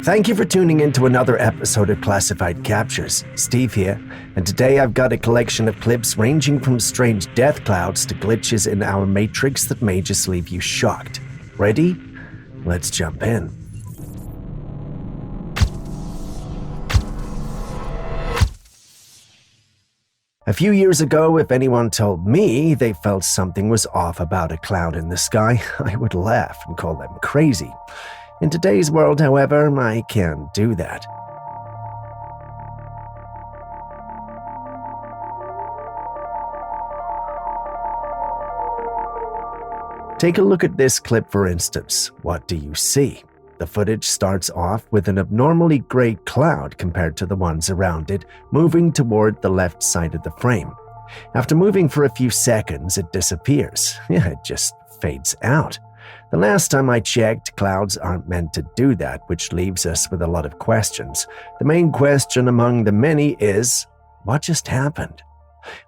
Thank you for tuning in to another episode of Classified Captures. Steve here, and today I've got a collection of clips ranging from strange death clouds to glitches in our matrix that may just leave you shocked. Ready? Let's jump in. A few years ago, if anyone told me they felt something was off about a cloud in the sky, I would laugh and call them crazy. In today's world, however, I can't do that. Take a look at this clip for instance. What do you see? The footage starts off with an abnormally gray cloud compared to the ones around it, moving toward the left side of the frame. After moving for a few seconds, it disappears. It just fades out. The last time I checked, clouds aren't meant to do that, which leaves us with a lot of questions. The main question among the many is, what just happened?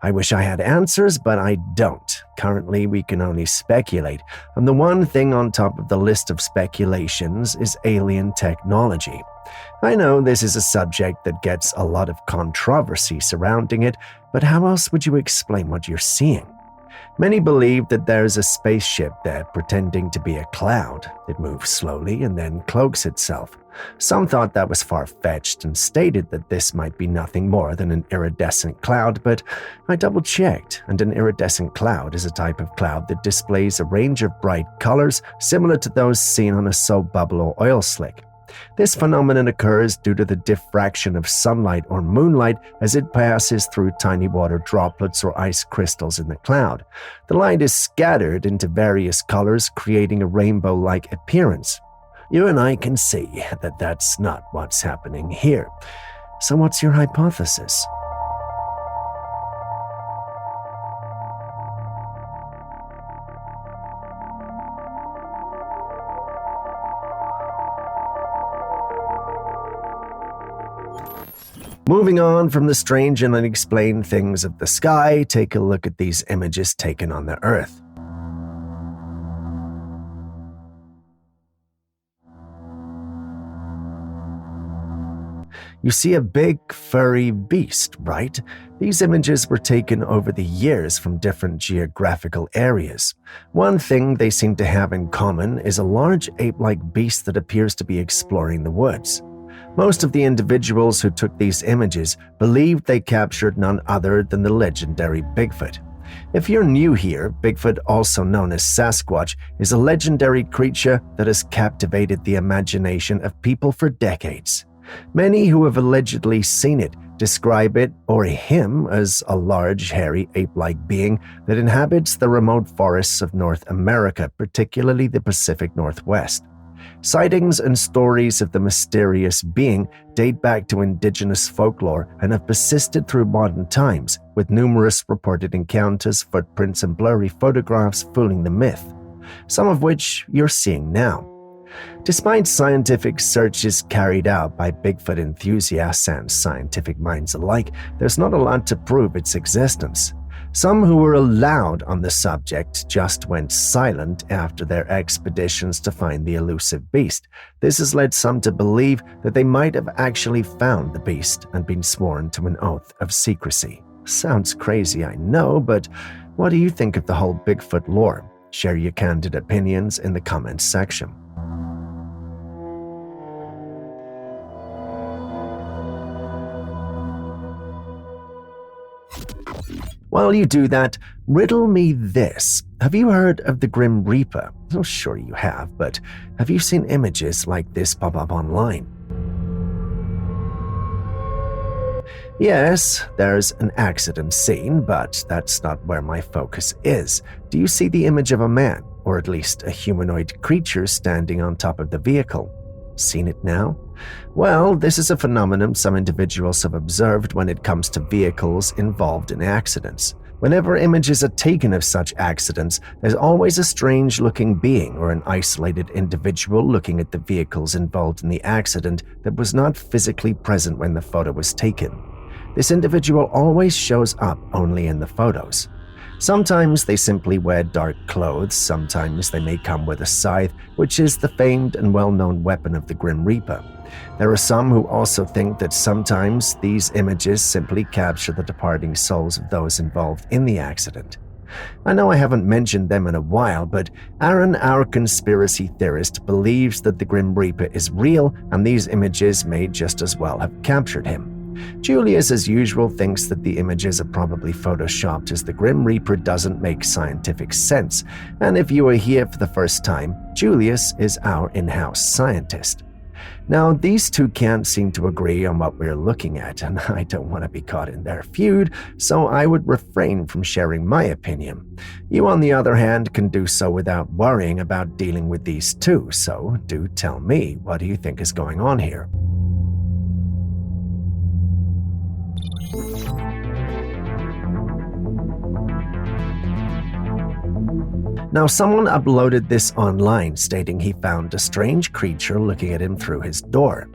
I wish I had answers, but I don't. Currently, we can only speculate, and the one thing on top of the list of speculations is alien technology. I know this is a subject that gets a lot of controversy surrounding it, but how else would you explain what you're seeing? Many believe that there's a spaceship there pretending to be a cloud. It moves slowly and then cloaks itself. Some thought that was far-fetched and stated that this might be nothing more than an iridescent cloud, but I double-checked, and an iridescent cloud is a type of cloud that displays a range of bright colors similar to those seen on a soap bubble or oil slick. This phenomenon occurs due to the diffraction of sunlight or moonlight as it passes through tiny water droplets or ice crystals in the cloud. The light is scattered into various colors, creating a rainbow-like appearance. You and I can see that that's not what's happening here. So what's your hypothesis? Moving on from the strange and unexplained things of the sky, take a look at these images taken on the Earth. You see a big, furry beast, right? These images were taken over the years from different geographical areas. One thing they seem to have in common is a large ape-like beast that appears to be exploring the woods. Most of the individuals who took these images believed they captured none other than the legendary Bigfoot. If you're new here, Bigfoot, also known as Sasquatch, is a legendary creature that has captivated the imagination of people for decades. Many who have allegedly seen it describe it or him as a large, hairy, ape-like being that inhabits the remote forests of North America, particularly the Pacific Northwest. Sightings and stories of the mysterious being date back to indigenous folklore and have persisted through modern times, with numerous reported encounters, footprints, and blurry photographs fooling the myth, some of which you're seeing now. Despite scientific searches carried out by Bigfoot enthusiasts and scientific minds alike, there's not a lot to prove its existence. Some who were allowed on the subject just went silent after their expeditions to find the elusive beast. This has led some to believe that they might have actually found the beast and been sworn to an oath of secrecy. Sounds crazy, I know, but what do you think of the whole Bigfoot lore? Share your candid opinions in the comments section. While you do that, riddle me this. Have you heard of the Grim Reaper? Oh, sure you have, but have you seen images like this pop up online? Yes, there's an accident scene, but that's not where my focus is. Do you see the image of a man, or at least a humanoid creature standing on top of the vehicle? Seen it now? Well, this is a phenomenon some individuals have observed when it comes to vehicles involved in accidents. Whenever images are taken of such accidents, there's always a strange-looking being or an isolated individual looking at the vehicles involved in the accident that was not physically present when the photo was taken. This individual always shows up only in the photos. Sometimes they simply wear dark clothes, sometimes they may come with a scythe, which is the famed and well-known weapon of the Grim Reaper. There are some who also think that sometimes these images simply capture the departing souls of those involved in the accident. I know I haven't mentioned them in a while, but Aaron, our conspiracy theorist, believes that the Grim Reaper is real and these images may just as well have captured him. Julius, as usual, thinks that the images are probably photoshopped as the Grim Reaper doesn't make scientific sense, and if you are here for the first time, Julius is our in-house scientist. Now, these two can't seem to agree on what we're looking at, and I don't want to be caught in their feud, so I would refrain from sharing my opinion. You, on the other hand, can do so without worrying about dealing with these two, so do tell me, what do you think is going on here? Now, someone uploaded this online stating he found a strange creature looking at him through his door.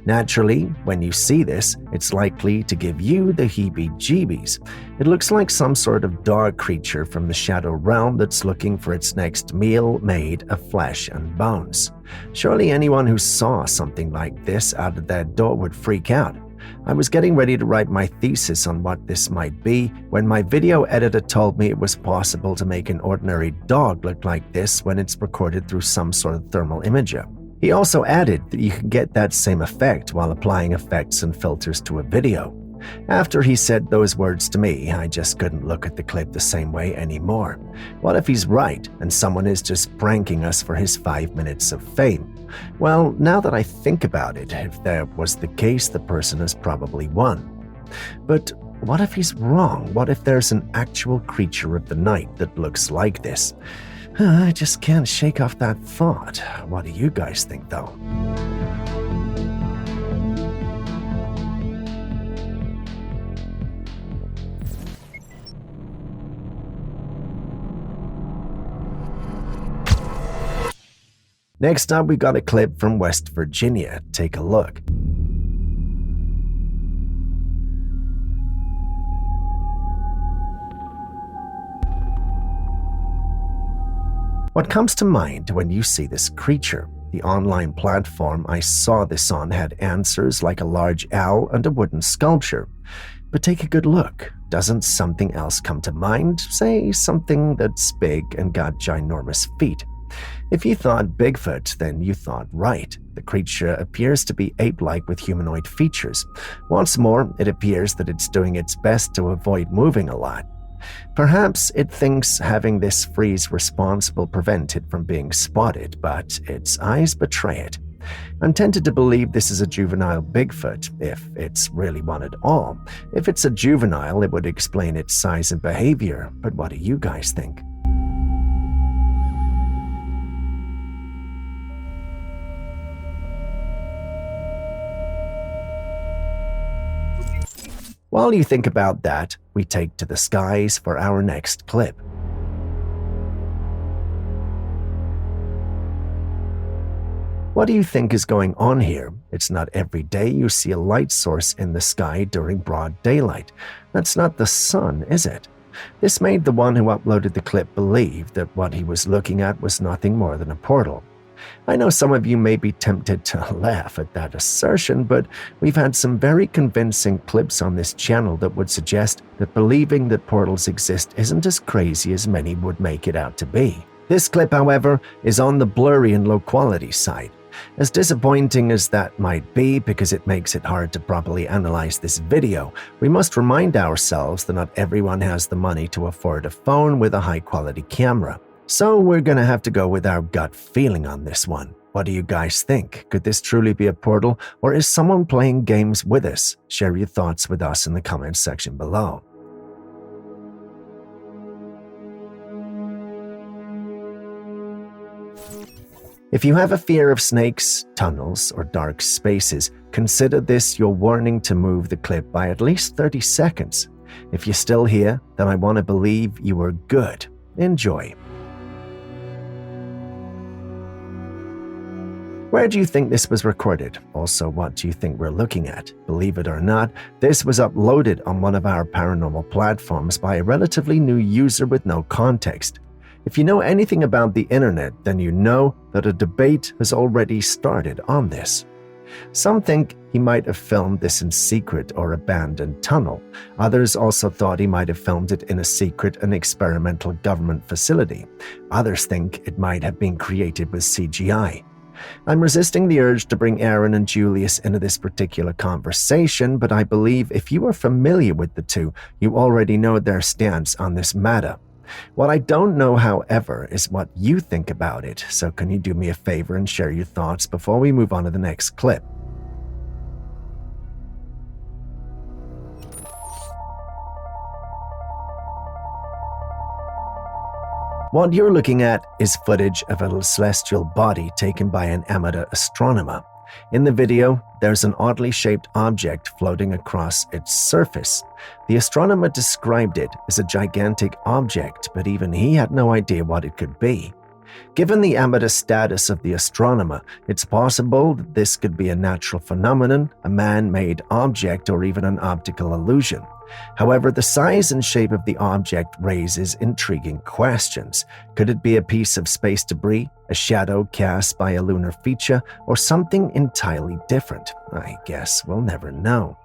Naturally, when you see this, it's likely to give you the heebie-jeebies. It looks like some sort of dark creature from the shadow realm that's looking for its next meal made of flesh and bones. Surely anyone who saw something like this out of their door would freak out. I was getting ready to write my thesis on what this might be when my video editor told me it was possible to make an ordinary dog look like this when it's recorded through some sort of thermal imager. He also added that you can get that same effect while applying effects and filters to a video. After he said those words to me, I just couldn't look at the clip the same way anymore. What if he's right and someone is just pranking us for his 5 minutes of fame? Well, now that I think about it, if that was the case, the person has probably won. But what if he's wrong? What if there's an actual creature of the night that looks like this? I just can't shake off that thought. What do you guys think, though? Next up, we got a clip from West Virginia. Take a look. What comes to mind when you see this creature? The online platform I saw this on had answers like a large owl and a wooden sculpture. But take a good look. Doesn't something else come to mind? Say something that's big and got ginormous feet. If you thought Bigfoot, then you thought right. The creature appears to be ape-like with humanoid features. What's more, it appears that it's doing its best to avoid moving a lot. Perhaps it thinks having this freeze response will prevent it from being spotted, but its eyes betray it. I'm tempted to believe this is a juvenile Bigfoot, if it's really one at all. If it's a juvenile, it would explain its size and behavior, but what do you guys think? While you think about that, we take to the skies for our next clip. What do you think is going on here? It's not every day you see a light source in the sky during broad daylight. That's not the sun, is it? This made the one who uploaded the clip believe that what he was looking at was nothing more than a portal. I know some of you may be tempted to laugh at that assertion, but we've had some very convincing clips on this channel that would suggest that believing that portals exist isn't as crazy as many would make it out to be. This clip, however, is on the blurry and low-quality side. As disappointing as that might be because it makes it hard to properly analyze this video, we must remind ourselves that not everyone has the money to afford a phone with a high-quality camera. So we're gonna have to go with our gut feeling on this one. What do you guys think? Could this truly be a portal, or is someone playing games with us? Share your thoughts with us in the comments section below. If you have a fear of snakes, tunnels, or dark spaces, consider this your warning to move the clip by at least 30 seconds. If you're still here, then I want to believe you were good. Enjoy. Where do you think this was recorded? Also, what do you think we're looking at? Believe it or not, this was uploaded on one of our paranormal platforms by a relatively new user with no context. If you know anything about the internet, then you know that a debate has already started on this. Some think he might have filmed this in secret or abandoned tunnel. Others also thought he might have filmed it in a secret and experimental government facility. Others think it might have been created with CGI. I'm resisting the urge to bring Aaron and Julius into this particular conversation, but I believe if you are familiar with the two, you already know their stance on this matter. What I don't know, however, is what you think about it, so can you do me a favor and share your thoughts before we move on to the next clip? What you're looking at is footage of a celestial body taken by an amateur astronomer. In the video, there's an oddly shaped object floating across its surface. The astronomer described it as a gigantic object, but even he had no idea what it could be. Given the amateur status of the astronomer, it's possible that this could be a natural phenomenon, a man-made object, or even an optical illusion. However, the size and shape of the object raises intriguing questions. Could it be a piece of space debris, a shadow cast by a lunar feature, or something entirely different? I guess we'll never know.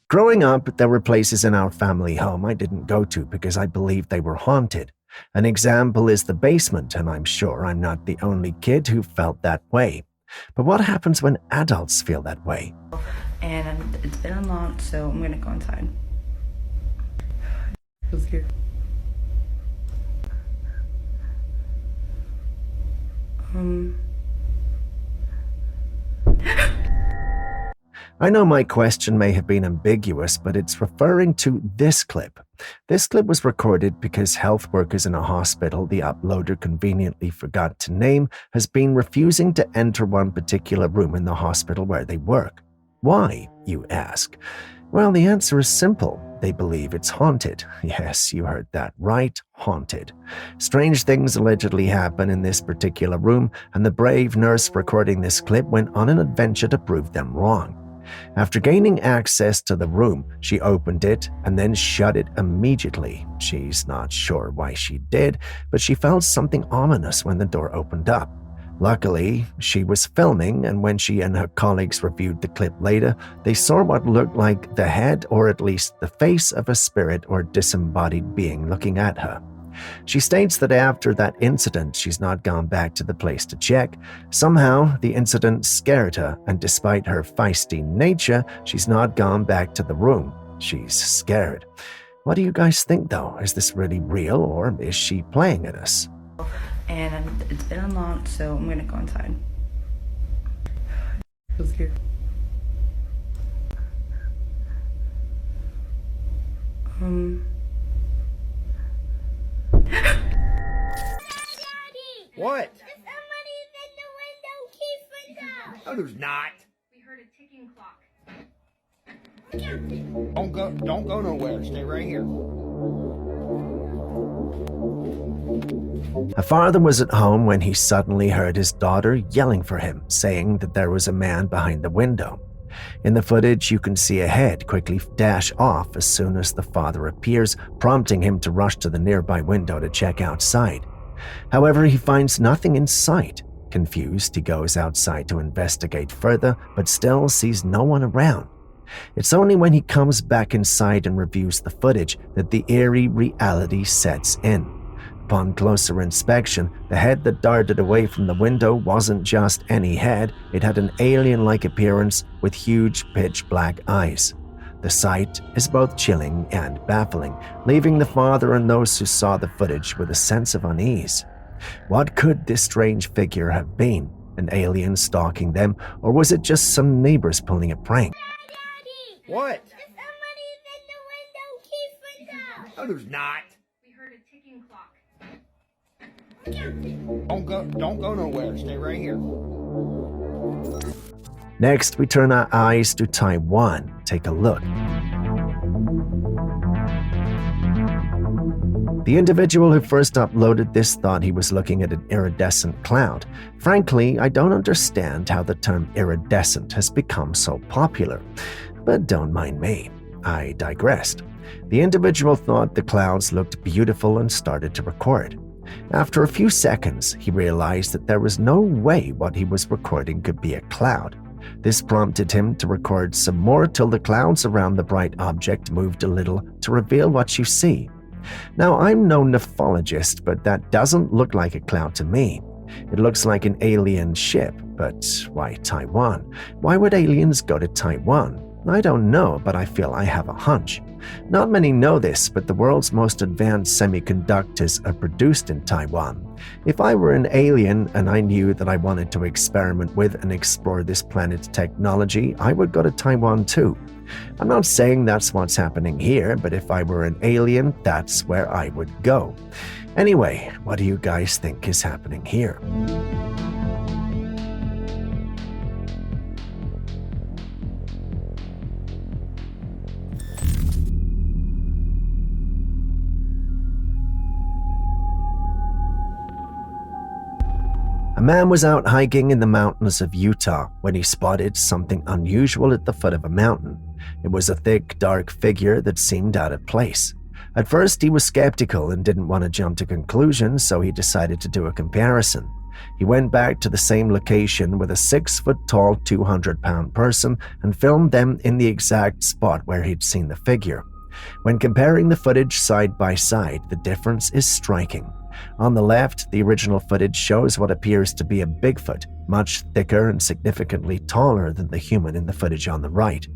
Growing up, there were places in our family home I didn't go to because I believed they were haunted. An example is the basement, and I'm sure I'm not the only kid who felt that way. But what happens when adults feel that way? And it's been unlocked, so I'm gonna go inside. Feels here. I know my question may have been ambiguous, but it's referring to this clip. This clip was recorded because health workers in a hospital the uploader conveniently forgot to name has been refusing to enter one particular room in the hospital where they work. Why, you ask? Well, the answer is simple. They believe it's haunted. Yes, you heard that right, haunted. Strange things allegedly happen in this particular room, and the brave nurse recording this clip went on an adventure to prove them wrong. After gaining access to the room, she opened it and then shut it immediately. She's not sure why she did, but she felt something ominous when the door opened up. Luckily, she was filming, and when she and her colleagues reviewed the clip later, they saw what looked like the head, or at least the face, of a spirit or disembodied being looking at her. She states that after that incident, she's not gone back to the place to check. Somehow, the incident scared her, and despite her feisty nature, she's not gone back to the room. She's scared. What do you guys think, though? Is this really real, or is she playing at us? And it's been unlocked, so I'm gonna go inside. Feels here. What? Somebody's in the window keeping up. No, there's not. We heard a ticking clock. Don't go nowhere. Stay right here. A father was at home when he suddenly heard his daughter yelling for him, saying that there was a man behind the window. In the footage, you can see a head quickly dash off as soon as the father appears, prompting him to rush to the nearby window to check outside. However, he finds nothing in sight. Confused, he goes outside to investigate further, but still sees no one around. It's only when he comes back inside and reviews the footage that the eerie reality sets in. Upon closer inspection, the head that darted away from the window wasn't just any head, it had an alien-like appearance with huge pitch-black eyes. The sight is both chilling and baffling, leaving the father and those who saw the footage with a sense of unease. What could this strange figure have been? An alien stalking them, or was it just some neighbors pulling a prank? Daddy! What? Somebody's in the window keeping up. No, there's not. We heard a ticking clock. Don't go nowhere. Stay right here. Next, we turn our eyes to Taiwan. Take a look. The individual who first uploaded this thought he was looking at an iridescent cloud. Frankly, I don't understand how the term iridescent has become so popular. But don't mind me. I digressed. The individual thought the clouds looked beautiful and started to record. After a few seconds, he realized that there was no way what he was recording could be a cloud. This prompted him to record some more till the clouds around the bright object moved a little to reveal what you see. Now, I'm no nephologist, but that doesn't look like a cloud to me. It looks like an alien ship, but why Taiwan? Why would aliens go to Taiwan? I don't know, but I feel I have a hunch. Not many know this, but the world's most advanced semiconductors are produced in Taiwan. If I were an alien and I knew that I wanted to experiment with and explore this planet's technology, I would go to Taiwan too. I'm not saying that's what's happening here, but if I were an alien, that's where I would go. Anyway, what do you guys think is happening here? A man was out hiking in the mountains of Utah when he spotted something unusual at the foot of a mountain. It was a thick, dark figure that seemed out of place. At first, he was skeptical and didn't want to jump to conclusions, so he decided to do a comparison. He went back to the same location with a 6-foot-tall, 200-pound person and filmed them in the exact spot where he'd seen the figure. When comparing the footage side by side, the difference is striking. On the left, the original footage shows what appears to be a Bigfoot, much thicker and significantly taller than the human in the footage on the right.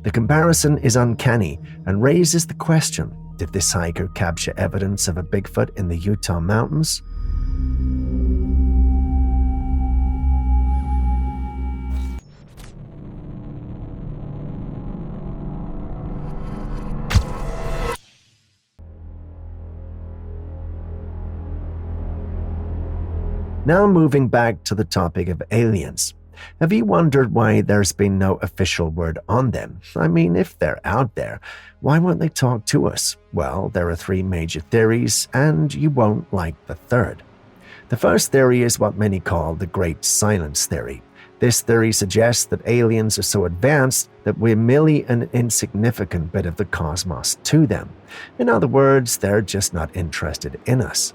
The comparison is uncanny and raises the question, did this hiker capture evidence of a Bigfoot in the Utah mountains? Now moving back to the topic of aliens. Have you wondered why there's been no official word on them? I mean, if they're out there, why won't they talk to us? Well, there are 3 major theories, and you won't like the third. The first theory is what many call the Great Silence Theory. This theory suggests that aliens are so advanced that we're merely an insignificant bit of the cosmos to them. In other words, they're just not interested in us.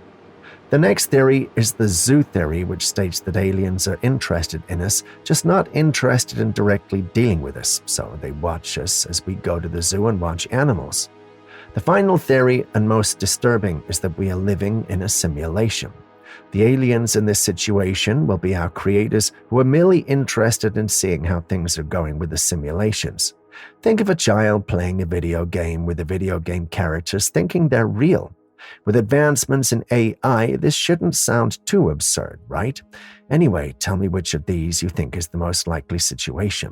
The next theory is the zoo theory, which states that aliens are interested in us, just not interested in directly dealing with us, so they watch us as we go to the zoo and watch animals. The final theory, and most disturbing, is that we are living in a simulation. The aliens in this situation will be our creators who are merely interested in seeing how things are going with the simulations. Think of a child playing a video game with the video game characters thinking they're real. With advancements in AI, this shouldn't sound too absurd, right? Anyway, tell me which of these you think is the most likely situation.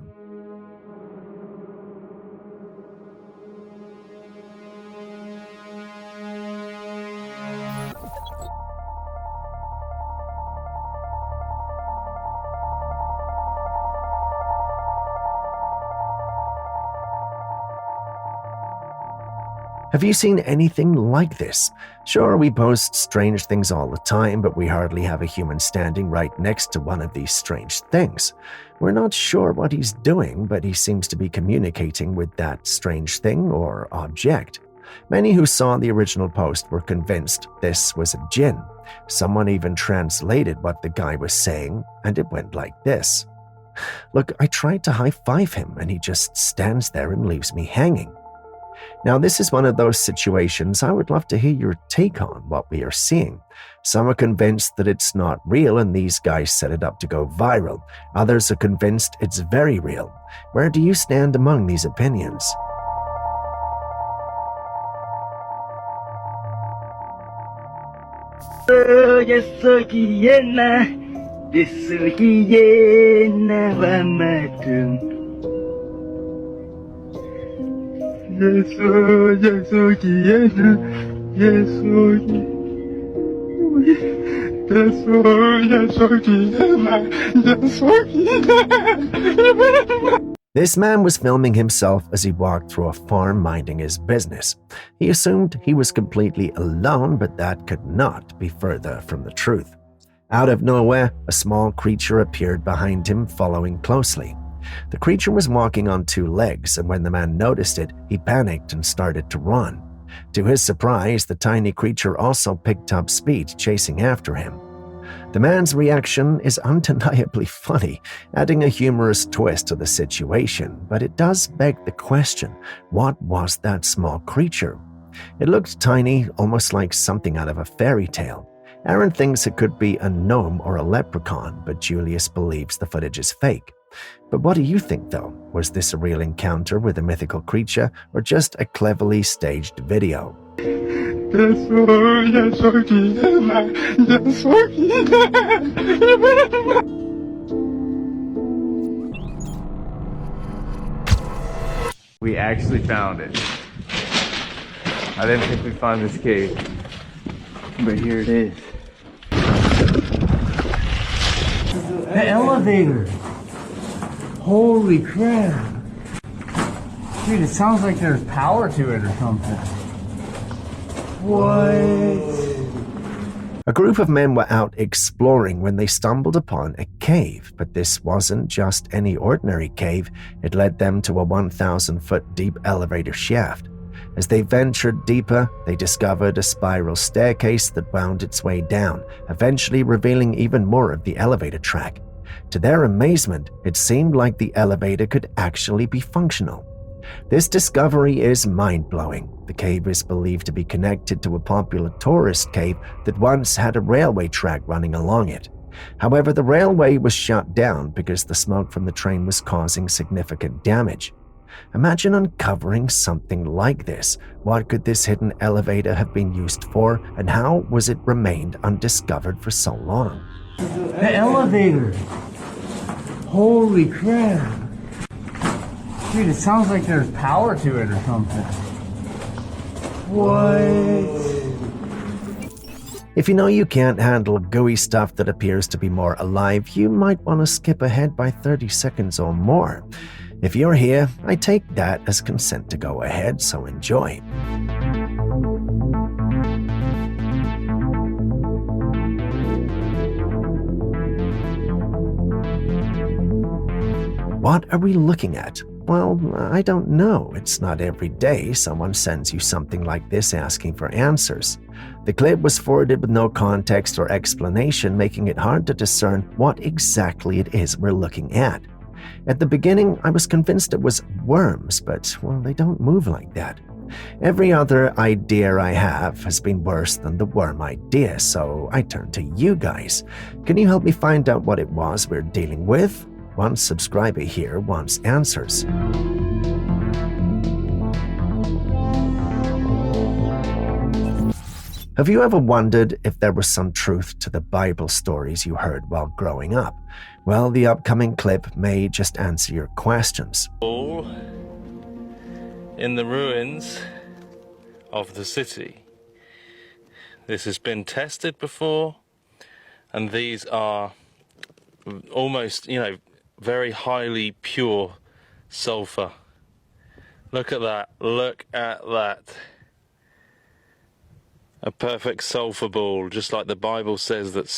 Have you seen anything like this? Sure, we post strange things all the time, but we hardly have a human standing right next to one of these strange things. We're not sure what he's doing, but he seems to be communicating with that strange thing or object. Many who saw the original post were convinced this was a jinn. Someone even translated what the guy was saying, and it went like this. Look, I tried to high-five him, and he just stands there and leaves me hanging. Now, this is one of those situations I would love to hear your take on what we are seeing. Some are convinced that it's not real and these guys set it up to go viral. Others are convinced it's very real. Where do you stand among these opinions? This man was filming himself as he walked through a farm minding his business. He assumed he was completely alone, but that could not be further from the truth. Out of nowhere, a small creature appeared behind him, following closely. The creature was walking on two legs, and when the man noticed it, he panicked and started to run. To his surprise, the tiny creature also picked up speed, chasing after him. The man's reaction is undeniably funny, adding a humorous twist to the situation, but it does beg the question, what was that small creature? It looked tiny, almost like something out of a fairy tale. Aaron thinks it could be a gnome or a leprechaun, but Julius believes the footage is fake. But what do you think, though? Was this a real encounter with a mythical creature, or just a cleverly staged video? We actually found it. I didn't think we'd find this cave, but here it is. The elevator! Holy crap! Dude, it sounds like there's power to it or something. What? A group of men were out exploring when they stumbled upon a cave, but this wasn't just any ordinary cave. It led them to a 1,000-foot deep elevator shaft. As they ventured deeper, they discovered a spiral staircase that wound its way down, eventually revealing even more of the elevator track. To their amazement, it seemed like the elevator could actually be functional. This discovery is mind-blowing. The cave is believed to be connected to a popular tourist cave that once had a railway track running along it. However, the railway was shut down because the smoke from the train was causing significant damage. Imagine uncovering something like this. What could this hidden elevator have been used for, and how was it remained undiscovered for so long? The elevator! Holy crap! Dude, it sounds like there's power to it or something. What? If you know you can't handle gooey stuff that appears to be more alive, you might want to skip ahead by 30 seconds or more. If you're here, I take that as consent to go ahead, so enjoy. What are we looking at? Well, I don't know. It's not every day someone sends you something like this asking for answers. The clip was forwarded with no context or explanation, making it hard to discern what exactly it is we're looking at. At the beginning, I was convinced it was worms, but, well, they don't move like that. Every other idea I have has been worse than the worm idea, so I turn to you guys. Can you help me find out what it was we're dealing with? One subscriber here wants answers. Have you ever wondered if there was some truth to the Bible stories you heard while growing up? Well, the upcoming clip may just answer your questions. All in the ruins of the city. This has been tested before, and these are almost, very highly pure sulfur. Look at that. Look at that. A perfect sulfur ball, just like the Bible says that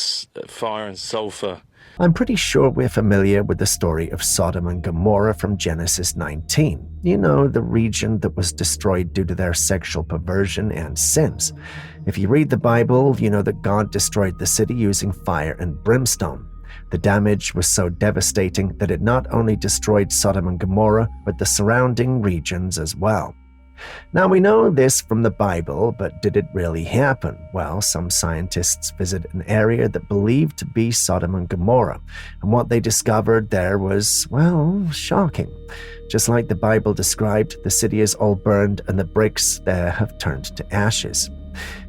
fire and sulfur. I'm pretty sure we're familiar with the story of Sodom and Gomorrah from Genesis 19. You know, the region that was destroyed due to their sexual perversion and sins. If you read the Bible, you know that God destroyed the city using fire and brimstone. The damage was so devastating that it not only destroyed Sodom and Gomorrah, but the surrounding regions as well. Now, we know this from the Bible, but did it really happen? Well, some scientists visited an area that believed to be Sodom and Gomorrah, and what they discovered there was, well, shocking. Just like the Bible described, the city is all burned and the bricks there have turned to ashes.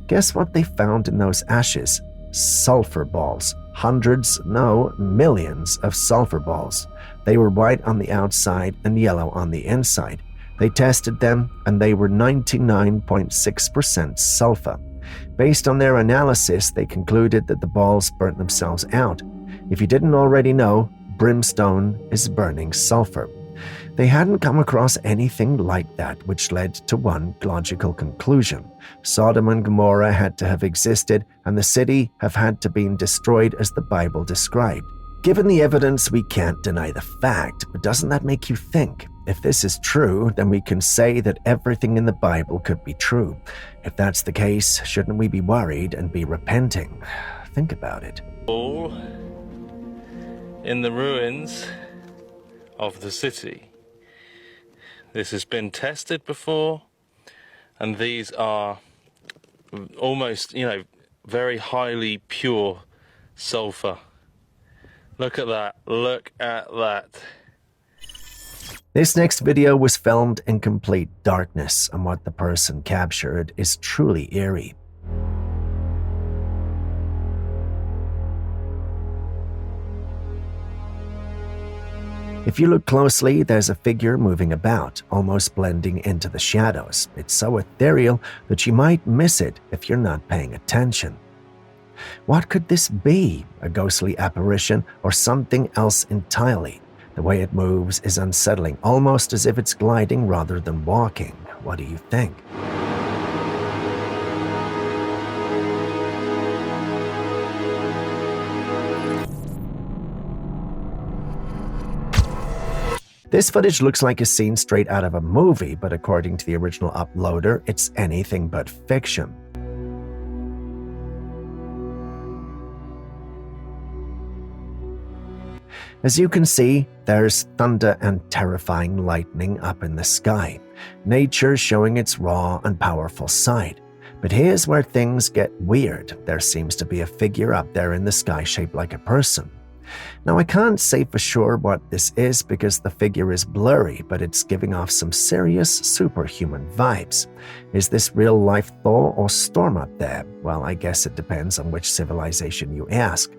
Guess what they found in those ashes? Sulfur balls. Hundreds, no, millions of sulfur balls. They were white on the outside and yellow on the inside. They tested them, and they were 99.6% sulfur. Based on their analysis, they concluded that the balls burnt themselves out. If you didn't already know, brimstone is burning sulfur. They hadn't come across anything like that, which led to one logical conclusion. Sodom and Gomorrah had to have existed, and the city have had to been destroyed as the Bible described. Given the evidence, we can't deny the fact, but doesn't that make you think? If this is true, then we can say that everything in the Bible could be true. If that's the case, shouldn't we be worried and be repenting? Think about it. All in the ruins of the city. This has been tested before, and these are almost, very highly pure sulfur. Look at that. Look at that. This next video was filmed in complete darkness, and what the person captured is truly eerie. If you look closely, there's a figure moving about, almost blending into the shadows. It's so ethereal that you might miss it if you're not paying attention. What could this be? A ghostly apparition or something else entirely? The way it moves is unsettling, almost as if it's gliding rather than walking. What do you think? This footage looks like a scene straight out of a movie, but according to the original uploader, it's anything but fiction. As you can see, there's thunder and terrifying lightning up in the sky, nature showing its raw and powerful side. But here's where things get weird. There seems to be a figure up there in the sky shaped like a person. Now, I can't say for sure what this is because the figure is blurry, but it's giving off some serious superhuman vibes. Is this real-life Thor or Storm up there? Well, I guess it depends on which civilization you ask.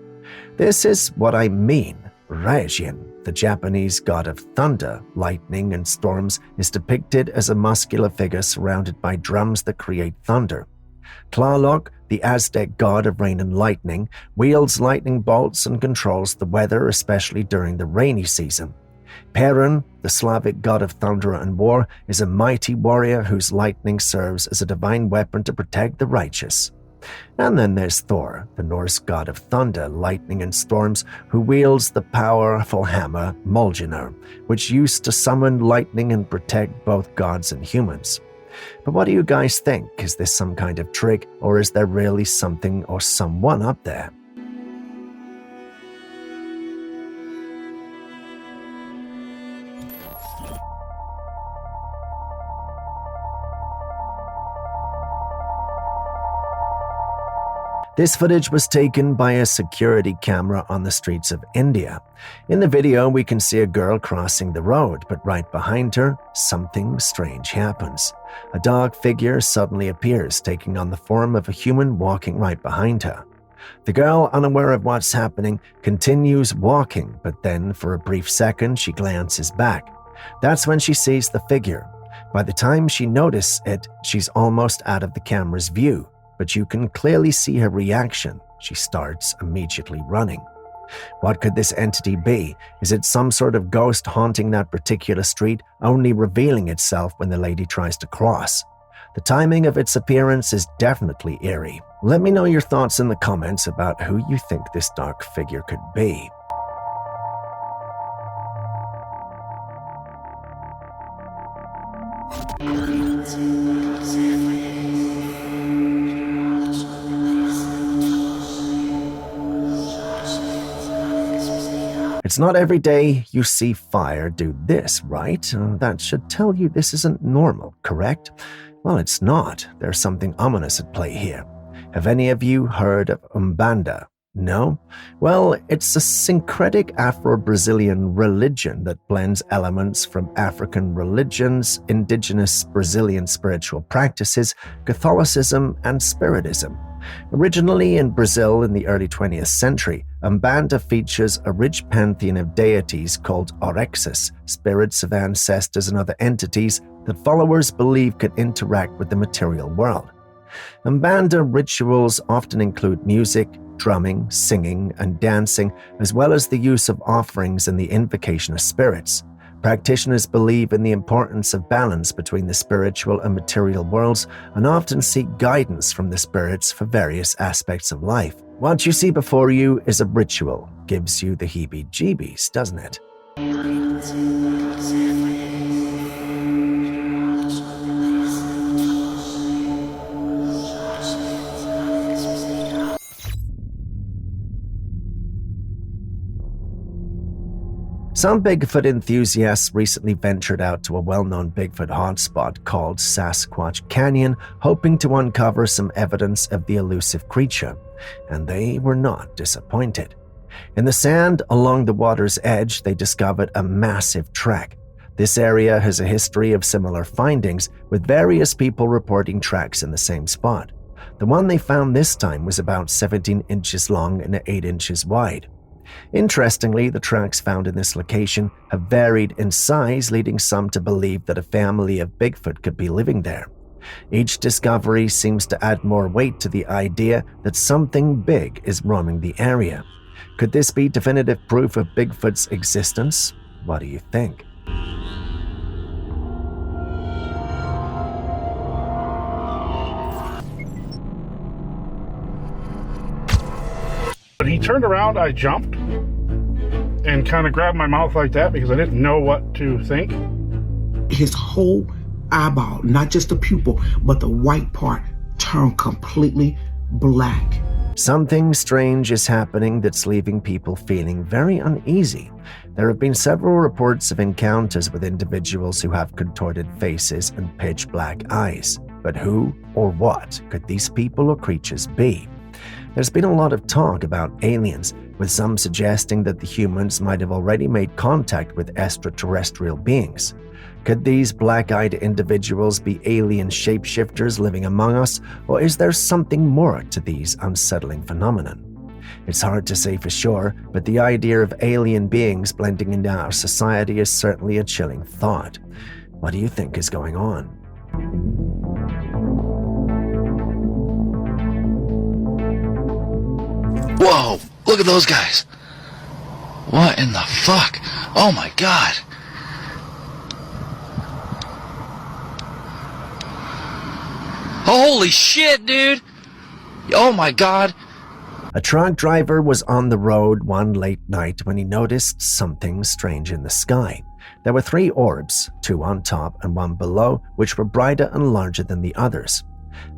This is what I mean. Raijin, the Japanese god of thunder, lightning, and storms, is depicted as a muscular figure surrounded by drums that create thunder. Tlaloc, the Aztec god of rain and lightning, wields lightning bolts and controls the weather, especially during the rainy season. Perun, the Slavic god of thunder and war, is a mighty warrior whose lightning serves as a divine weapon to protect the righteous. And then there's Thor, the Norse god of thunder, lightning, and storms, who wields the powerful hammer Mjolnir, which used to summon lightning and protect both gods and humans. But what do you guys think? Is this some kind of trick, or is there really something or someone up there? This footage was taken by a security camera on the streets of India. In the video, we can see a girl crossing the road, but right behind her, something strange happens. A dark figure suddenly appears, taking on the form of a human walking right behind her. The girl, unaware of what's happening, continues walking, but then for a brief second, she glances back. That's when she sees the figure. By the time she notices it, she's almost out of the camera's view. But you can clearly see her reaction. She starts immediately running. What could this entity be? Is it some sort of ghost haunting that particular street, only revealing itself when the lady tries to cross? The timing of its appearance is definitely eerie. Let me know your thoughts in the comments about who you think this dark figure could be. It's not every day you see fire do this, right? That should tell you this isn't normal, correct? Well, it's not. There's something ominous at play here. Have any of you heard of Umbanda? No? Well, it's a syncretic Afro-Brazilian religion that blends elements from African religions, indigenous Brazilian spiritual practices, Catholicism, and Spiritism. Originally in Brazil in the early 20th century, Umbanda features a rich pantheon of deities called orixás, spirits of ancestors and other entities that followers believe could interact with the material world. Mbanda rituals often include music, drumming, singing, and dancing, as well as the use of offerings and the invocation of spirits. Practitioners believe in the importance of balance between the spiritual and material worlds and often seek guidance from the spirits for various aspects of life. What you see before you is a ritual. Gives you the heebie-jeebies, doesn't it? Some Bigfoot enthusiasts recently ventured out to a well-known Bigfoot hotspot called Sasquatch Canyon, hoping to uncover some evidence of the elusive creature, and they were not disappointed. In the sand along the water's edge, they discovered a massive track. This area has a history of similar findings, with various people reporting tracks in the same spot. The one they found this time was about 17 inches long and 8 inches wide. Interestingly, the tracks found in this location have varied in size, leading some to believe that a family of Bigfoot could be living there. Each discovery seems to add more weight to the idea that something big is roaming the area. Could this be definitive proof of Bigfoot's existence? What do you think? When he turned around, I jumped and kind of grabbed my mouth like that because I didn't know what to think. His whole eyeball, not just the pupil, but the white part, turned completely black. Something strange is happening that's leaving people feeling very uneasy. There have been several reports of encounters with individuals who have contorted faces and pitch black eyes. But who or what could these people or creatures be? There's been a lot of talk about aliens, with some suggesting that the humans might have already made contact with extraterrestrial beings. Could these black-eyed individuals be alien shapeshifters living among us, or is there something more to these unsettling phenomena? It's hard to say for sure, but the idea of alien beings blending into our society is certainly a chilling thought. What do you think is going on? Whoa, look at those guys. What in the fuck? Oh my god. Holy shit, dude. Oh my god. A truck driver was on the road one late night when he noticed something strange in the sky. There were 3 orbs, 2 on top and 1 below, which were brighter and larger than the others.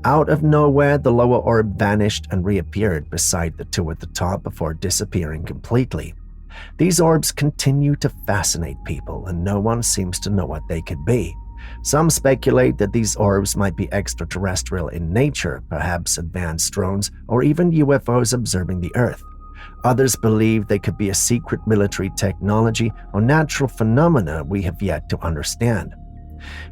Out of nowhere, the lower orb vanished and reappeared beside the 2 at the top before disappearing completely. These orbs continue to fascinate people, and no one seems to know what they could be. Some speculate that these orbs might be extraterrestrial in nature, perhaps advanced drones or even UFOs observing the Earth. Others believe they could be a secret military technology or natural phenomena we have yet to understand.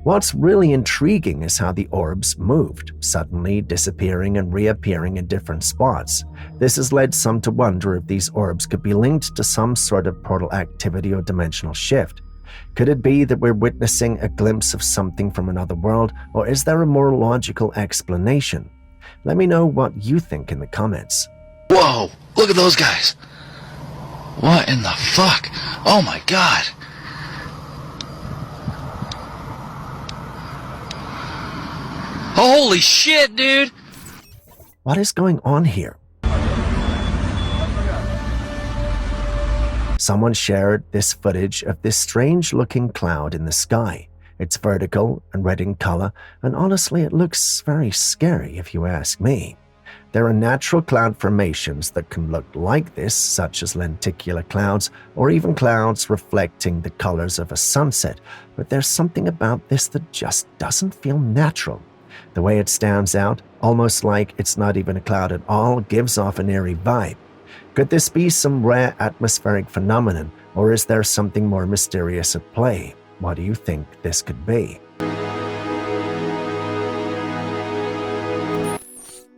What's really intriguing is how the orbs moved, suddenly disappearing and reappearing in different spots. This has led some to wonder if these orbs could be linked to some sort of portal activity or dimensional shift. Could it be that we're witnessing a glimpse of something from another world, or is there a more logical explanation? Let me know what you think in the comments. Whoa, look at those guys. What in the fuck? Oh my god. Holy shit, dude! What is going on here? Someone shared this footage of this strange-looking cloud in the sky. It's vertical and red in color, and honestly, it looks very scary if you ask me. There are natural cloud formations that can look like this, such as lenticular clouds, or even clouds reflecting the colors of a sunset, but there's something about this that just doesn't feel natural. The way it stands out, almost like it's not even a cloud at all, gives off an eerie vibe. Could this be some rare atmospheric phenomenon, or is there something more mysterious at play? What do you think this could be?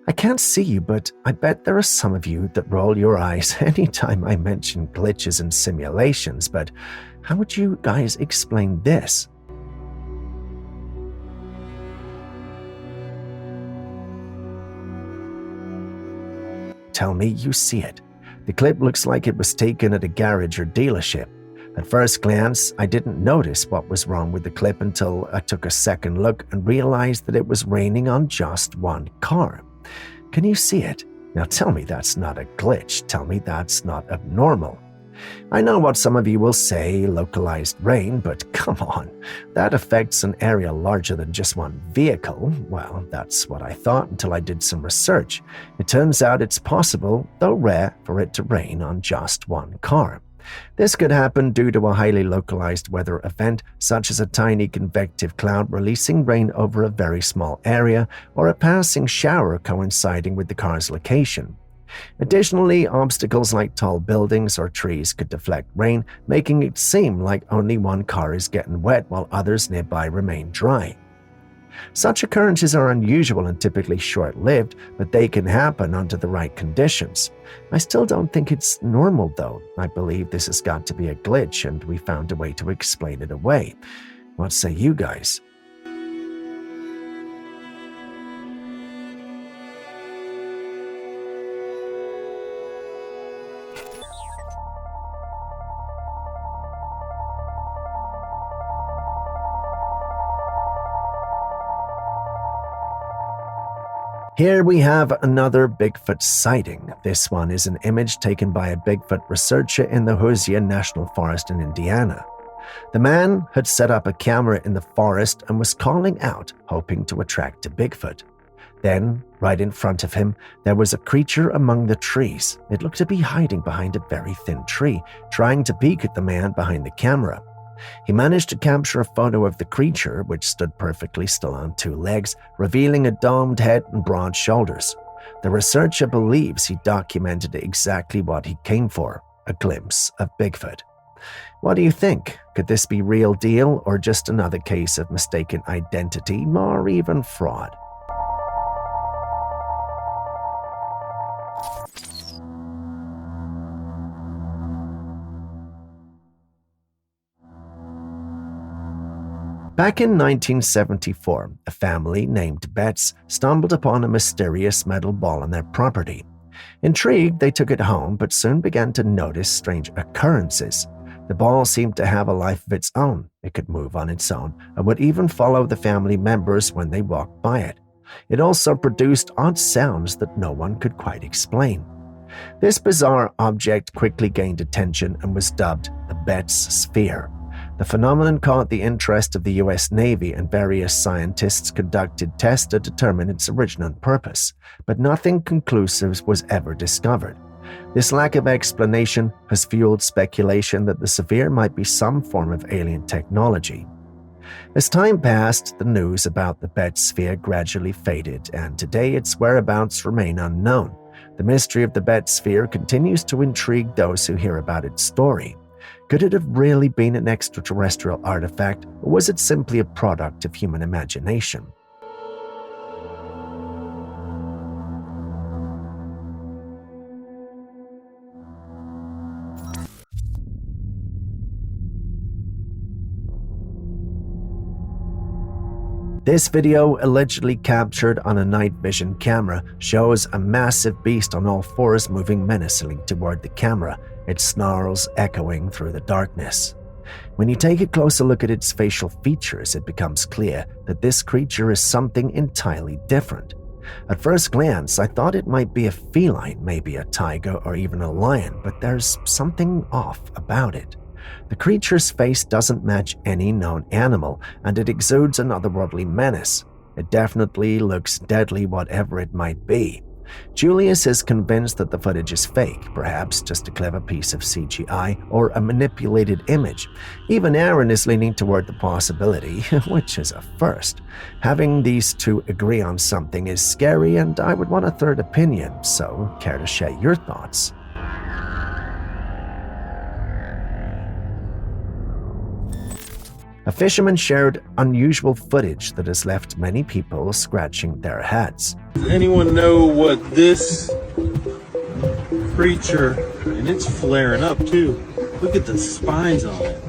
I can't see you, but I bet there are some of you that roll your eyes anytime I mention glitches and simulations, but how would you guys explain this? tell me you see it. The clip looks like it was taken at a garage or dealership. At first glance, I didn't notice what was wrong with the clip until I took a second look and realized that it was raining on just one car. Can you see it? Now tell me that's not a glitch. Tell me that's not abnormal. I know what some of you will say, localized rain, but come on. That affects an area larger than just one vehicle. Well, that's what I thought until I did some research. It turns out it's possible, though rare, for it to rain on just one car. This could happen due to a highly localized weather event, such as a tiny convective cloud releasing rain over a very small area, or a passing shower coinciding with the car's location. Additionally, obstacles like tall buildings or trees could deflect rain, making it seem like only one car is getting wet while others nearby remain dry. Such occurrences are unusual and typically short-lived, but they can happen under the right conditions. I still don't think it's normal, though. I believe this has got to be a glitch, and we found a way to explain it away. What say you guys? Here we have another Bigfoot sighting. This one is an image taken by a Bigfoot researcher in the Hoosier National Forest in Indiana. The man had set up a camera in the forest and was calling out, hoping to attract a Bigfoot. Then, right in front of him, there was a creature among the trees. It looked to be hiding behind a very thin tree, trying to peek at the man behind the camera. He managed to capture a photo of the creature, which stood perfectly still on two legs, revealing a domed head and broad shoulders. The researcher believes he documented exactly what he came for, a glimpse of Bigfoot. What do you think? Could this be real deal or just another case of mistaken identity or even fraud? Back in 1974, a family named Betts stumbled upon a mysterious metal ball on their property. Intrigued, they took it home, but soon began to notice strange occurrences. The ball seemed to have a life of its own. It could move on its own and would even follow the family members when they walked by it. It also produced odd sounds that no one could quite explain. This bizarre object quickly gained attention and was dubbed the Betts Sphere. The phenomenon caught the interest of the U.S. Navy, and various scientists conducted tests to determine its original purpose, but nothing conclusive was ever discovered. This lack of explanation has fueled speculation that the sphere might be some form of alien technology. As time passed, the news about the Betts Sphere gradually faded, and today its whereabouts remain unknown. The mystery of the Betts Sphere continues to intrigue those who hear about its story. Could it have really been an extraterrestrial artifact, or was it simply a product of human imagination? This video, allegedly captured on a night vision camera, shows a massive beast on all fours moving menacingly toward the camera, its snarls echoing through the darkness. When you take a closer look at its facial features, it becomes clear that this creature is something entirely different. At first glance, I thought it might be a feline, maybe a tiger or even a lion, but there's something off about it. The creature's face doesn't match any known animal, and it exudes an otherworldly menace. It definitely looks deadly, whatever it might be. Julius is convinced that the footage is fake, perhaps just a clever piece of CGI or a manipulated image. Even Aaron is leaning toward the possibility, which is a first. Having these two agree on something is scary, and I would want a third opinion, so care to share your thoughts? A fisherman shared unusual footage that has left many people scratching their heads. Does anyone know what this creature, and it's flaring up too. Look at the spines on it.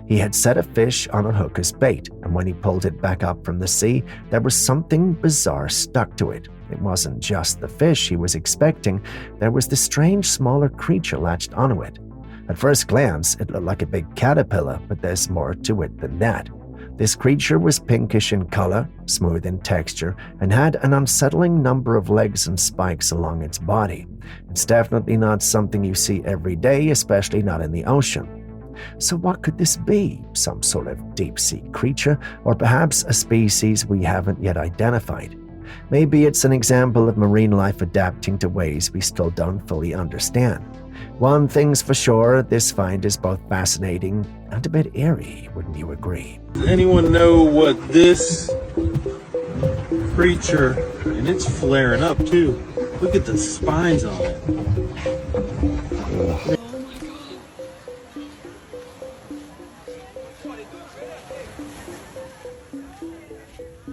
He had set a fish on a hook as bait, and when he pulled it back up from the sea, there was something bizarre stuck to it. It wasn't just the fish he was expecting, there was this strange smaller creature latched onto it. At first glance, it looked like a big caterpillar, but there's more to it than that. This creature was pinkish in color, smooth in texture, and had an unsettling number of legs and spikes along its body. It's definitely not something you see every day, especially not in the ocean. So what could this be? Some sort of deep-sea creature, or perhaps a species we haven't yet identified? Maybe it's an example of marine life adapting to ways we still don't fully understand. One thing's for sure, this find is both fascinating and a bit eerie, wouldn't you agree? Anyone know what this creature, and it's flaring up too. Look at the spines on it.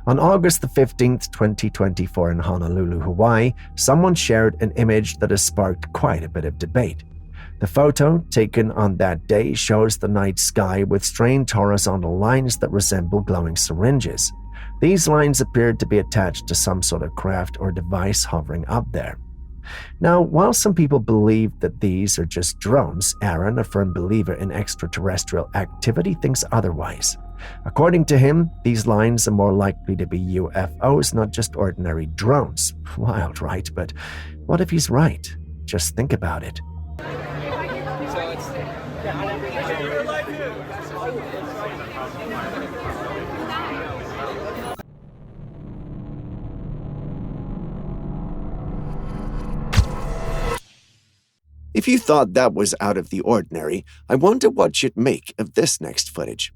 On August the 15th, 2024 in Honolulu, Hawaii, someone shared an image that has sparked quite a bit of debate. The photo, taken on that day, shows the night sky with strange horizontal lines that resemble glowing syringes. These lines appeared to be attached to some sort of craft or device hovering up there. Now, while some people believe that these are just drones, Aaron, a firm believer in extraterrestrial activity, thinks otherwise. According to him, these lines are more likely to be UFOs, not just ordinary drones. Wild, right? But what if he's right? Just think about it. If you thought that was out of the ordinary, I wonder what you'd make of this next footage.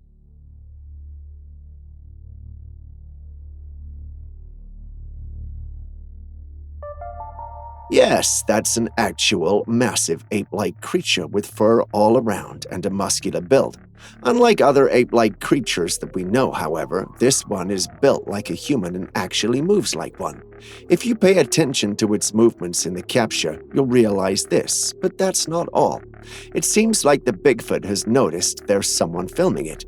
Yes, that's an actual, massive ape-like creature with fur all around and a muscular build. Unlike other ape-like creatures that we know, however, this one is built like a human and actually moves like one. If you pay attention to its movements in the capture, you'll realize this, but that's not all. It seems like the Bigfoot has noticed there's someone filming it.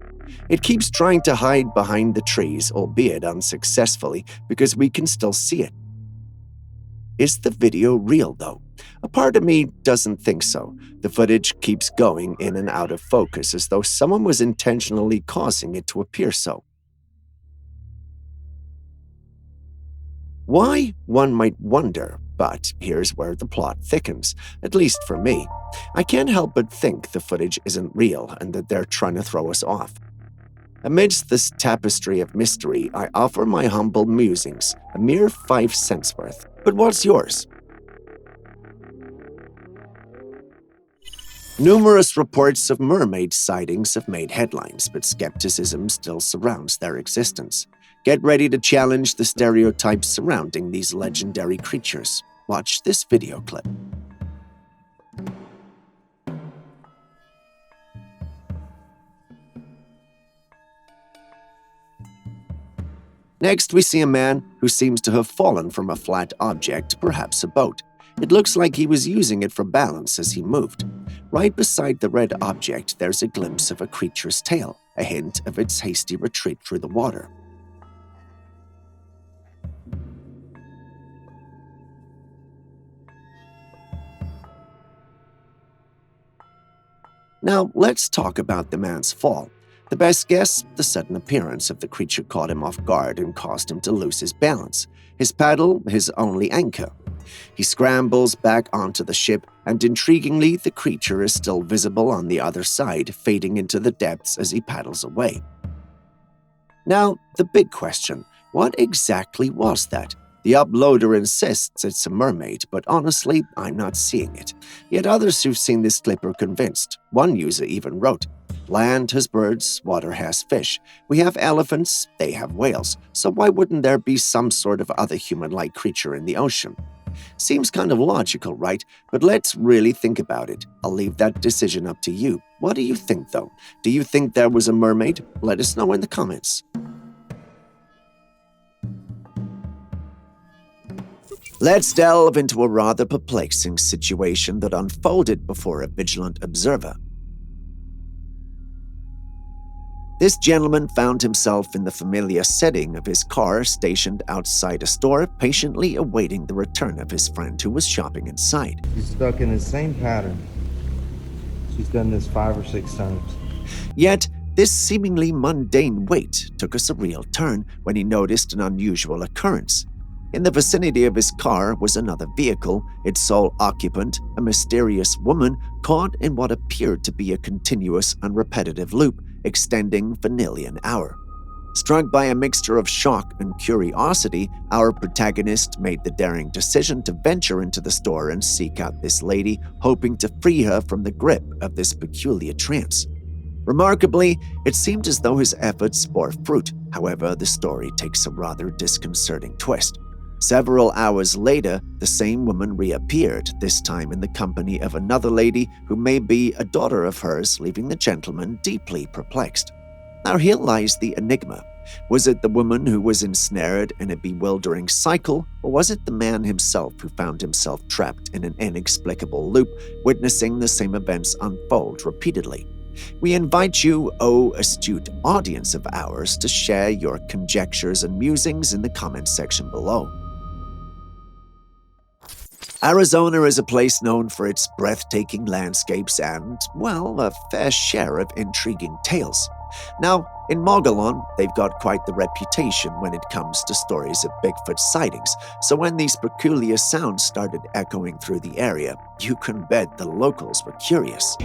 It keeps trying to hide behind the trees, albeit unsuccessfully, because we can still see it. Is the video real, though? A part of me doesn't think so. The footage keeps going in and out of focus as though someone was intentionally causing it to appear so. Why, one might wonder, but here's where the plot thickens, at least for me. I can't help but think the footage isn't real and that they're trying to throw us off. Amidst this tapestry of mystery, I offer my humble musings, a mere 5 cents worth. But what's yours? Numerous reports of mermaid sightings have made headlines, but skepticism still surrounds their existence. Get ready to challenge the stereotypes surrounding these legendary creatures. Watch this video clip. Next, we see a man who seems to have fallen from a flat object, perhaps a boat. It looks like he was using it for balance as he moved. Right beside the red object, there's a glimpse of a creature's tail, a hint of its hasty retreat through the water. Now, let's talk about the man's fall. The best guess, the sudden appearance of the creature caught him off guard and caused him to lose his balance. His paddle, his only anchor. He scrambles back onto the ship, and intriguingly, the creature is still visible on the other side, fading into the depths as he paddles away. Now, the big question, what exactly was that? The uploader insists it's a mermaid, but honestly, I'm not seeing it. Yet others who've seen this clip are convinced. One user even wrote, "Land has birds, water has fish. We have elephants, they have whales. So why wouldn't there be some sort of other human-like creature in the ocean?" Seems kind of logical, right? But let's really think about it. I'll leave that decision up to you. What do you think, though? Do you think there was a mermaid? Let us know in the comments. Let's delve into a rather perplexing situation that unfolded before a vigilant observer. This gentleman found himself in the familiar setting of his car stationed outside a store, patiently awaiting the return of his friend who was shopping inside. She's stuck in the same pattern. She's done this 5 or 6 times. Yet, this seemingly mundane wait took a surreal turn when he noticed an unusual occurrence. In the vicinity of his car was another vehicle, its sole occupant, a mysterious woman caught in what appeared to be a continuous and repetitive loop extending for nearly an hour. Struck by a mixture of shock and curiosity, our protagonist made the daring decision to venture into the store and seek out this lady, hoping to free her from the grip of this peculiar trance. Remarkably, it seemed as though his efforts bore fruit. However, the story takes a rather disconcerting twist. Several hours later, the same woman reappeared, this time in the company of another lady who may be a daughter of hers, leaving the gentleman deeply perplexed. Now here lies the enigma. Was it the woman who was ensnared in a bewildering cycle, or was it the man himself who found himself trapped in an inexplicable loop, witnessing the same events unfold repeatedly? We invite you, O astute audience of ours, to share your conjectures and musings in the comments section below. Arizona is a place known for its breathtaking landscapes and, well, a fair share of intriguing tales. Now, in Mogollon, they've got quite the reputation when it comes to stories of Bigfoot sightings, so when these peculiar sounds started echoing through the area, you can bet the locals were curious.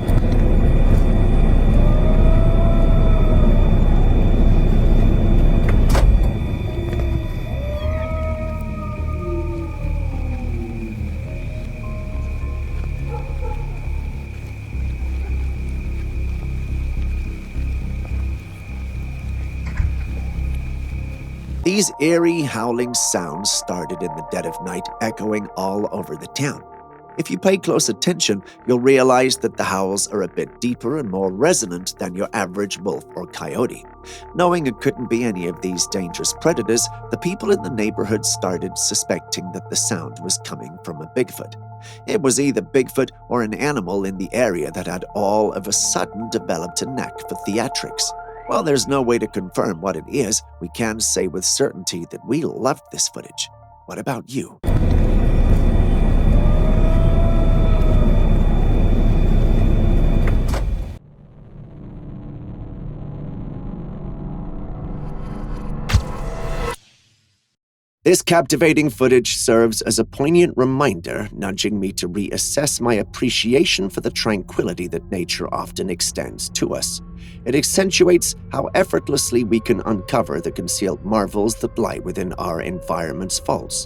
These eerie, howling sounds started in the dead of night, echoing all over the town. If you pay close attention, you'll realize that the howls are a bit deeper and more resonant than your average wolf or coyote. Knowing it couldn't be any of these dangerous predators, the people in the neighborhood started suspecting that the sound was coming from a Bigfoot. It was either Bigfoot or an animal in the area that had all of a sudden developed a knack for theatrics. While there's no way to confirm what it is, we can say with certainty that we loved this footage. What about you? This captivating footage serves as a poignant reminder, nudging me to reassess my appreciation for the tranquility that nature often extends to us. It accentuates how effortlessly we can uncover the concealed marvels that lie within our environment's vaults.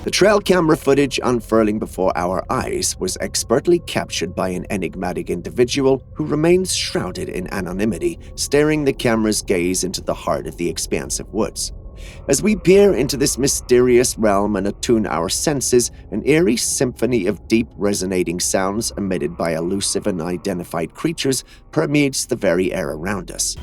The trail camera footage unfurling before our eyes was expertly captured by an enigmatic individual who remains shrouded in anonymity, staring the camera's gaze into the heart of the expansive woods. As we peer into this mysterious realm and attune our senses, an eerie symphony of deep resonating sounds emitted by elusive and unidentified creatures permeates the very air around us.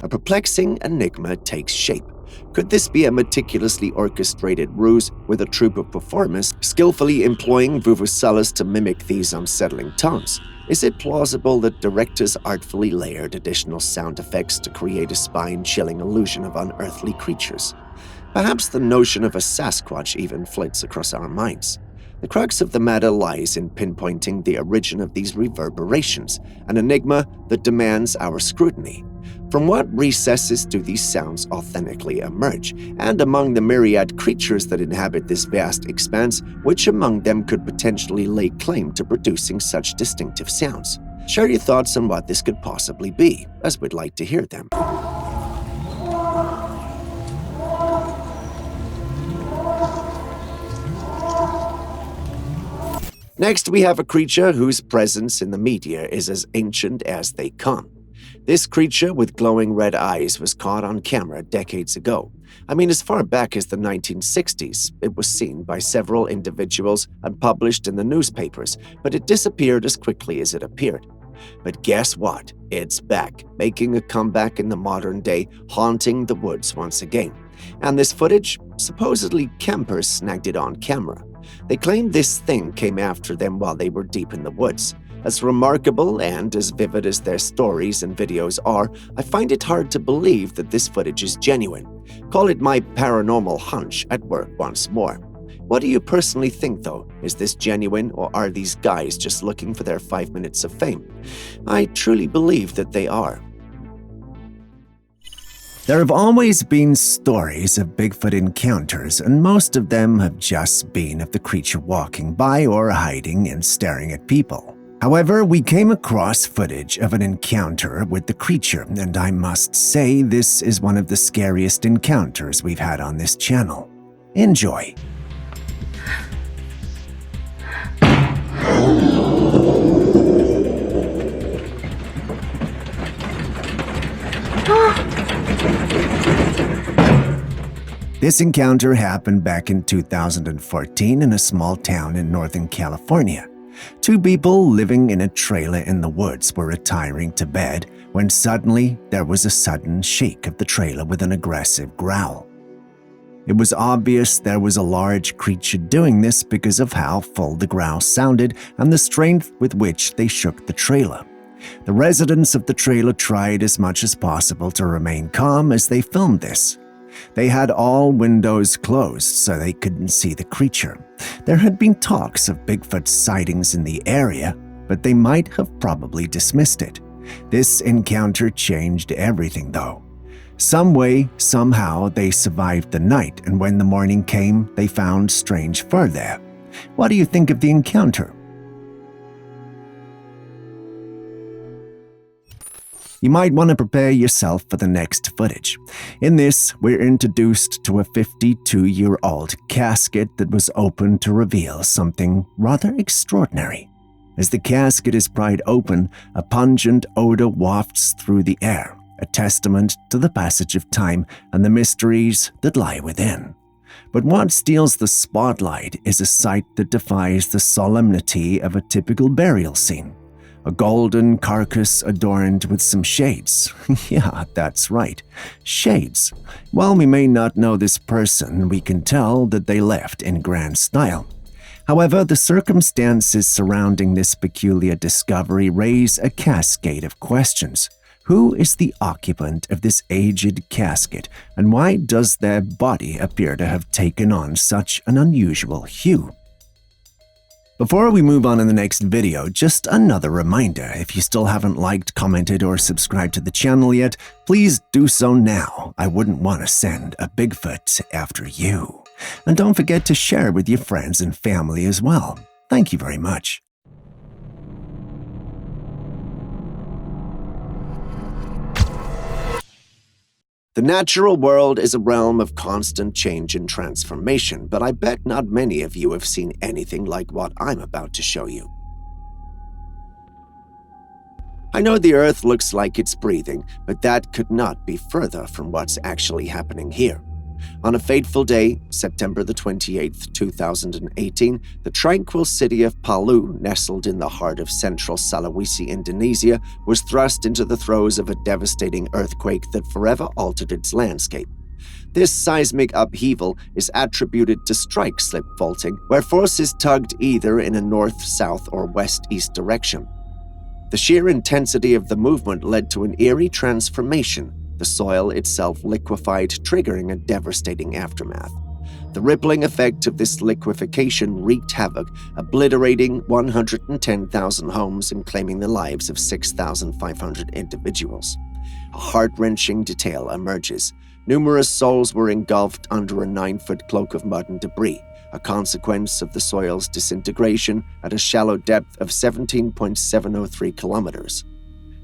A perplexing enigma takes shape. Could this be a meticulously orchestrated ruse with a troupe of performers skillfully employing vuvuzelas to mimic these unsettling tones? Is it plausible that directors artfully layered additional sound effects to create a spine-chilling illusion of unearthly creatures? Perhaps the notion of a Sasquatch even flits across our minds. The crux of the matter lies in pinpointing the origin of these reverberations, an enigma that demands our scrutiny. From what recesses do these sounds authentically emerge? And among the myriad creatures that inhabit this vast expanse, which among them could potentially lay claim to producing such distinctive sounds? Share your thoughts on what this could possibly be, as we'd like to hear them. Next, we have a creature whose presence in the media is as ancient as they come. This creature with glowing red eyes was caught on camera decades ago. I mean, as far back as the 1960s, it was seen by several individuals and published in the newspapers, but it disappeared as quickly as it appeared. But guess what? It's back, making a comeback in the modern day, haunting the woods once again. And this footage, supposedly campers snagged it on camera. They claim this thing came after them while they were deep in the woods. As remarkable and as vivid as their stories and videos are, I find it hard to believe that this footage is genuine. Call it my paranormal hunch at work once more. What do you personally think, though? Is this genuine, or are these guys just looking for their 5 minutes of fame? I truly believe that they are. There have always been stories of Bigfoot encounters, and most of them have just been of the creature walking by or hiding and staring at people. However, we came across footage of an encounter with the creature, and I must say this is one of the scariest encounters we've had on this channel. Enjoy. This encounter happened back in 2014 in a small town in Northern California. Two people living in a trailer in the woods were retiring to bed when suddenly there was a sudden shake of the trailer with an aggressive growl. It was obvious there was a large creature doing this because of how full the growl sounded and the strength with which they shook the trailer. The residents of the trailer tried as much as possible to remain calm as they filmed this. They had all windows closed so they couldn't see the creature. There had been talks of Bigfoot sightings in the area, but they might have probably dismissed it. This encounter changed everything, though. Some way, somehow, they survived the night, and when the morning came, they found strange fur there. What do you think of the encounter? You might want to prepare yourself for the next footage. In this, we're introduced to a 52-year-old casket that was opened to reveal something rather extraordinary. As the casket is pried open, a pungent odor wafts through the air, a testament to the passage of time and the mysteries that lie within. But what steals the spotlight is a sight that defies the solemnity of a typical burial scene. A golden carcass adorned with some shades. Yeah, that's right, shades. While we may not know this person, we can tell that they left in grand style. However, the circumstances surrounding this peculiar discovery raise a cascade of questions. Who is the occupant of this aged casket, and why does their body appear to have taken on such an unusual hue? Before we move on in the next video, just another reminder, if you still haven't liked, commented, or subscribed to the channel yet, please do so now. I wouldn't want to send a Bigfoot after you. And don't forget to share with your friends and family as well. Thank you very much. The natural world is a realm of constant change and transformation, but I bet not many of you have seen anything like what I'm about to show you. I know the Earth looks like it's breathing, but that could not be further from what's actually happening here. On a fateful day, September the 28th, 2018, the tranquil city of Palu, nestled in the heart of central Sulawesi, Indonesia, was thrust into the throes of a devastating earthquake that forever altered its landscape. This seismic upheaval is attributed to strike-slip faulting, where forces tugged either in a north-south or west-east direction. The sheer intensity of the movement led to an eerie transformation. The soil itself liquefied, triggering a devastating aftermath. The rippling effect of this liquefaction wreaked havoc, obliterating 110,000 homes and claiming the lives of 6,500 individuals. A heart-wrenching detail emerges. Numerous souls were engulfed under a 9-foot cloak of mud and debris, a consequence of the soil's disintegration at a shallow depth of 17.703 kilometers.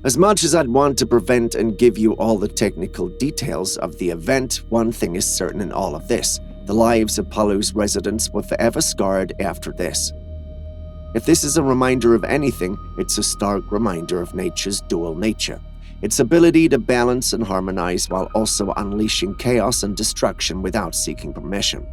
As much as I'd want to prevent and give you all the technical details of the event, one thing is certain in all of this. The lives of Palu's residents were forever scarred after this. If this is a reminder of anything, it's a stark reminder of nature's dual nature. Its ability to balance and harmonize while also unleashing chaos and destruction without seeking permission.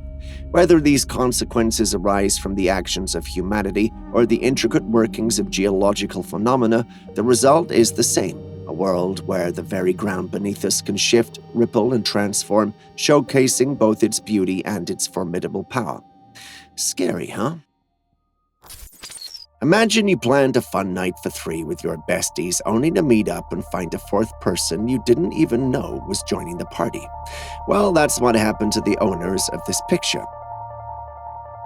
Whether these consequences arise from the actions of humanity or the intricate workings of geological phenomena, the result is the same: a world where the very ground beneath us can shift, ripple, and transform, showcasing both its beauty and its formidable power. Scary, huh? Imagine you planned a fun night for 3 with your besties, only to meet up and find a 4th person you didn't even know was joining the party. Well, that's what happened to the owners of this picture.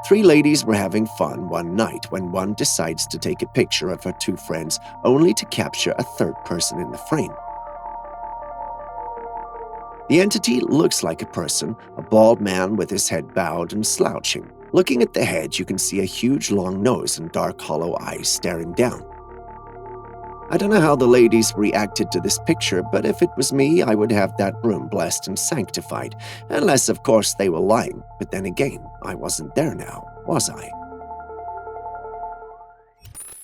3 ladies were having fun one night when one decides to take a picture of her 2 friends, only to capture a 3rd person in the frame. The entity looks like a person, a bald man with his head bowed and slouching. Looking at the head, you can see a huge long nose and dark hollow eyes staring down. I don't know how the ladies reacted to this picture, but if it was me, I would have that room blessed and sanctified, unless of course they were lying. But then again, I wasn't there now, was I?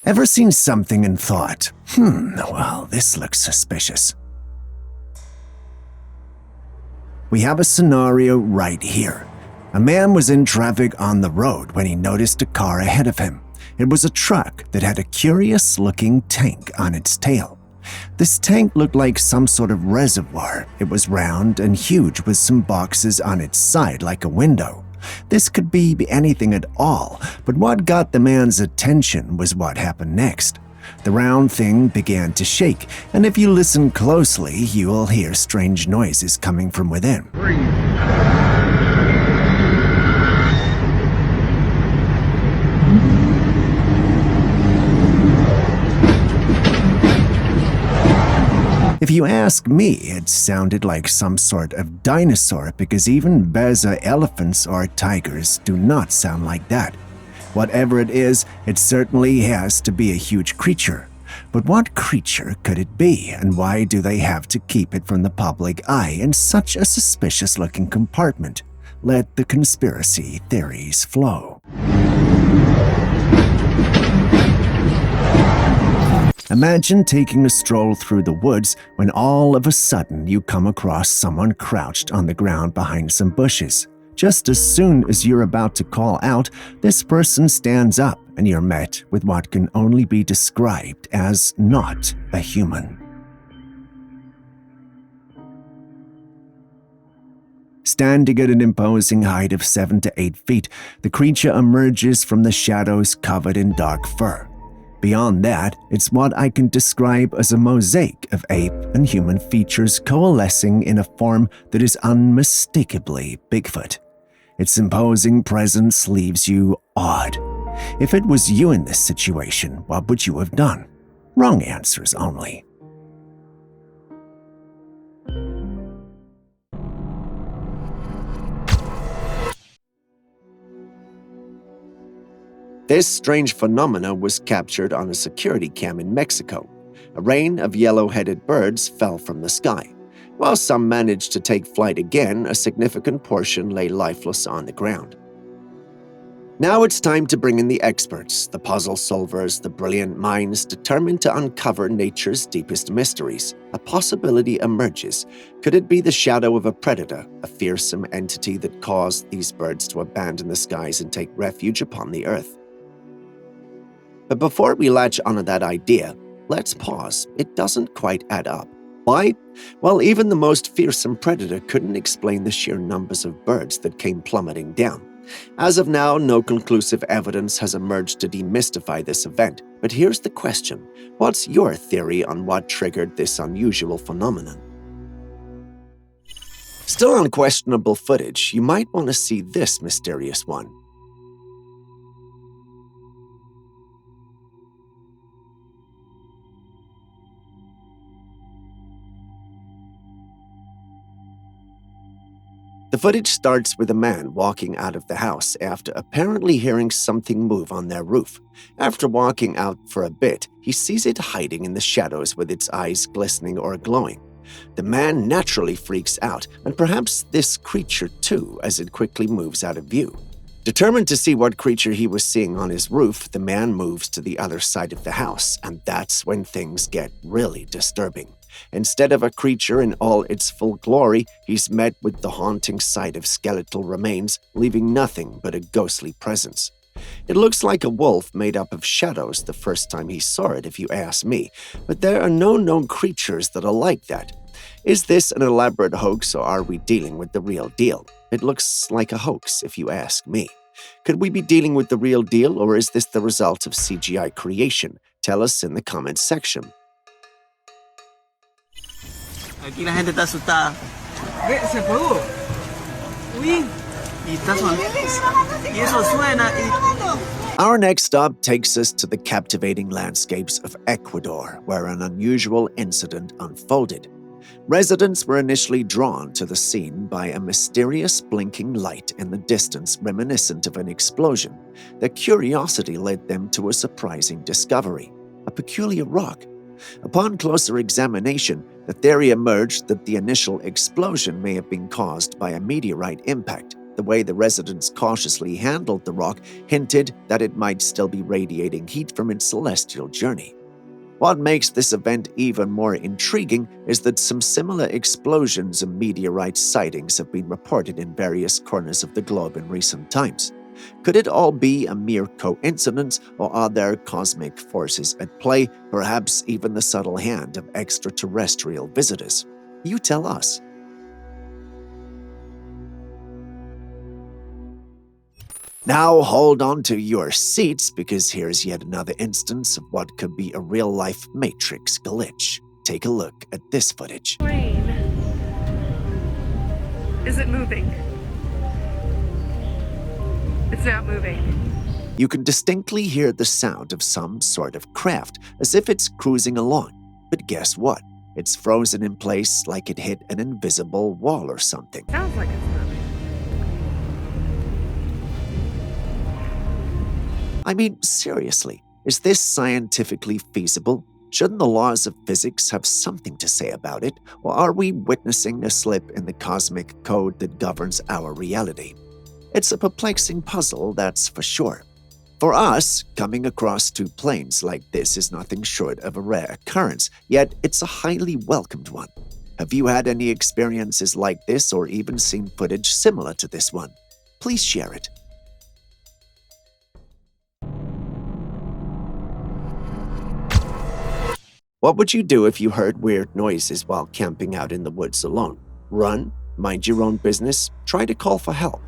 Ever seen something and thought, well, this looks suspicious? We have a scenario right here. A man was in traffic on the road when he noticed a car ahead of him. It was a truck that had a curious-looking tank on its tail. This tank looked like some sort of reservoir. It was round and huge with some boxes on its side like a window. This could be anything at all, but what got the man's attention was what happened next. The round thing began to shake, and if you listen closely, you will hear strange noises coming from within. If you ask me, it sounded like some sort of dinosaur because even beza elephants or tigers do not sound like that. Whatever it is, it certainly has to be a huge creature. But what creature could it be, and why do they have to keep it from the public eye in such a suspicious-looking compartment? Let the conspiracy theories flow. Imagine taking a stroll through the woods when all of a sudden you come across someone crouched on the ground behind some bushes. Just as soon as you're about to call out, this person stands up and you're met with what can only be described as not a human. Standing at an imposing height of 7 to 8 feet, the creature emerges from the shadows covered in dark fur. Beyond that, it's what I can describe as a mosaic of ape and human features coalescing in a form that is unmistakably Bigfoot. Its imposing presence leaves you awed. If it was you in this situation, what would you have done? Wrong answers only. This strange phenomena was captured on a security cam in Mexico. A rain of yellow-headed birds fell from the sky. While some managed to take flight again, a significant portion lay lifeless on the ground. Now it's time to bring in the experts, the puzzle solvers, the brilliant minds determined to uncover nature's deepest mysteries. A possibility emerges. Could it be the shadow of a predator, a fearsome entity that caused these birds to abandon the skies and take refuge upon the earth? But before we latch onto that idea, let's pause. It doesn't quite add up. Why? Well, even the most fearsome predator couldn't explain the sheer numbers of birds that came plummeting down. As of now, no conclusive evidence has emerged to demystify this event. But here's the question. What's your theory on what triggered this unusual phenomenon? Still on questionable footage, you might want to see this mysterious one. The footage starts with a man walking out of the house after apparently hearing something move on their roof. After walking out for a bit, he sees it hiding in the shadows with its eyes glistening or glowing. The man naturally freaks out, and perhaps this creature too, as it quickly moves out of view. Determined to see what creature he was seeing on his roof, the man moves to the other side of the house, and that's when things get really disturbing. Instead of a creature in all its full glory, he's met with the haunting sight of skeletal remains, leaving nothing but a ghostly presence. It looks like a wolf made up of shadows the first time he saw it, if you ask me, but there are no known creatures that are like that. Is this an elaborate hoax, or are we dealing with the real deal? It looks like a hoax, if you ask me. Could we be dealing with the real deal, or is this the result of CGI creation? Tell us in the comments section. Aquí la gente está asustada. Se apagó. Uy. Y eso suena. Our next stop takes us to the captivating landscapes of Ecuador, where an unusual incident unfolded. Residents were initially drawn to the scene by a mysterious blinking light in the distance reminiscent of an explosion. Their curiosity led them to a surprising discovery: a peculiar rock. Upon closer examination, the theory emerged that the initial explosion may have been caused by a meteorite impact. The way the residents cautiously handled the rock hinted that it might still be radiating heat from its celestial journey. What makes this event even more intriguing is that some similar explosions and meteorite sightings have been reported in various corners of the globe in recent times. Could it all be a mere coincidence, or are there cosmic forces at play, perhaps even the subtle hand of extraterrestrial visitors? You tell us. Now hold on to your seats, because here's yet another instance of what could be a real-life Matrix glitch. Take a look at this footage. Plane. Is it moving? It's not moving. You can distinctly hear the sound of some sort of craft, as if it's cruising along. But guess what? It's frozen in place like it hit an invisible wall or something. Sounds like it's moving. I mean, seriously, is this scientifically feasible? Shouldn't the laws of physics have something to say about it, or are we witnessing a slip in the cosmic code that governs our reality? It's a perplexing puzzle, that's for sure. For us, coming across two planes like this is nothing short of a rare occurrence, yet it's a highly welcomed one. Have you had any experiences like this, or even seen footage similar to this one? Please share it. What would you do if you heard weird noises while camping out in the woods alone? Run? Mind your own business? Try to call for help?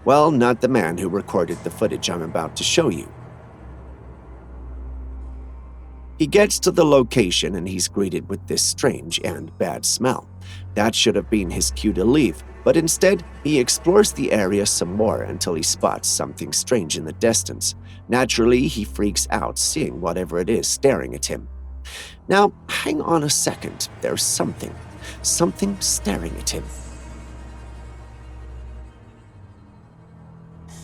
Well, not the man who recorded the footage I'm about to show you. He gets to the location and he's greeted with this strange and bad smell. That should have been his cue to leave, but instead, he explores the area some more until he spots something strange in the distance. Naturally, he freaks out seeing whatever it is staring at him. Now, hang on a second. There's something staring at him.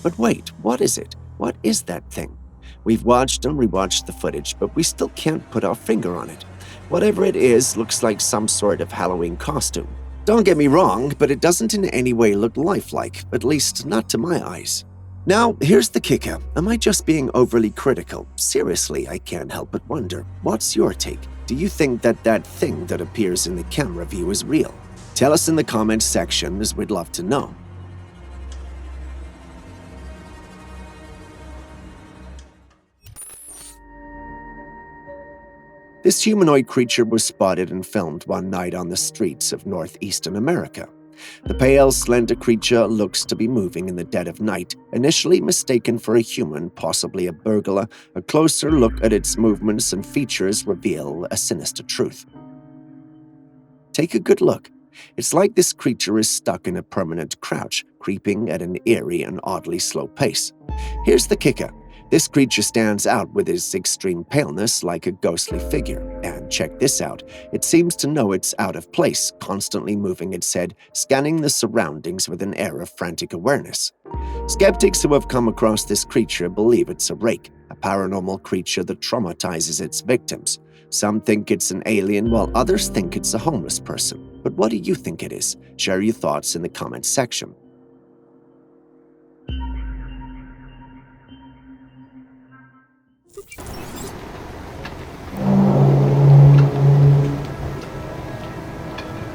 But wait, what is it? What is that thing? We've watched and rewatched the footage, but we still can't put our finger on it. Whatever it is looks like some sort of Halloween costume. Don't get me wrong, but it doesn't in any way look lifelike, at least not to my eyes. Now, here's the kicker. Am I just being overly critical? Seriously, I can't help but wonder. What's your take? Do you think that thing that appears in the camera view is real? Tell us in the comments section, as we'd love to know. This humanoid creature was spotted and filmed one night on the streets of northeastern America. The pale, slender creature looks to be moving in the dead of night. Initially mistaken for a human, possibly a burglar, a closer look at its movements and features reveal a sinister truth. Take a good look. It's like this creature is stuck in a permanent crouch, creeping at an eerie and oddly slow pace. Here's the kicker. This creature stands out with its extreme paleness like a ghostly figure. And check this out. It seems to know it's out of place, constantly moving its head, scanning the surroundings with an air of frantic awareness. Skeptics who have come across this creature believe it's a rake, a paranormal creature that traumatizes its victims. Some think it's an alien, while others think it's a homeless person. But what do you think it is? Share your thoughts in the comments section.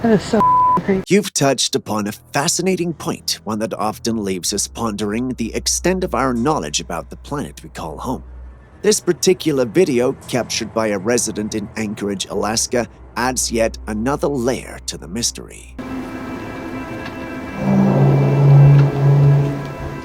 That is so crazy. You've touched upon a fascinating point, one that often leaves us pondering the extent of our knowledge about the planet we call home. This particular video, captured by a resident in Anchorage, Alaska, adds yet another layer to the mystery.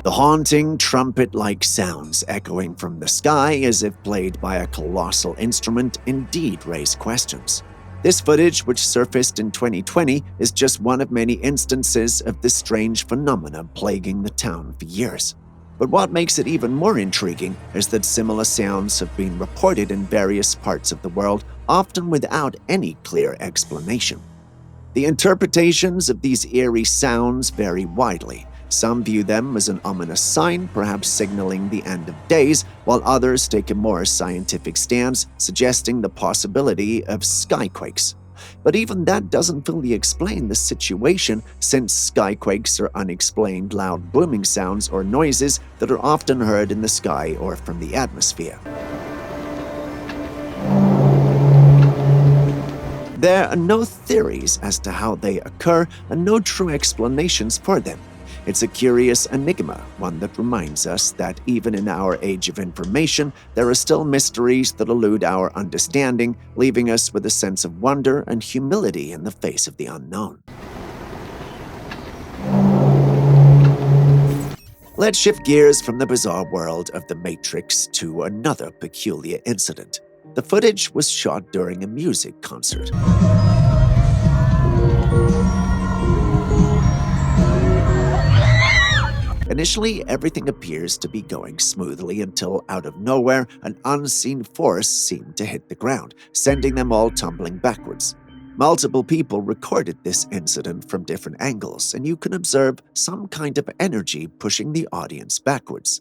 The haunting, trumpet-like sounds echoing from the sky as if played by a colossal instrument indeed raise questions. This footage, which surfaced in 2020, is just one of many instances of this strange phenomena plaguing the town for years. But what makes it even more intriguing is that similar sounds have been reported in various parts of the world, often without any clear explanation. The interpretations of these eerie sounds vary widely. Some view them as an ominous sign, perhaps signaling the end of days, while others take a more scientific stance, suggesting the possibility of skyquakes. But even that doesn't fully explain the situation, since skyquakes are unexplained loud booming sounds or noises that are often heard in the sky or from the atmosphere. There are no theories as to how they occur and no true explanations for them. It's a curious enigma, one that reminds us that even in our age of information, there are still mysteries that elude our understanding, leaving us with a sense of wonder and humility in the face of the unknown. Let's shift gears from the bizarre world of the Matrix to another peculiar incident. The footage was shot during a music concert. Initially, everything appears to be going smoothly until, out of nowhere, an unseen force seemed to hit the ground, sending them all tumbling backwards. Multiple people recorded this incident from different angles, and you can observe some kind of energy pushing the audience backwards.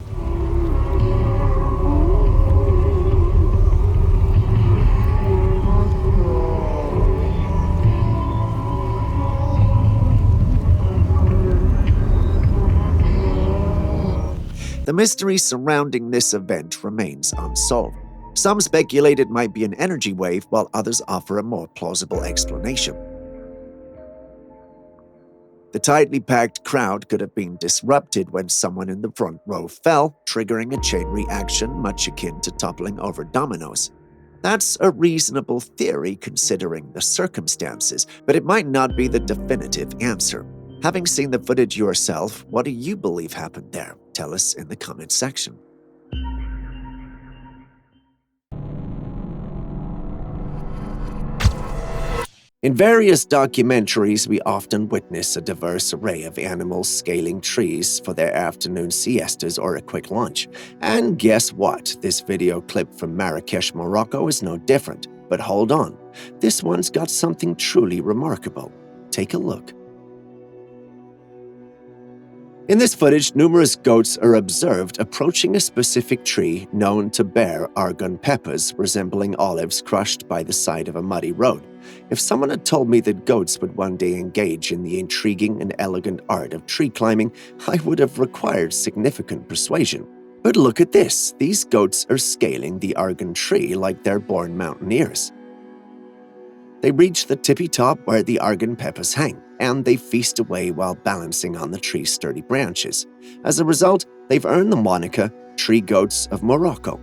The mystery surrounding this event remains unsolved. Some speculate it might be an energy wave, while others offer a more plausible explanation. The tightly packed crowd could have been disrupted when someone in the front row fell, triggering a chain reaction much akin to toppling over dominoes. That's a reasonable theory considering the circumstances, but it might not be the definitive answer. Having seen the footage yourself, what do you believe happened there? Tell us in the comments section. In various documentaries, we often witness a diverse array of animals scaling trees for their afternoon siestas or a quick lunch. And guess what? This video clip from Marrakesh, Morocco is no different. But hold on, this one's got something truly remarkable. Take a look. In this footage, numerous goats are observed approaching a specific tree known to bear argon peppers resembling olives crushed by the side of a muddy road. If someone had told me that goats would one day engage in the intriguing and elegant art of tree climbing, I would have required significant persuasion. But look at this, these goats are scaling the argon tree like they're born mountaineers. They reach the tippy top where the argon peppers hang, and they feast away while balancing on the tree's sturdy branches. As a result, they've earned the moniker Tree Goats of Morocco.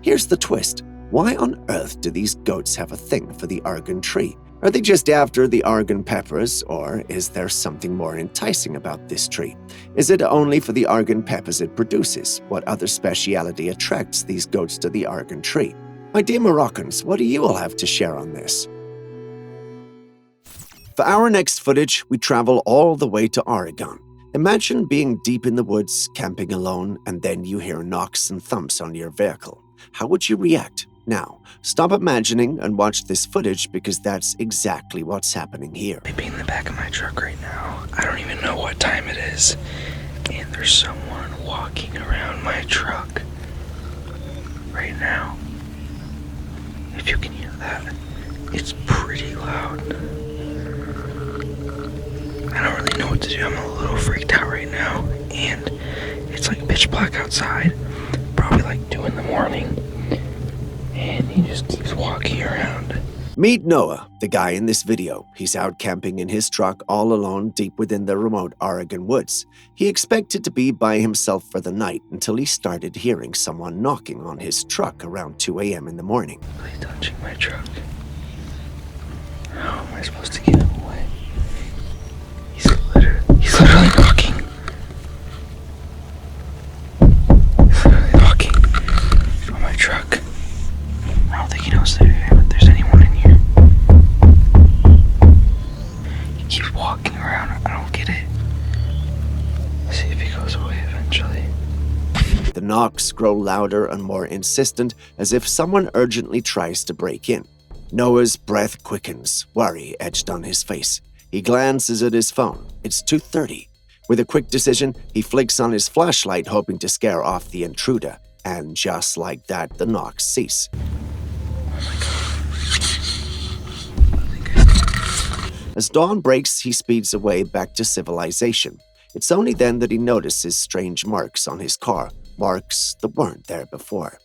Here's the twist. Why on earth do these goats have a thing for the argon tree? Are they just after the argon peppers, or is there something more enticing about this tree? Is it only for the argon peppers it produces? What other speciality attracts these goats to the argon tree? My dear Moroccans, what do you all have to share on this? For our next footage, we travel all the way to Oregon. Imagine being deep in the woods, camping alone, and then you hear knocks and thumps on your vehicle. How would you react? Now, stop imagining and watch this footage because that's exactly what's happening here. Maybe in the back of my truck right now. I don't even know what time it is. And there's someone walking around my truck right now. If you can hear that, it's pretty loud. I don't really know what to do. I'm a little freaked out right now. And it's like pitch black outside. Probably like 2 in the morning. And he just keeps walking around. Meet Noah, the guy in this video. He's out camping in his truck all alone deep within the remote Oregon woods. He expected to be by himself for the night until he started hearing someone knocking on his truck around 2 a.m. in the morning. Really touching my truck. How am I supposed to get him away? He's literally knocking. He's literally knocking on my truck. I don't think he knows that there's anyone in here. He keeps walking around. I don't get it. Let's see if he goes away eventually. The knocks grow louder and more insistent, as if someone urgently tries to break in. Noah's breath quickens, worry etched on his face. He glances at his phone. It's 2:30. With a quick decision, he flicks on his flashlight, hoping to scare off the intruder. And just like that, the knocks cease. As dawn breaks, he speeds away back to civilization. It's only then that he notices strange marks on his car, marks that weren't there before.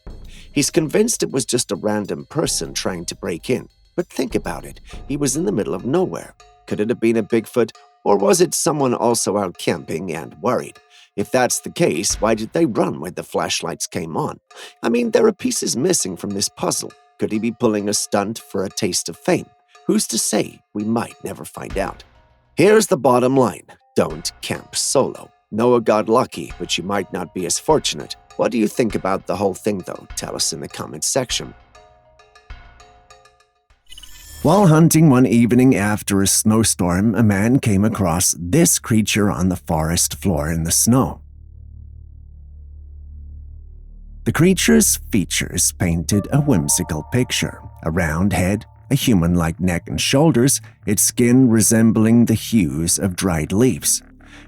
He's convinced it was just a random person trying to break in. But think about it, he was in the middle of nowhere. Could it have been a Bigfoot, or was it someone also out camping and worried? If that's the case, why did they run when the flashlights came on? I mean, there are pieces missing from this puzzle. Could he be pulling a stunt for a taste of fame? Who's to say? We might never find out. Here's the bottom line. Don't camp solo. Noah got lucky, but you might not be as fortunate. What do you think about the whole thing, though? Tell us in the comments section. While hunting one evening after a snowstorm, a man came across this creature on the forest floor in the snow. The creature's features painted a whimsical picture: a round head, a human-like neck and shoulders, its skin resembling the hues of dried leaves.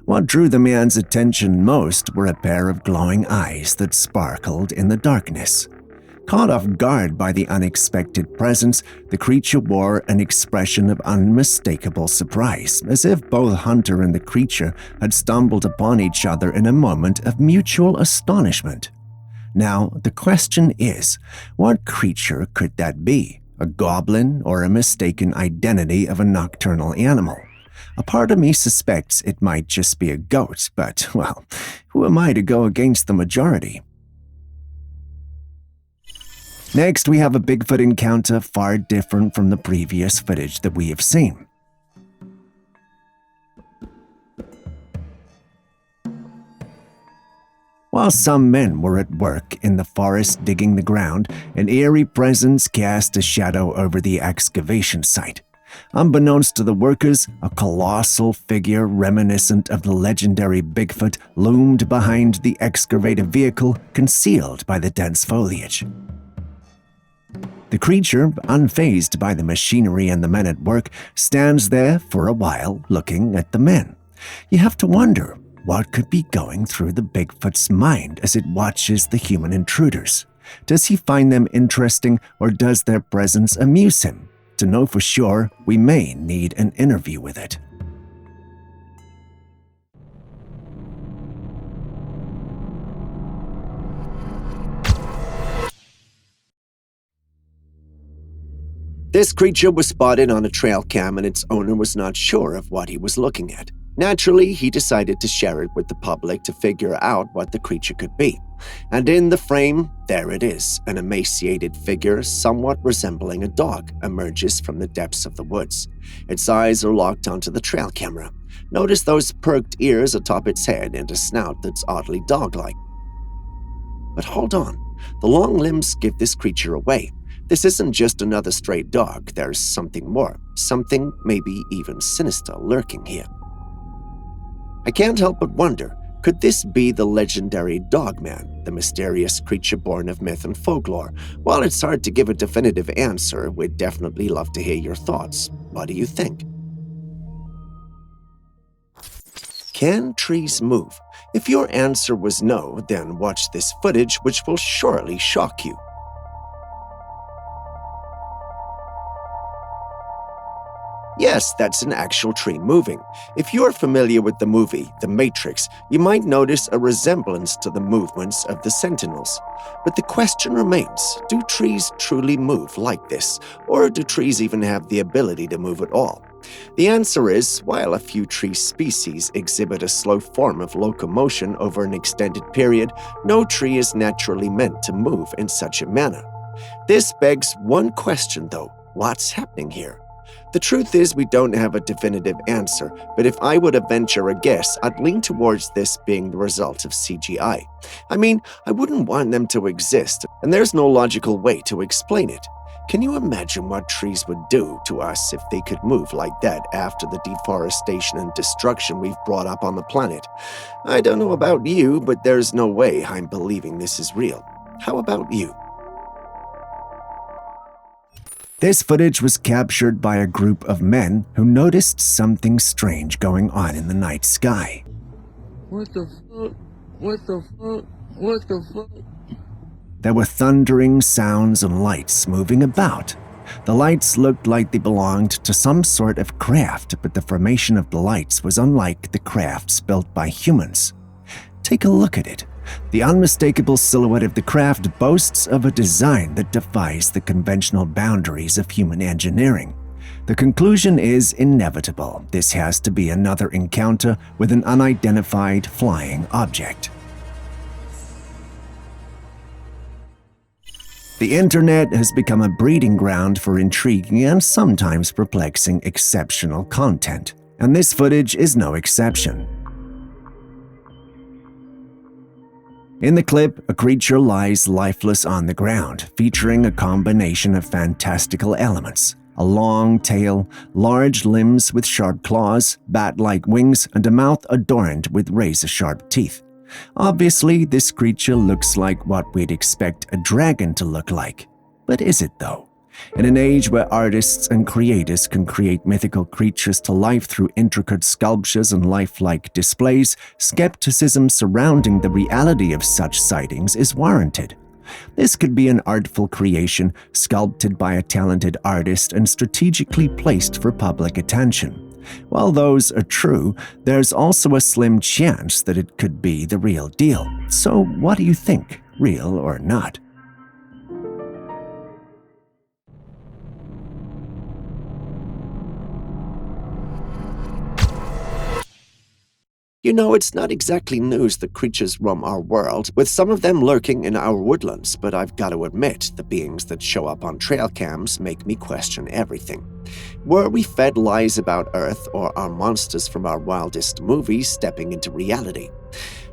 What drew the man's attention most were a pair of glowing eyes that sparkled in the darkness. Caught off guard by the unexpected presence, the creature wore an expression of unmistakable surprise, as if both hunter and the creature had stumbled upon each other in a moment of mutual astonishment. Now, the question is, what creature could that be? A goblin or a mistaken identity of a nocturnal animal? A part of me suspects it might just be a goat, but, well, who am I to go against the majority? Next, we have a Bigfoot encounter far different from the previous footage that we have seen. While some men were at work in the forest digging the ground, an eerie presence cast a shadow over the excavation site. Unbeknownst to the workers, a colossal figure reminiscent of the legendary Bigfoot loomed behind the excavated vehicle, concealed by the dense foliage. The creature, unfazed by the machinery and the men at work, stands there for a while looking at the men. You have to wonder, what could be going through the Bigfoot's mind as it watches the human intruders? Does he find them interesting, or does their presence amuse him? To know for sure, we may need an interview with it. This creature was spotted on a trail cam, and its owner was not sure of what he was looking at. Naturally, he decided to share it with the public to figure out what the creature could be. And in the frame, there it is. An emaciated figure, somewhat resembling a dog, emerges from the depths of the woods. Its eyes are locked onto the trail camera. Notice those perked ears atop its head and a snout that's oddly dog-like. But hold on, the long limbs give this creature away. This isn't just another stray dog, there's something more, something maybe even sinister lurking here. I can't help but wonder, could this be the legendary Dogman, the mysterious creature born of myth and folklore? While it's hard to give a definitive answer, we'd definitely love to hear your thoughts. What do you think? Can trees move? If your answer was no, then watch this footage, which will surely shock you. yes, that's an actual tree moving. If you're familiar with the movie The Matrix, you might notice a resemblance to the movements of the Sentinels. But the question remains, do trees truly move like this? Or do trees even have the ability to move at all? The answer is, while a few tree species exhibit a slow form of locomotion over an extended period, no tree is naturally meant to move in such a manner. This begs one question though, what's happening here? The truth is we don't have a definitive answer, but if I were to venture a guess, I'd lean towards this being the result of CGI. I mean, I wouldn't want them to exist, and there's no logical way to explain it. Can you imagine what trees would do to us if they could move like that after the deforestation and destruction we've brought up on the planet? I don't know about you, but there's no way I'm believing this is real. How about you? This footage was captured by a group of men who noticed something strange going on in the night sky. What the fuck? What the fuck? What the fuck? There were thundering sounds and lights moving about. The lights looked like they belonged to some sort of craft, but the formation of the lights was unlike the crafts built by humans. Take a look at it. The unmistakable silhouette of the craft boasts of a design that defies the conventional boundaries of human engineering. The conclusion is inevitable. This has to be another encounter with an unidentified flying object. The internet has become a breeding ground for intriguing and sometimes perplexing exceptional content, and this footage is no exception. In the clip, a creature lies lifeless on the ground, featuring a combination of fantastical elements: a long tail, large limbs with sharp claws, bat-like wings, and a mouth adorned with razor-sharp teeth. Obviously, this creature looks like what we'd expect a dragon to look like. But is it though? In an age where artists and creators can create mythical creatures to life through intricate sculptures and lifelike displays, skepticism surrounding the reality of such sightings is warranted. This could be an artful creation sculpted by a talented artist and strategically placed for public attention. While those are true, there's also a slim chance that it could be the real deal. So what do you think, real or not? You know, it's not exactly news that creatures roam our world, with some of them lurking in our woodlands, but I've got to admit, the beings that show up on trail cams make me question everything. Were we fed lies about Earth, or are monsters from our wildest movies stepping into reality?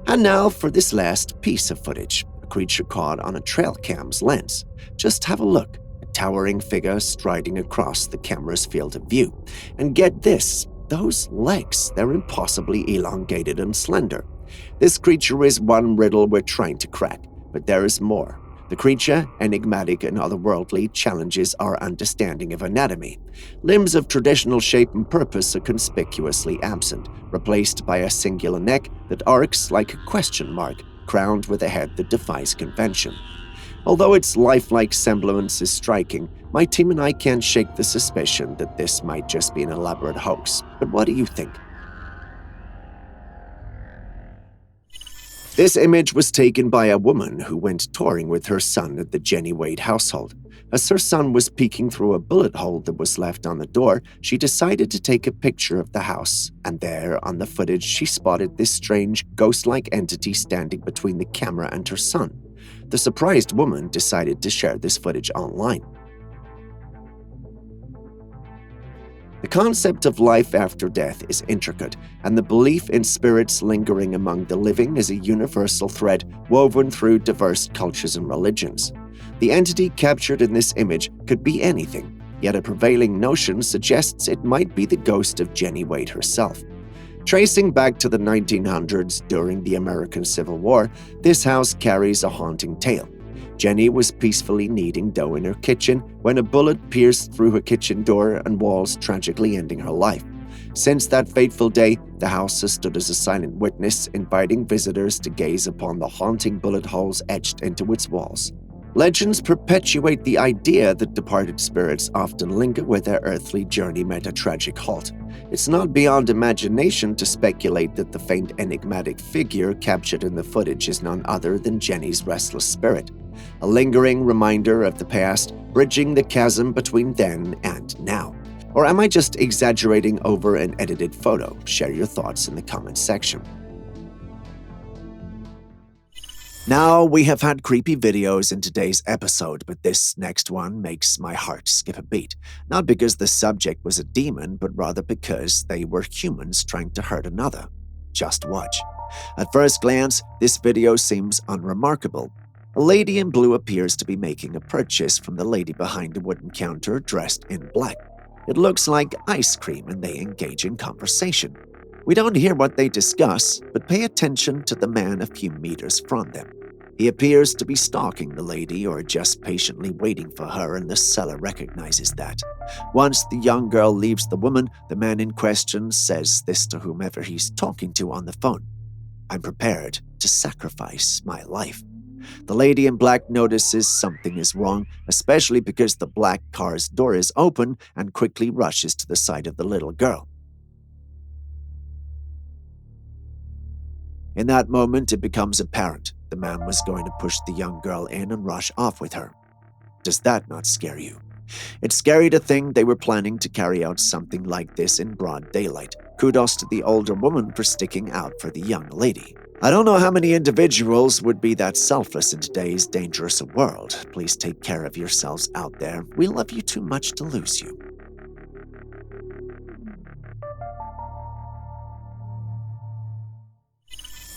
And now for this last piece of footage, a creature caught on a trail cam's lens. Just have a look, a towering figure striding across the camera's field of view. And get this, those legs, they're impossibly elongated and slender. This creature is one riddle we're trying to crack, but there is more. The creature, enigmatic and otherworldly, challenges our understanding of anatomy. Limbs of traditional shape and purpose are conspicuously absent, replaced by a singular neck that arcs like a question mark, crowned with a head that defies convention. Although its lifelike semblance is striking, my team and I can't shake the suspicion that this might just be an elaborate hoax. But what do you think? This image was taken by a woman who went touring with her son at the Jenny Wade household. As her son was peeking through a bullet hole that was left on the door, she decided to take a picture of the house, and there, on the footage, she spotted this strange, ghost-like entity standing between the camera and her son. The surprised woman decided to share this footage online. The concept of life after death is intricate, and the belief in spirits lingering among the living is a universal thread woven through diverse cultures and religions. The entity captured in this image could be anything, yet a prevailing notion suggests it might be the ghost of Jenny Wade herself. Tracing back to the 1900s during the American Civil War, this house carries a haunting tale. Jenny was peacefully kneading dough in her kitchen when a bullet pierced through her kitchen door and walls, tragically ending her life. Since that fateful day, the house has stood as a silent witness, inviting visitors to gaze upon the haunting bullet holes etched into its walls. Legends perpetuate the idea that departed spirits often linger where their earthly journey met a tragic halt. It's not beyond imagination to speculate that the faint enigmatic figure captured in the footage is none other than Jenny's restless spirit, a lingering reminder of the past, bridging the chasm between then and now. Or am I just exaggerating over an edited photo? Share your thoughts in the comments section. Now, we have had creepy videos in today's episode, but this next one makes my heart skip a beat. Not because the subject was a demon, but rather because they were humans trying to hurt another. Just watch. At first glance, this video seems unremarkable. A lady in blue appears to be making a purchase from the lady behind a wooden counter dressed in black. It looks like ice cream, and they engage in conversation. We don't hear what they discuss, but pay attention to the man a few meters from them. He appears to be stalking the lady or just patiently waiting for her, and the seller recognizes that. Once the young girl leaves the woman, the man in question says this to whomever he's talking to on the phone. "I'm prepared to sacrifice my life." The lady in black notices something is wrong, especially because the black car's door is open, and quickly rushes to the side of the little girl. In that moment, it becomes apparent the man was going to push the young girl in and rush off with her. Does that not scare you? It's scary to think they were planning to carry out something like this in broad daylight. Kudos to the older woman for sticking out for the young lady. I don't know how many individuals would be that selfless in today's dangerous world. Please take care of yourselves out there. We love you too much to lose you.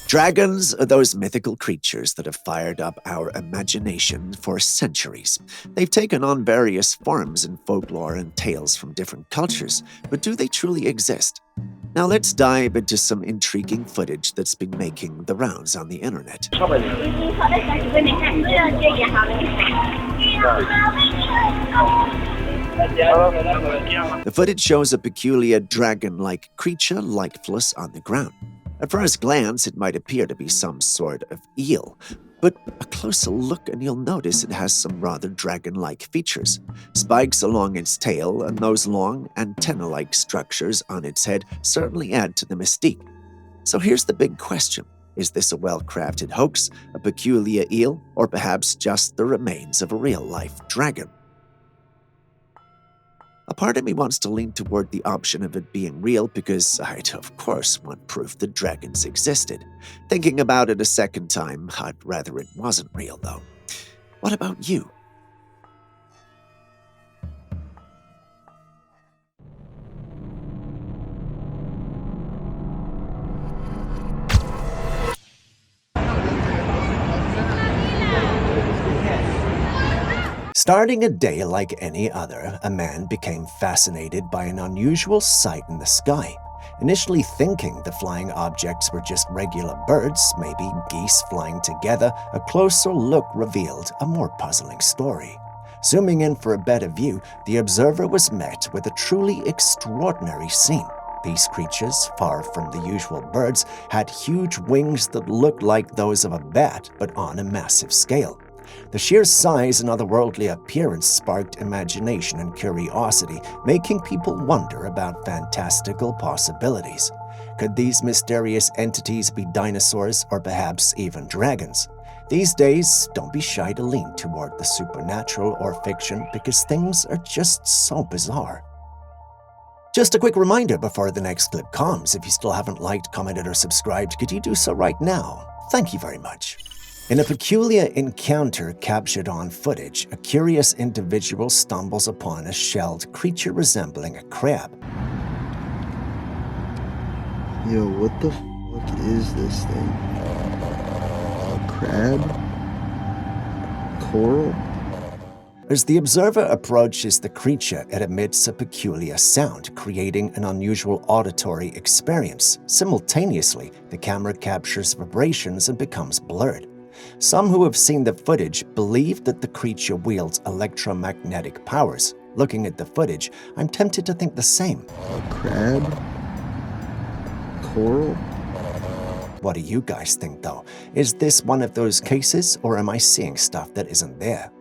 Dragons are those mythical creatures that have fired up our imagination for centuries. They've taken on various forms in folklore and tales from different cultures, but do they truly exist? Now let's dive into some intriguing footage that's been making the rounds on the internet. The footage shows a peculiar dragon-like creature lifeless on the ground. At first glance, it might appear to be some sort of eel, but a closer look and you'll notice it has some rather dragon-like features. Spikes along its tail and those long antenna-like structures on its head certainly add to the mystique. So here's the big question. Is this a well-crafted hoax, a peculiar eel, or perhaps just the remains of a real-life dragon? A part of me wants to lean toward the option of it being real because I'd, of course, want proof that dragons existed. Thinking about it a second time, I'd rather it wasn't real, though. What about you? Starting a day like any other, a man became fascinated by an unusual sight in the sky. Initially thinking the flying objects were just regular birds, maybe geese flying together, a closer look revealed a more puzzling story. Zooming in for a better view, the observer was met with a truly extraordinary scene. These creatures, far from the usual birds, had huge wings that looked like those of a bat, but on a massive scale. The sheer size and otherworldly appearance sparked imagination and curiosity, making people wonder about fantastical possibilities. Could these mysterious entities be dinosaurs or perhaps even dragons? These days, don't be shy to lean toward the supernatural or fiction because things are just so bizarre. Just a quick reminder before the next clip comes, if you still haven't liked, commented, or subscribed, could you do so right now? Thank you very much. In a peculiar encounter captured on footage, a curious individual stumbles upon a shelled creature resembling a crab. Yo, what the fuck is this thing? Crab? Coral? As the observer approaches the creature, it emits a peculiar sound, creating an unusual auditory experience. Simultaneously, the camera captures vibrations and becomes blurred. Some who have seen the footage believe that the creature wields electromagnetic powers. Looking at the footage, I'm tempted to think the same. Crab? Coral? What do you guys think, though? Is this one of those cases, or am I seeing stuff that isn't there?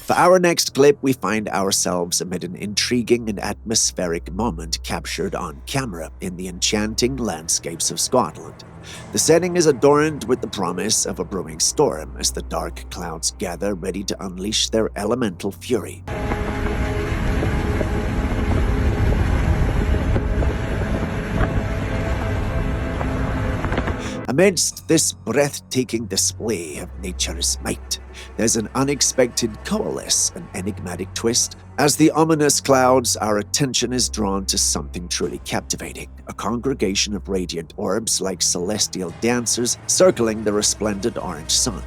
For our next clip, we find ourselves amid an intriguing and atmospheric moment captured on camera in the enchanting landscapes of Scotland. The setting is adorned with the promise of a brewing storm as the dark clouds gather ready to unleash their elemental fury. Amidst this breathtaking display of nature's might, there's an unexpected coalesce, an enigmatic twist. As the ominous clouds, our attention is drawn to something truly captivating, a congregation of radiant orbs like celestial dancers circling the resplendent orange sun.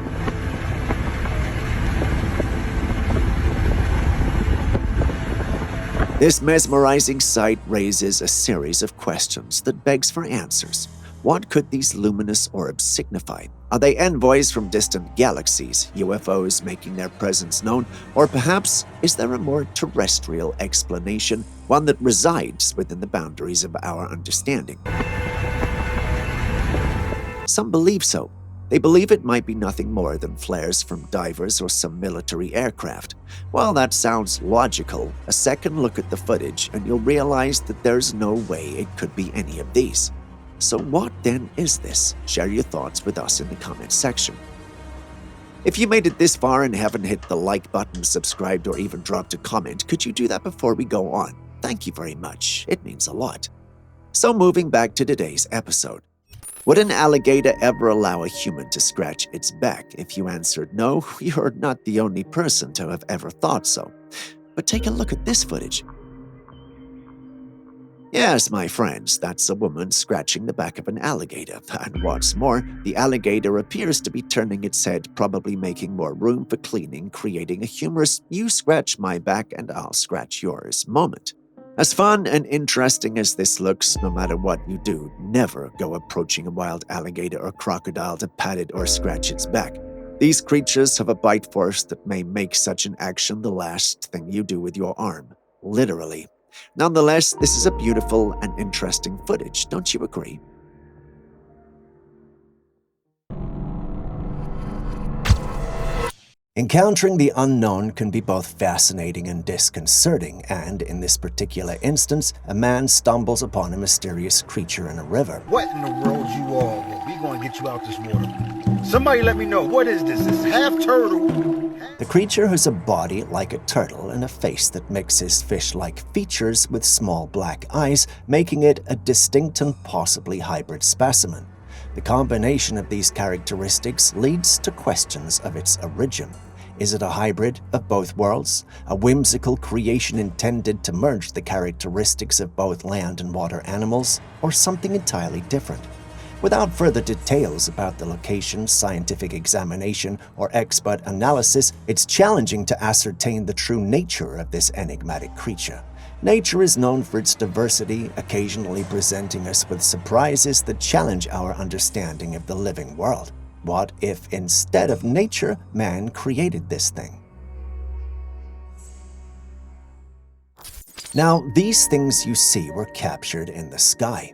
This mesmerizing sight raises a series of questions that begs for answers. What could these luminous orbs signify? Are they envoys from distant galaxies, UFOs making their presence known, or perhaps is there a more terrestrial explanation, one that resides within the boundaries of our understanding? Some believe so. They believe it might be nothing more than flares from divers or some military aircraft. While that sounds logical, a second look at the footage and you'll realize that there's no way it could be any of these. So what then is this? Share your thoughts with us in the comments section. If you made it this far and haven't hit the like button, subscribed, or even dropped a comment, could you do that before we go on? Thank you very much. It means a lot. So moving back to today's episode. Would an alligator ever allow a human to scratch its back? If you answered no, you're not the only person to have ever thought so. But take a look at this footage. Yes, my friends, that's a woman scratching the back of an alligator. And what's more, the alligator appears to be turning its head, probably making more room for cleaning, creating a humorous "you scratch my back and I'll scratch yours" moment. As fun and interesting as this looks, no matter what you do, never go approaching a wild alligator or crocodile to pat it or scratch its back. These creatures have a bite force that may make such an action the last thing you do with your arm. Literally. Nonetheless, this is a beautiful and interesting footage, don't you agree? Encountering the unknown can be both fascinating and disconcerting, and in this particular instance, a man stumbles upon a mysterious creature in a river. What in the world you all want? We gonna get you out this water. Somebody let me know, what is this? This half turtle. The creature has a body like a turtle and a face that mixes fish-like features with small black eyes, making it a distinct and possibly hybrid specimen. The combination of these characteristics leads to questions of its origin. Is it a hybrid of both worlds? A whimsical creation intended to merge the characteristics of both land and water animals? Or something entirely different? Without further details about the location, scientific examination, or expert analysis, it's challenging to ascertain the true nature of this enigmatic creature. Nature is known for its diversity, occasionally presenting us with surprises that challenge our understanding of the living world. What if instead of nature, man created this thing? Now, these things you see were captured in the sky.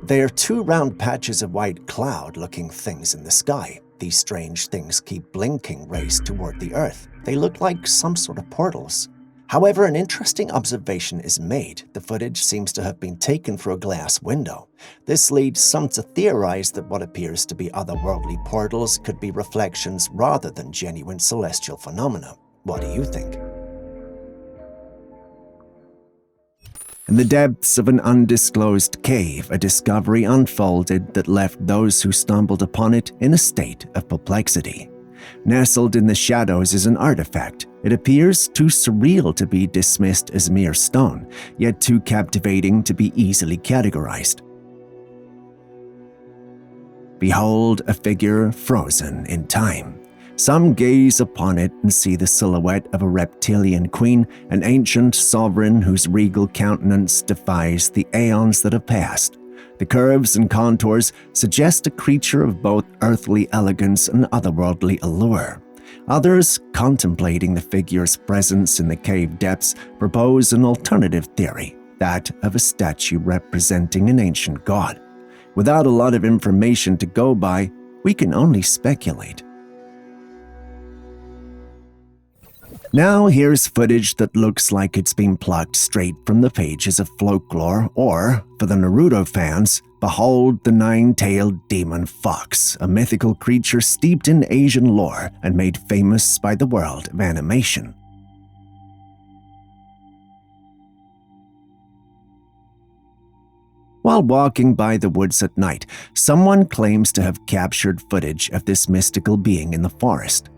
They are two round patches of white cloud-looking things in the sky. These strange things keep blinking rays toward the Earth. They look like some sort of portals. However, an interesting observation is made. The footage seems to have been taken through a glass window. This leads some to theorize that what appears to be otherworldly portals could be reflections rather than genuine celestial phenomena. What do you think? In the depths of an undisclosed cave, a discovery unfolded that left those who stumbled upon it in a state of perplexity. Nestled in the shadows is an artifact. It appears too surreal to be dismissed as mere stone, yet too captivating to be easily categorized. Behold a figure frozen in time. Some gaze upon it and see the silhouette of a reptilian queen, an ancient sovereign whose regal countenance defies the aeons that have passed. The curves and contours suggest a creature of both earthly elegance and otherworldly allure. Others, contemplating the figure's presence in the cave depths, propose an alternative theory, that of a statue representing an ancient god. Without a lot of information to go by, we can only speculate. Now here's footage that looks like it's been plucked straight from the pages of folklore, or, for the Naruto fans, behold the nine-tailed demon fox, a mythical creature steeped in Asian lore and made famous by the world of animation. While walking by the woods at night, someone claims to have captured footage of this mystical being in the forest.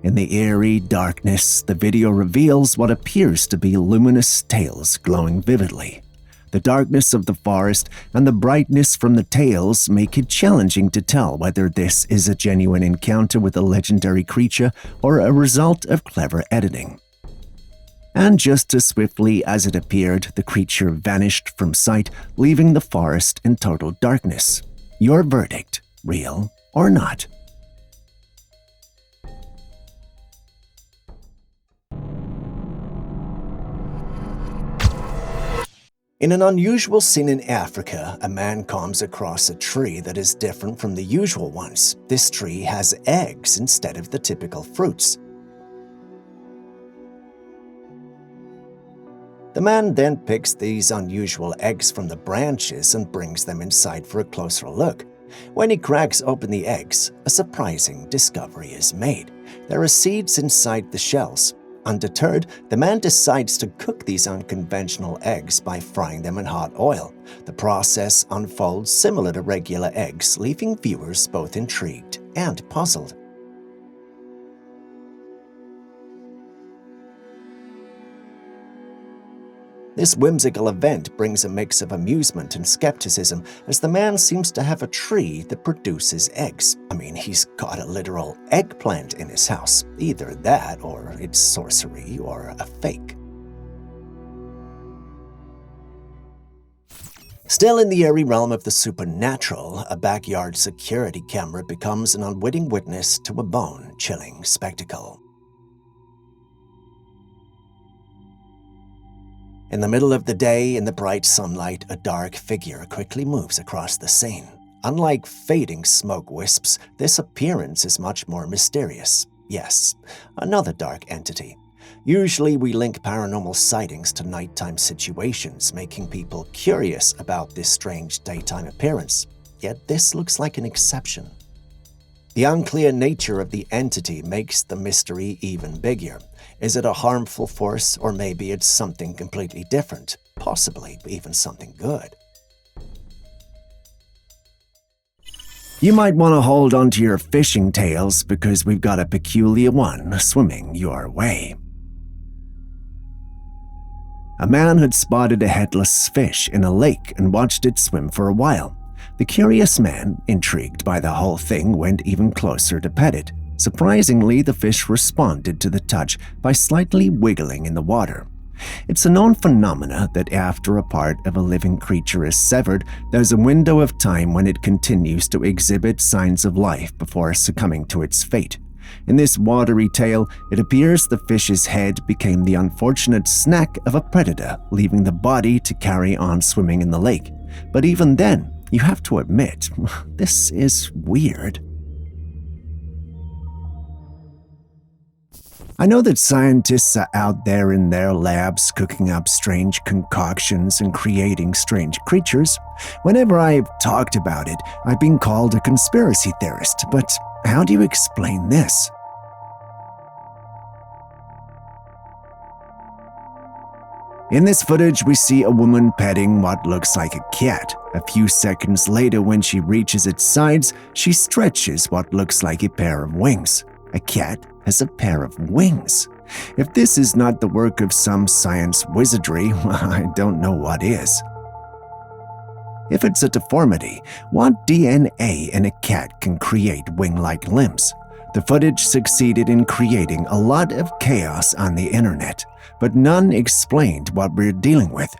In the eerie darkness, the video reveals what appears to be luminous tails glowing vividly. The darkness of the forest and the brightness from the tails make it challenging to tell whether this is a genuine encounter with a legendary creature or a result of clever editing. And just as swiftly as it appeared, the creature vanished from sight, leaving the forest in total darkness. Your verdict, real or not? In an unusual scene in Africa, a man comes across a tree that is different from the usual ones. This tree has eggs instead of the typical fruits. The man then picks these unusual eggs from the branches and brings them inside for a closer look. When he cracks open the eggs, a surprising discovery is made. There are seeds inside the shells. Undeterred, the man decides to cook these unconventional eggs by frying them in hot oil. The process unfolds similar to regular eggs, leaving viewers both intrigued and puzzled. This whimsical event brings a mix of amusement and skepticism, as the man seems to have a tree that produces eggs. I mean, he's got a literal eggplant in his house. Either that, or it's sorcery, or a fake. Still in the eerie realm of the supernatural, a backyard security camera becomes an unwitting witness to a bone-chilling spectacle. In the middle of the day, in the bright sunlight, a dark figure quickly moves across the scene. Unlike fading smoke wisps, this appearance is much more mysterious. Yes, another dark entity. Usually we link paranormal sightings to nighttime situations, making people curious about this strange daytime appearance. Yet this looks like an exception. The unclear nature of the entity makes the mystery even bigger. Is it a harmful force, or maybe it's something completely different, possibly even something good? You might want to hold onto your fishing tails because we've got a peculiar one swimming your way. A man had spotted a headless fish in a lake and watched it swim for a while. The curious man, intrigued by the whole thing, went even closer to pet it. Surprisingly, the fish responded to the touch by slightly wiggling in the water. It's a known phenomena that after a part of a living creature is severed, there's a window of time when it continues to exhibit signs of life before succumbing to its fate. In this watery tale, it appears the fish's head became the unfortunate snack of a predator, leaving the body to carry on swimming in the lake. But even then, you have to admit, this is weird. I know that scientists are out there in their labs cooking up strange concoctions and creating strange creatures. Whenever I've talked about it, I've been called a conspiracy theorist, but how do you explain this? In this footage, we see a woman petting what looks like a cat. A few seconds later, when she reaches its sides, she stretches what looks like a pair of wings. A cat has a pair of wings. If this is not the work of some science wizardry, I don't know what is. If it's a deformity, what DNA in a cat can create wing-like limbs? The footage succeeded in creating a lot of chaos on the internet, but none explained what we're dealing with.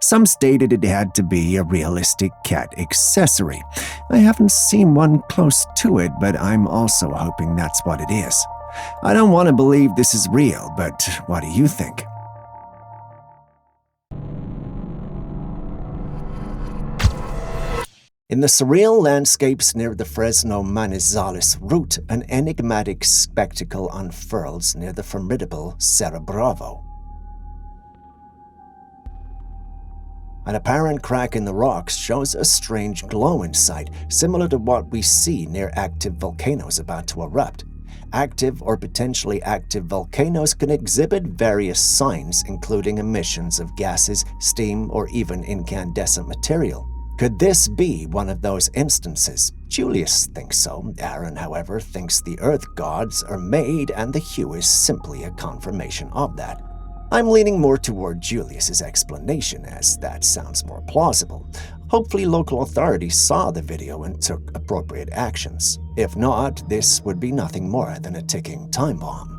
Some stated it had to be a realistic cat accessory. I haven't seen one close to it, but I'm also hoping that's what it is. I don't want to believe this is real, but what do you think? In the surreal landscapes near the Fresno Manizales route, an enigmatic spectacle unfurls near the formidable Cerro Bravo. An apparent crack in the rocks shows a strange glow inside, similar to what we see near active volcanoes about to erupt. Active or potentially active volcanoes can exhibit various signs, including emissions of gases, steam, or even incandescent material. Could this be one of those instances? Julius thinks so. Aaron, however, thinks the Earth gods are made and the hue is simply a confirmation of that. I'm leaning more toward Julius's explanation, as that sounds more plausible. Hopefully local authorities saw the video and took appropriate actions. If not, this would be nothing more than a ticking time bomb.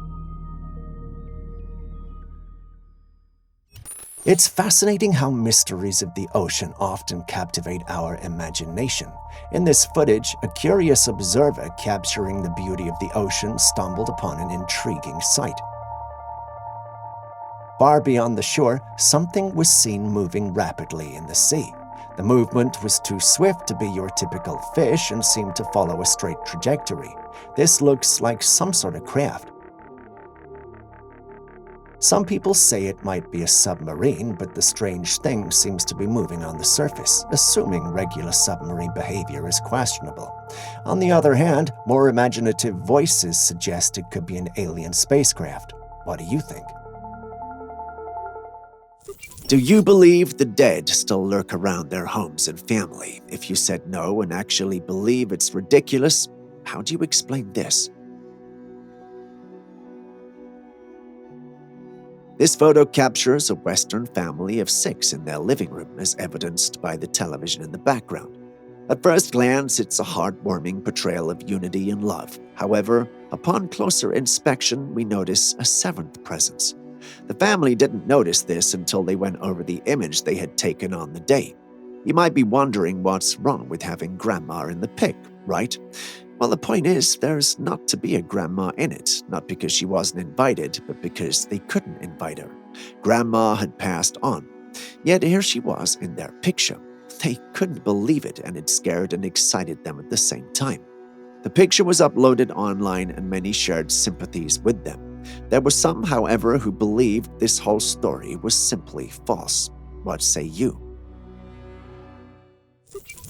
It's fascinating how mysteries of the ocean often captivate our imagination. In this footage, a curious observer capturing the beauty of the ocean stumbled upon an intriguing sight. Far beyond the shore, something was seen moving rapidly in the sea. The movement was too swift to be your typical fish and seemed to follow a straight trajectory. This looks like some sort of craft. Some people say it might be a submarine, but the strange thing seems to be moving on the surface, assuming regular submarine behavior is questionable. On the other hand, more imaginative voices suggest it could be an alien spacecraft. What do you think? Do you believe the dead still lurk around their homes and family? If you said no and actually believe it's ridiculous, how do you explain this? This photo captures a Western family of 6 in their living room, as evidenced by the television in the background. At first glance, it's a heartwarming portrayal of unity and love. However, upon closer inspection, we notice a 7th presence. The family didn't notice this until they went over the image they had taken on the day. You might be wondering what's wrong with having grandma in the pic, right? Well, the point is, there's not to be a grandma in it, not because she wasn't invited, but because they couldn't invite her. Grandma had passed on, yet here she was in their picture. They couldn't believe it, and it scared and excited them at the same time. The picture was uploaded online, and many shared sympathies with them. There were some, however, who believed this whole story was simply false. What say you?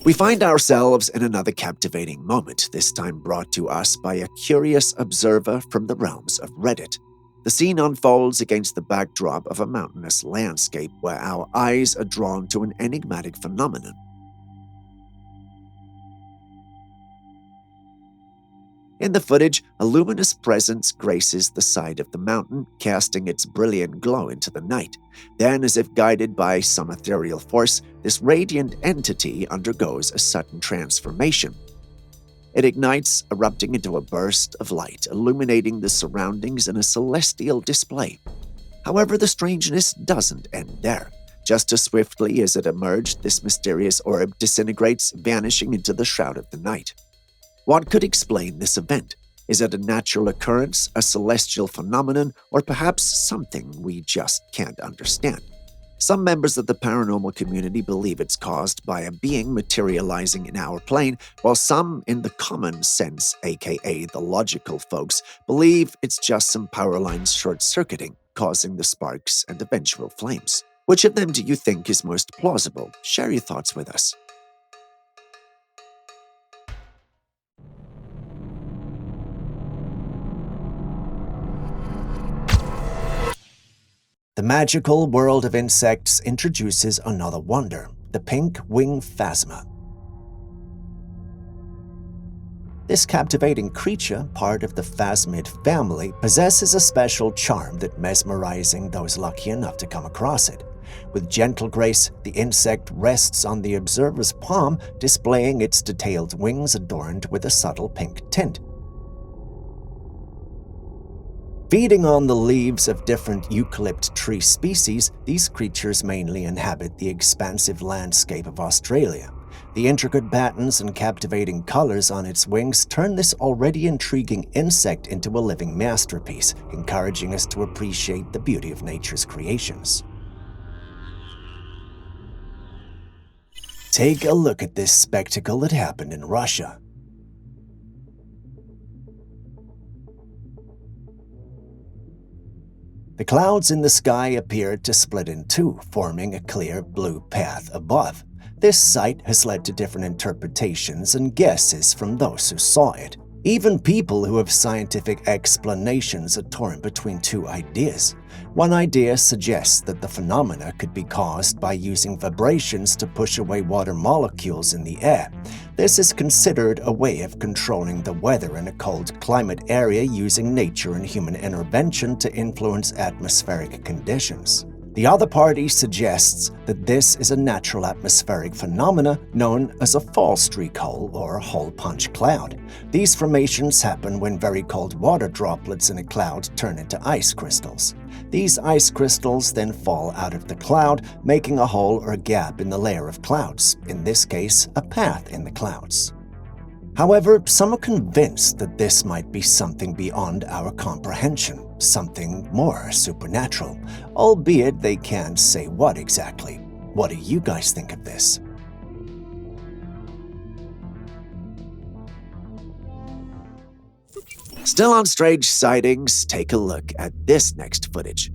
We find ourselves in another captivating moment, this time brought to us by a curious observer from the realms of Reddit. The scene unfolds against the backdrop of a mountainous landscape where our eyes are drawn to an enigmatic phenomenon. In the footage, a luminous presence graces the side of the mountain, casting its brilliant glow into the night. Then, as if guided by some ethereal force, this radiant entity undergoes a sudden transformation. It ignites, erupting into a burst of light, illuminating the surroundings in a celestial display. However, the strangeness doesn't end there. Just as swiftly as it emerged, this mysterious orb disintegrates, vanishing into the shroud of the night. What could explain this event? Is it a natural occurrence, a celestial phenomenon, or perhaps something we just can't understand? Some members of the paranormal community believe it's caused by a being materializing in our plane, while some in the common sense, aka the logical folks, believe it's just some power lines short-circuiting, causing the sparks and eventual flames. Which of them do you think is most plausible? Share your thoughts with us. The magical world of insects introduces another wonder, the pink wing phasma. This captivating creature, part of the phasmid family, possesses a special charm that mesmerizing those lucky enough to come across it. With gentle grace, the insect rests on the observer's palm, displaying its detailed wings adorned with a subtle pink tint. Feeding on the leaves of different eucalypt tree species, these creatures mainly inhabit the expansive landscape of Australia. The intricate patterns and captivating colors on its wings turn this already intriguing insect into a living masterpiece, encouraging us to appreciate the beauty of nature's creations. Take a look at this spectacle that happened in Russia. The clouds in the sky appeared to split in two, forming a clear blue path above. This sight has led to different interpretations and guesses from those who saw it. Even people who have scientific explanations are torn between two ideas. One idea suggests that the phenomena could be caused by using vibrations to push away water molecules in the air. This is considered a way of controlling the weather in a cold climate area using nature and human intervention to influence atmospheric conditions. The other party suggests that this is a natural atmospheric phenomena known as a fall streak hole or hole punch cloud. These formations happen when very cold water droplets in a cloud turn into ice crystals. These ice crystals then fall out of the cloud, making a hole or gap in the layer of clouds, in this case, a path in the clouds. However, some are convinced that this might be something beyond our comprehension, something more supernatural, albeit they can't say what exactly. What do you guys think of this? Still on strange sightings, take a look at this next footage.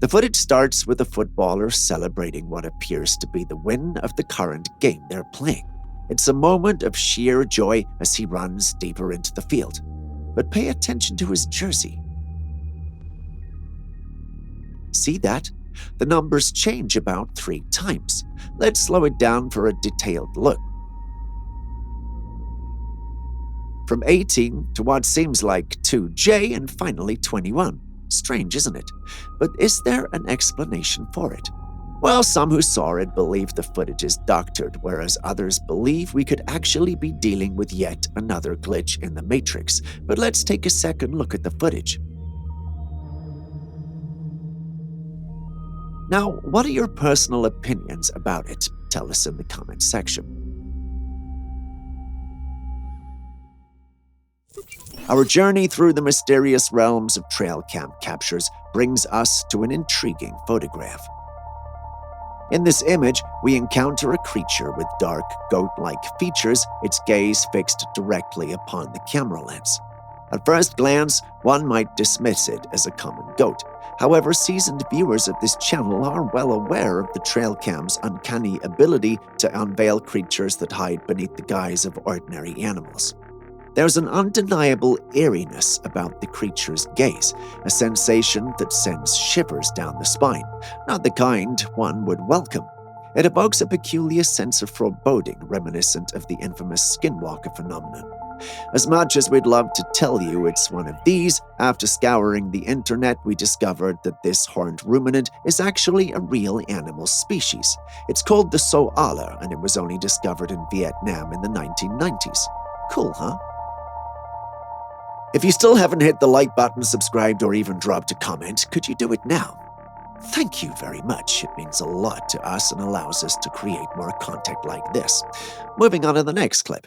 The footage starts with a footballer celebrating what appears to be the win of the current game they're playing. It's a moment of sheer joy as he runs deeper into the field. But pay attention to his jersey. See that? The numbers change about 3 times. Let's slow it down for a detailed look. From 18 to what seems like 2J and finally 21. Strange, isn't it? But is there an explanation for it? Well, some who saw it believe the footage is doctored, whereas others believe we could actually be dealing with yet another glitch in the Matrix. But let's take a second look at the footage. Now, what are your personal opinions about it? Tell us in the comments section. Our journey through the mysterious realms of Trailcam captures brings us to an intriguing photograph. In this image, we encounter a creature with dark, goat-like features, its gaze fixed directly upon the camera lens. At first glance, one might dismiss it as a common goat. However, seasoned viewers of this channel are well aware of the Trailcam's uncanny ability to unveil creatures that hide beneath the guise of ordinary animals. There's an undeniable eeriness about the creature's gaze, a sensation that sends shivers down the spine, not the kind one would welcome. It evokes a peculiar sense of foreboding reminiscent of the infamous skinwalker phenomenon. As much as we'd love to tell you it's one of these, after scouring the internet, we discovered that this horned ruminant is actually a real animal species. It's called the soala, and it was only discovered in Vietnam in the 1990s. Cool, huh? If you still haven't hit the like button, subscribed, or even dropped a comment, could you do it now? Thank you very much. It means a lot to us and allows us to create more content like this. Moving on to the next clip.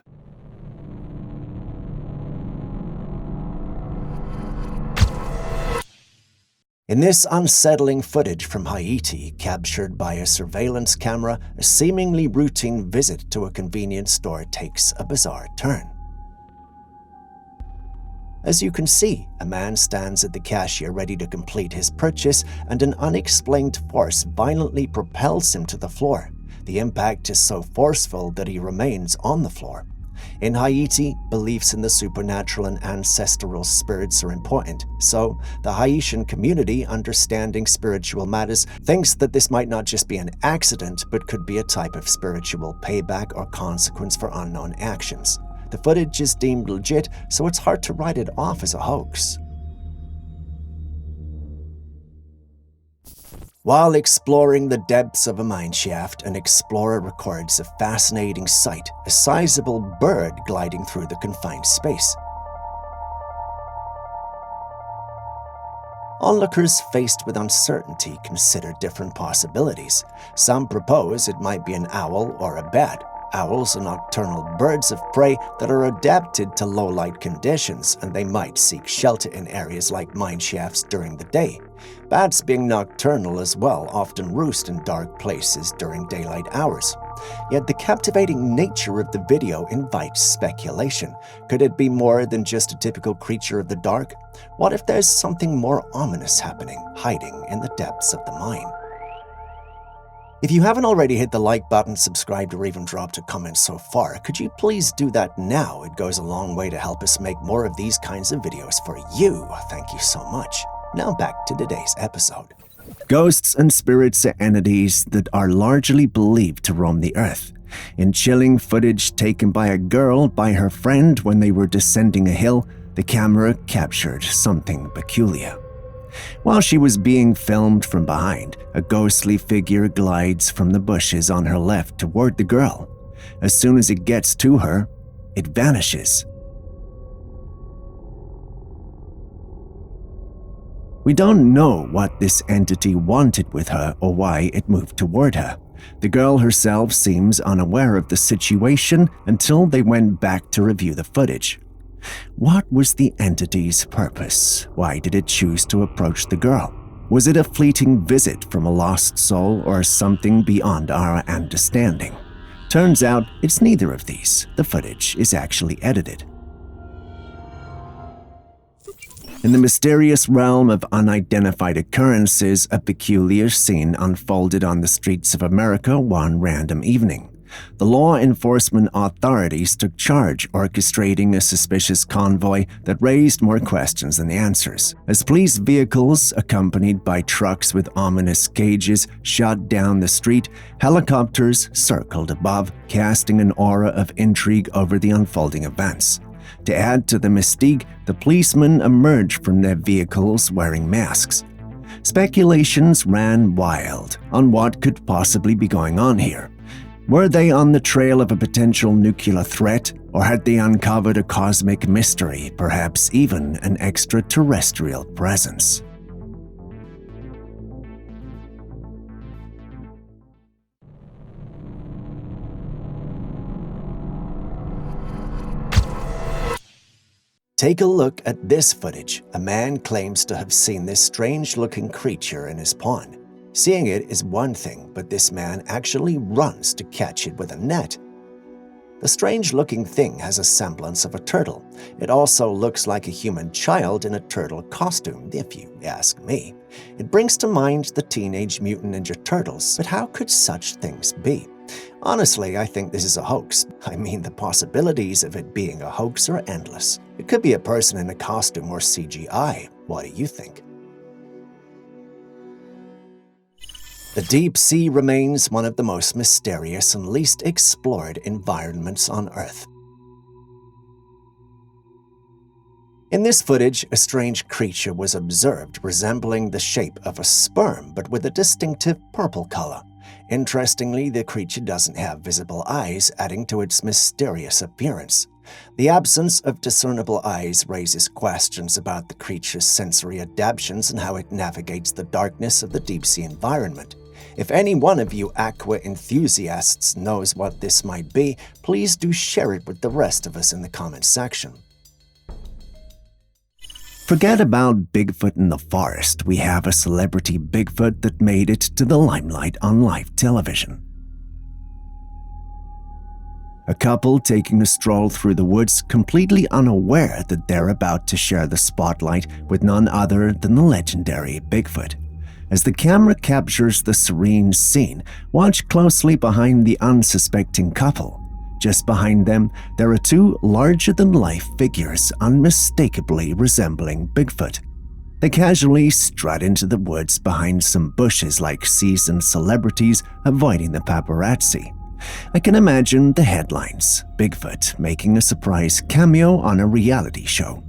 In this unsettling footage from Haiti, captured by a surveillance camera, a seemingly routine visit to a convenience store takes a bizarre turn. As you can see, a man stands at the cashier ready to complete his purchase, and an unexplained force violently propels him to the floor. The impact is so forceful that he remains on the floor. In Haiti, beliefs in the supernatural and ancestral spirits are important, so the Haitian community, understanding spiritual matters, thinks that this might not just be an accident, but could be a type of spiritual payback or consequence for unknown actions. The footage is deemed legit, so it's hard to write it off as a hoax. While exploring the depths of a mineshaft, an explorer records a fascinating sight, a sizable bird gliding through the confined space. Onlookers faced with uncertainty consider different possibilities. Some propose it might be an owl or a bat. Owls are nocturnal birds of prey that are adapted to low-light conditions, and they might seek shelter in areas like mine shafts during the day. Bats, being nocturnal as well, often roost in dark places during daylight hours. Yet the captivating nature of the video invites speculation. Could it be more than just a typical creature of the dark? What if there's something more ominous happening, hiding in the depths of the mine? If you haven't already hit the like button, subscribed, or even dropped a comment so far, could you please do that now? It goes a long way to help us make more of these kinds of videos for you. Thank you so much. Now back to today's episode. Ghosts and spirits are entities that are largely believed to roam the earth. In chilling footage taken by a girl by her friend when they were descending a hill, the camera captured something peculiar. While she was being filmed from behind, a ghostly figure glides from the bushes on her left toward the girl. As soon as it gets to her, it vanishes. We don't know what this entity wanted with her or why it moved toward her. The girl herself seems unaware of the situation until they went back to review the footage. What was the entity's purpose? Why did it choose to approach the girl? Was it a fleeting visit from a lost soul or something beyond our understanding? Turns out it's neither of these. The footage is actually edited. In the mysterious realm of unidentified occurrences, a peculiar scene unfolded on the streets of America one random evening. The law enforcement authorities took charge, orchestrating a suspicious convoy that raised more questions than answers. As police vehicles, accompanied by trucks with ominous cages, shot down the street, helicopters circled above, casting an aura of intrigue over the unfolding events. To add to the mystique, the policemen emerged from their vehicles wearing masks. Speculations ran wild on what could possibly be going on here. Were they on the trail of a potential nuclear threat, or had they uncovered a cosmic mystery, perhaps even an extraterrestrial presence? Take a look at this footage. A man claims to have seen this strange-looking creature in his pond. Seeing it is one thing, but this man actually runs to catch it with a net. The strange-looking thing has a semblance of a turtle. It also looks like a human child in a turtle costume, if you ask me. It brings to mind the Teenage Mutant Ninja Turtles, but how could such things be? Honestly, I think this is a hoax. I mean, the possibilities of it being a hoax are endless. It could be a person in a costume or CGI. What do you think? The deep sea remains one of the most mysterious and least explored environments on Earth. In this footage, a strange creature was observed resembling the shape of a sperm, but with a distinctive purple color. Interestingly, the creature doesn't have visible eyes, adding to its mysterious appearance. The absence of discernible eyes raises questions about the creature's sensory adaptations and how it navigates the darkness of the deep-sea environment. If any one of you aqua enthusiasts knows what this might be, please do share it with the rest of us in the comments section. Forget about Bigfoot in the forest. We have a celebrity Bigfoot that made it to the limelight on live television. A couple taking a stroll through the woods, completely unaware that they're about to share the spotlight with none other than the legendary Bigfoot. As the camera captures the serene scene, watch closely behind the unsuspecting couple. Just behind them, there are two larger-than-life figures unmistakably resembling Bigfoot. They casually strut into the woods behind some bushes like seasoned celebrities avoiding the paparazzi. I can imagine the headlines: Bigfoot making a surprise cameo on a reality show.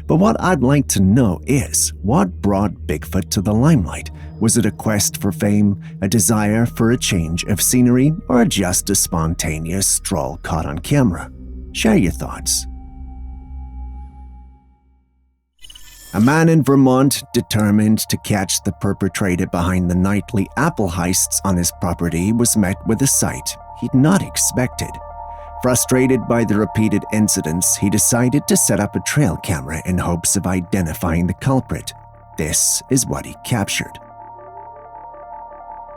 But what I'd like to know is, what brought Bigfoot to the limelight? Was it a quest for fame, a desire for a change of scenery, or just a spontaneous stroll caught on camera? Share your thoughts. A man in Vermont, determined to catch the perpetrator behind the nightly apple heists on his property, was met with a sight he'd not expected. Frustrated by the repeated incidents, he decided to set up a trail camera in hopes of identifying the culprit. This is what he captured.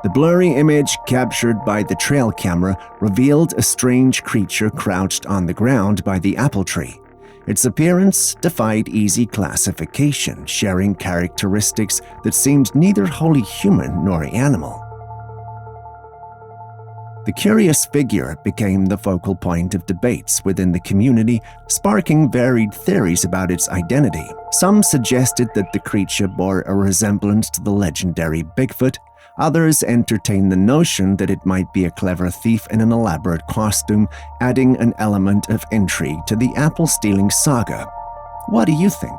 The blurry image captured by the trail camera revealed a strange creature crouched on the ground by the apple tree. Its appearance defied easy classification, sharing characteristics that seemed neither wholly human nor animal. The curious figure became the focal point of debates within the community, sparking varied theories about its identity. Some suggested that the creature bore a resemblance to the legendary Bigfoot. Others entertained the notion that it might be a clever thief in an elaborate costume, adding an element of intrigue to the apple-stealing saga. What do you think?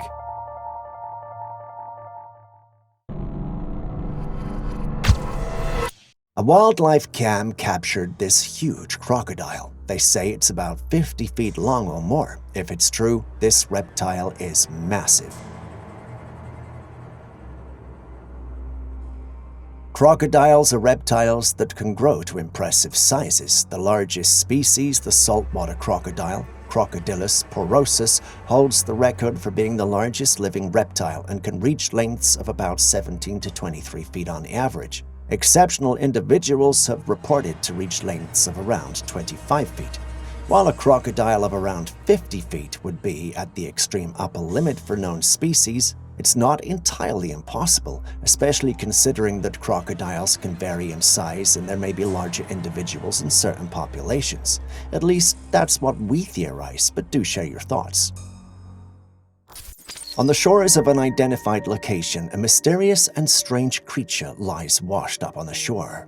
A wildlife cam captured this huge crocodile. They say it's about 50 feet long or more. If it's true, this reptile is massive. Crocodiles are reptiles that can grow to impressive sizes. The largest species, the saltwater crocodile, Crocodylus porosus, holds the record for being the largest living reptile and can reach lengths of about 17 to 23 feet on average. Exceptional individuals have reported to reach lengths of around 25 feet, while a crocodile of around 50 feet would be at the extreme upper limit for known species. It's not entirely impossible, especially considering that crocodiles can vary in size and there may be larger individuals in certain populations. At least that's what we theorize, but do share your thoughts. On the shores of an unidentified location, a mysterious and strange creature lies washed up on the shore.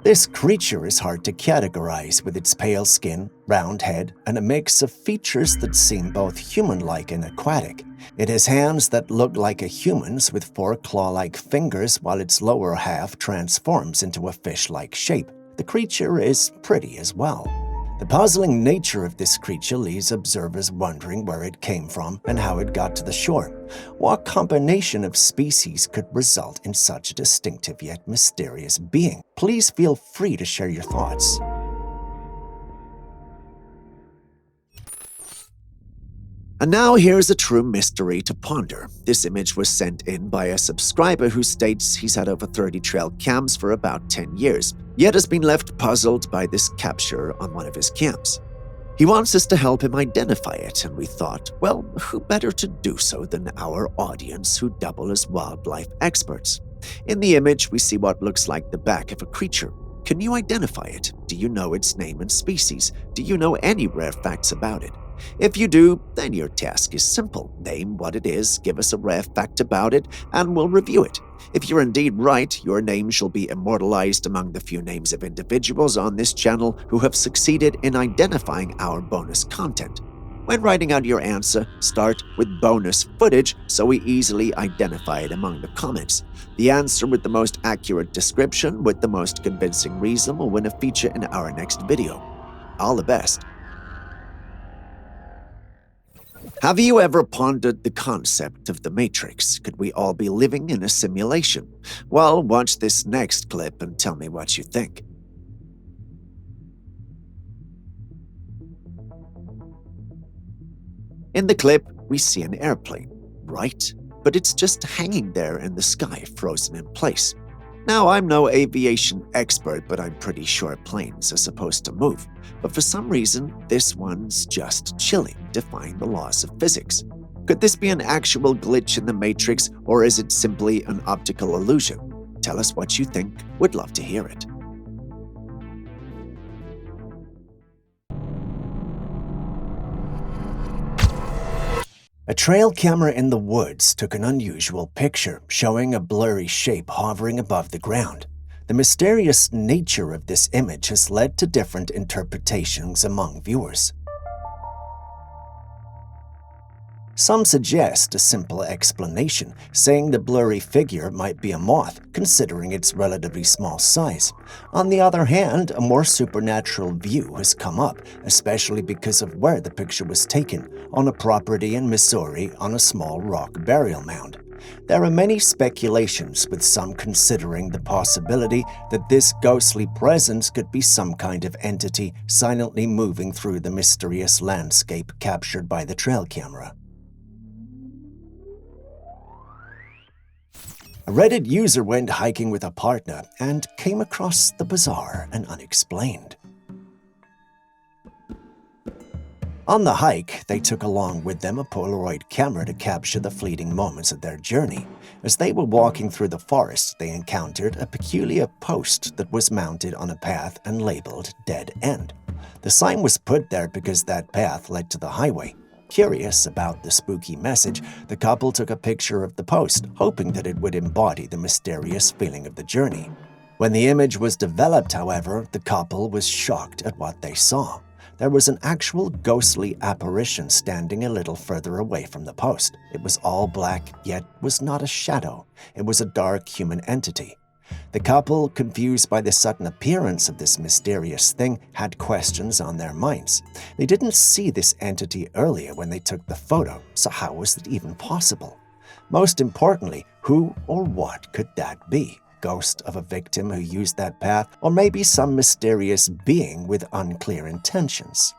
This creature is hard to categorize with its pale skin, round head, and a mix of features that seem both human-like and aquatic. It has hands that look like a human's with 4 claw-like fingers, while its lower half transforms into a fish-like shape. The creature is pretty as well. The puzzling nature of this creature leaves observers wondering where it came from and how it got to the shore. What combination of species could result in such a distinctive yet mysterious being? Please feel free to share your thoughts. And now here's a true mystery to ponder. This image was sent in by a subscriber who states he's had over 30 trail cams for about 10 years, yet has been left puzzled by this capture on one of his cams. He wants us to help him identify it, and we thought, well, who better to do so than our audience who double as wildlife experts? In the image, we see what looks like the back of a creature. Can you identify it? Do you know its name and species? Do you know any rare facts about it? If you do, then your task is simple. Name what it is, give us a rare fact about it, and we'll review it. If you're indeed right, your name shall be immortalized among the few names of individuals on this channel who have succeeded in identifying our bonus content. When writing out your answer, start with bonus footage so we easily identify it among the comments. The answer with the most accurate description with the most convincing reason will win a feature in our next video. All the best. Have you ever pondered the concept of the Matrix? Could we all be living in a simulation? Well, watch this next clip and tell me what you think. In the clip, we see an airplane, right? But it's just hanging there in the sky, frozen in place. Now, I'm no aviation expert, but I'm pretty sure planes are supposed to move. But for some reason, this one's just chilling, defying the laws of physics. Could this be an actual glitch in the Matrix, or is it simply an optical illusion? Tell us what you think. We'd love to hear it. A trail camera in the woods took an unusual picture, showing a blurry shape hovering above the ground. The mysterious nature of this image has led to different interpretations among viewers. Some suggest a simple explanation, saying the blurry figure might be a moth, considering its relatively small size. On the other hand, a more supernatural view has come up, especially because of where the picture was taken, on a property in Missouri on a small rock burial mound. There are many speculations, with some considering the possibility that this ghostly presence could be some kind of entity silently moving through the mysterious landscape captured by the trail camera. A Reddit user went hiking with a partner and came across the bizarre and unexplained. On the hike, they took along with them a Polaroid camera to capture the fleeting moments of their journey. As they were walking through the forest, they encountered a peculiar post that was mounted on a path and labeled Dead End. The sign was put there because that path led to the highway. Curious about the spooky message, the couple took a picture of the post, hoping that it would embody the mysterious feeling of the journey. When the image was developed, however, the couple was shocked at what they saw. There was an actual ghostly apparition standing a little further away from the post. It was all black, yet was not a shadow. It was a dark human entity. The couple, confused by the sudden appearance of this mysterious thing, had questions on their minds. They didn't see this entity earlier when they took the photo, so how was it even possible? Most importantly, who or what could that be? Ghost of a victim who used that path, or maybe some mysterious being with unclear intentions?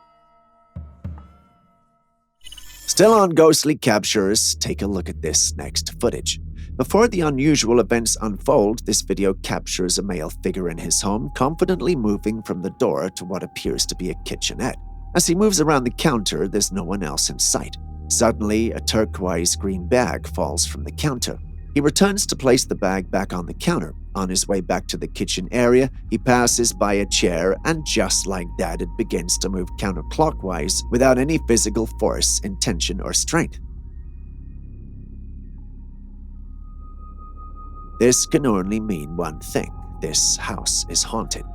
Still on ghostly captures, take a look at this next footage. Before the unusual events unfold, this video captures a male figure in his home confidently moving from the door to what appears to be a kitchenette. As he moves around the counter, there's no one else in sight. Suddenly, a turquoise green bag falls from the counter. He returns to place the bag back on the counter. On his way back to the kitchen area, he passes by a chair, and just like that, it begins to move counterclockwise without any physical force, intention, or strength. This can only mean one thing: this house is haunted.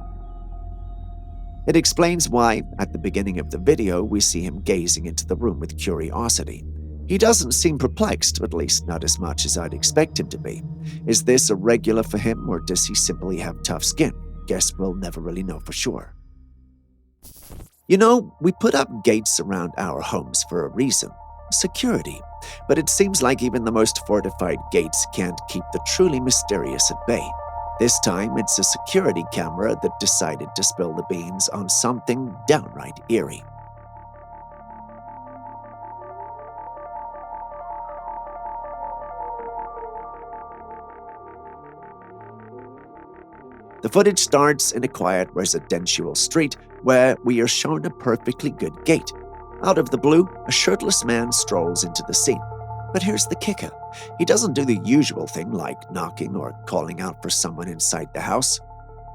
It explains why, at the beginning of the video, we see him gazing into the room with curiosity. He doesn't seem perplexed, at least not as much as I'd expect him to be. Is this a regular for him, or does he simply have tough skin? Guess we'll never really know for sure. You know, we put up gates around our homes for a reason: security. But it seems like even the most fortified gates can't keep the truly mysterious at bay. This time, it's a security camera that decided to spill the beans on something downright eerie. The footage starts in a quiet residential street where we are shown a perfectly good gate. Out of the blue, a shirtless man strolls into the scene. But here's the kicker: he doesn't do the usual thing like knocking or calling out for someone inside the house.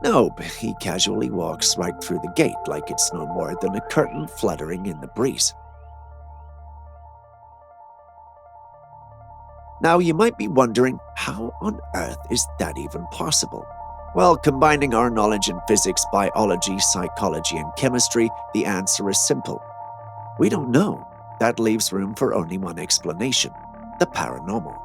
Nope, he casually walks right through the gate like it's no more than a curtain fluttering in the breeze. Now, you might be wondering, how on earth is that even possible? Well, combining our knowledge in physics, biology, psychology, and chemistry, the answer is simple. We don't know. That leaves room for only one explanation: the paranormal.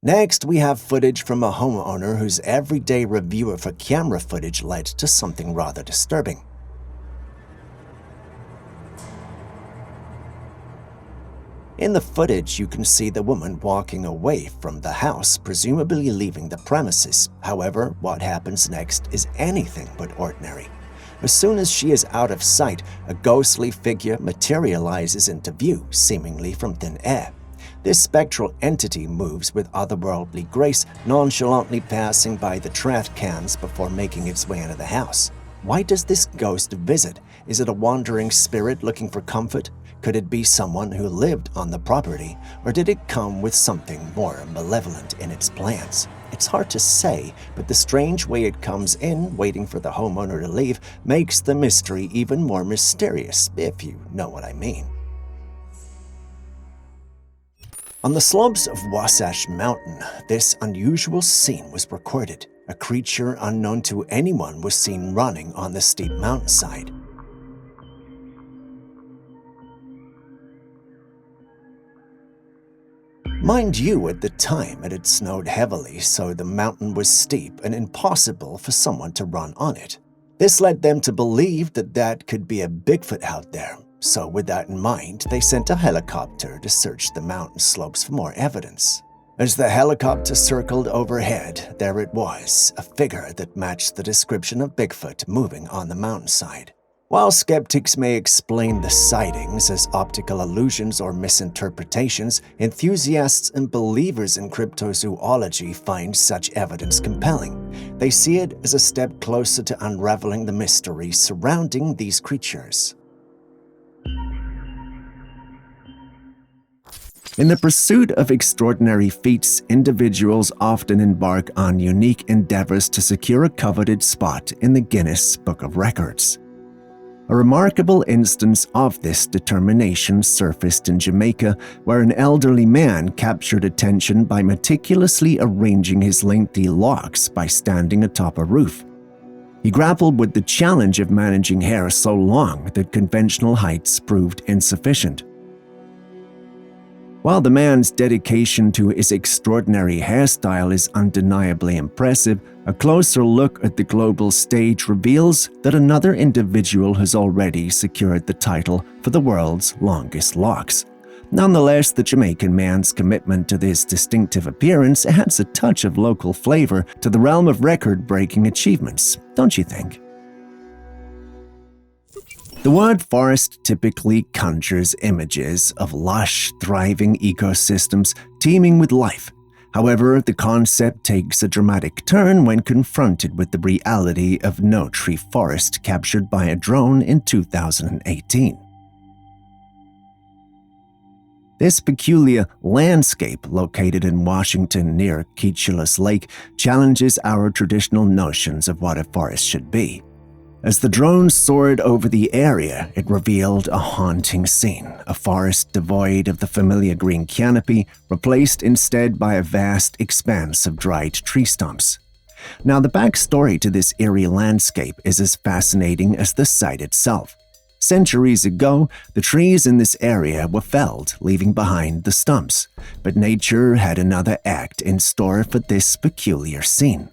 Next, we have footage from a homeowner whose everyday review of her camera footage led to something rather disturbing. In the footage, you can see the woman walking away from the house, presumably leaving the premises. However, what happens next is anything but ordinary. As soon as she is out of sight, a ghostly figure materializes into view, seemingly from thin air. This spectral entity moves with otherworldly grace, nonchalantly passing by the trash cans before making its way into the house. Why does this ghost visit? Is it a wandering spirit looking for comfort? Could it be someone who lived on the property, or did it come with something more malevolent in its plans? It's hard to say, but the strange way it comes in, waiting for the homeowner to leave, makes the mystery even more mysterious, if you know what I mean. On the slopes of Wasatch Mountain, this unusual scene was recorded. a creature unknown to anyone was seen running on the steep mountainside. Mind you, at the time it had snowed heavily, so the mountain was steep and impossible for someone to run on it. This led them to believe that could be a Bigfoot out there, so with that in mind, they sent a helicopter to search the mountain slopes for more evidence. As the helicopter circled overhead, there it was, a figure that matched the description of Bigfoot moving on the mountainside. While skeptics may explain the sightings as optical illusions or misinterpretations, enthusiasts and believers in cryptozoology find such evidence compelling. They see it as a step closer to unraveling the mystery surrounding these creatures. In the pursuit of extraordinary feats, individuals often embark on unique endeavors to secure a coveted spot in the Guinness Book of Records. A remarkable instance of this determination surfaced in Jamaica, where an elderly man captured attention by meticulously arranging his lengthy locks by standing atop a roof. He grappled with the challenge of managing hair so long that conventional heights proved insufficient. While the man's dedication to his extraordinary hairstyle is undeniably impressive, a closer look at the global stage reveals that another individual has already secured the title for the world's longest locks. Nonetheless, the Jamaican man's commitment to this distinctive appearance adds a touch of local flavor to the realm of record-breaking achievements, don't you think? The word forest typically conjures images of lush, thriving ecosystems teeming with life. However, the concept takes a dramatic turn when confronted with the reality of no tree forest captured by a drone in 2018. This peculiar landscape, located in Washington near Keechelus Lake, challenges our traditional notions of what a forest should be. As the drone soared over the area, it revealed a haunting scene, a forest devoid of the familiar green canopy, replaced instead by a vast expanse of dried tree stumps. Now, the backstory to this eerie landscape is as fascinating as the site itself. Centuries ago, the trees in this area were felled, leaving behind the stumps, but nature had another act in store for this peculiar scene.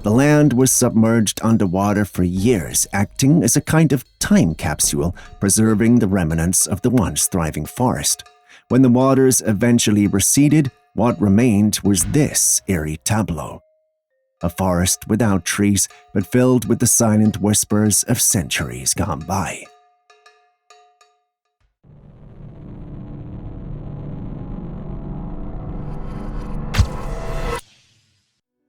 The land was submerged underwater for years, acting as a kind of time capsule, preserving the remnants of the once thriving forest. When the waters eventually receded, what remained was this eerie tableau. A forest without trees, but filled with the silent whispers of centuries gone by.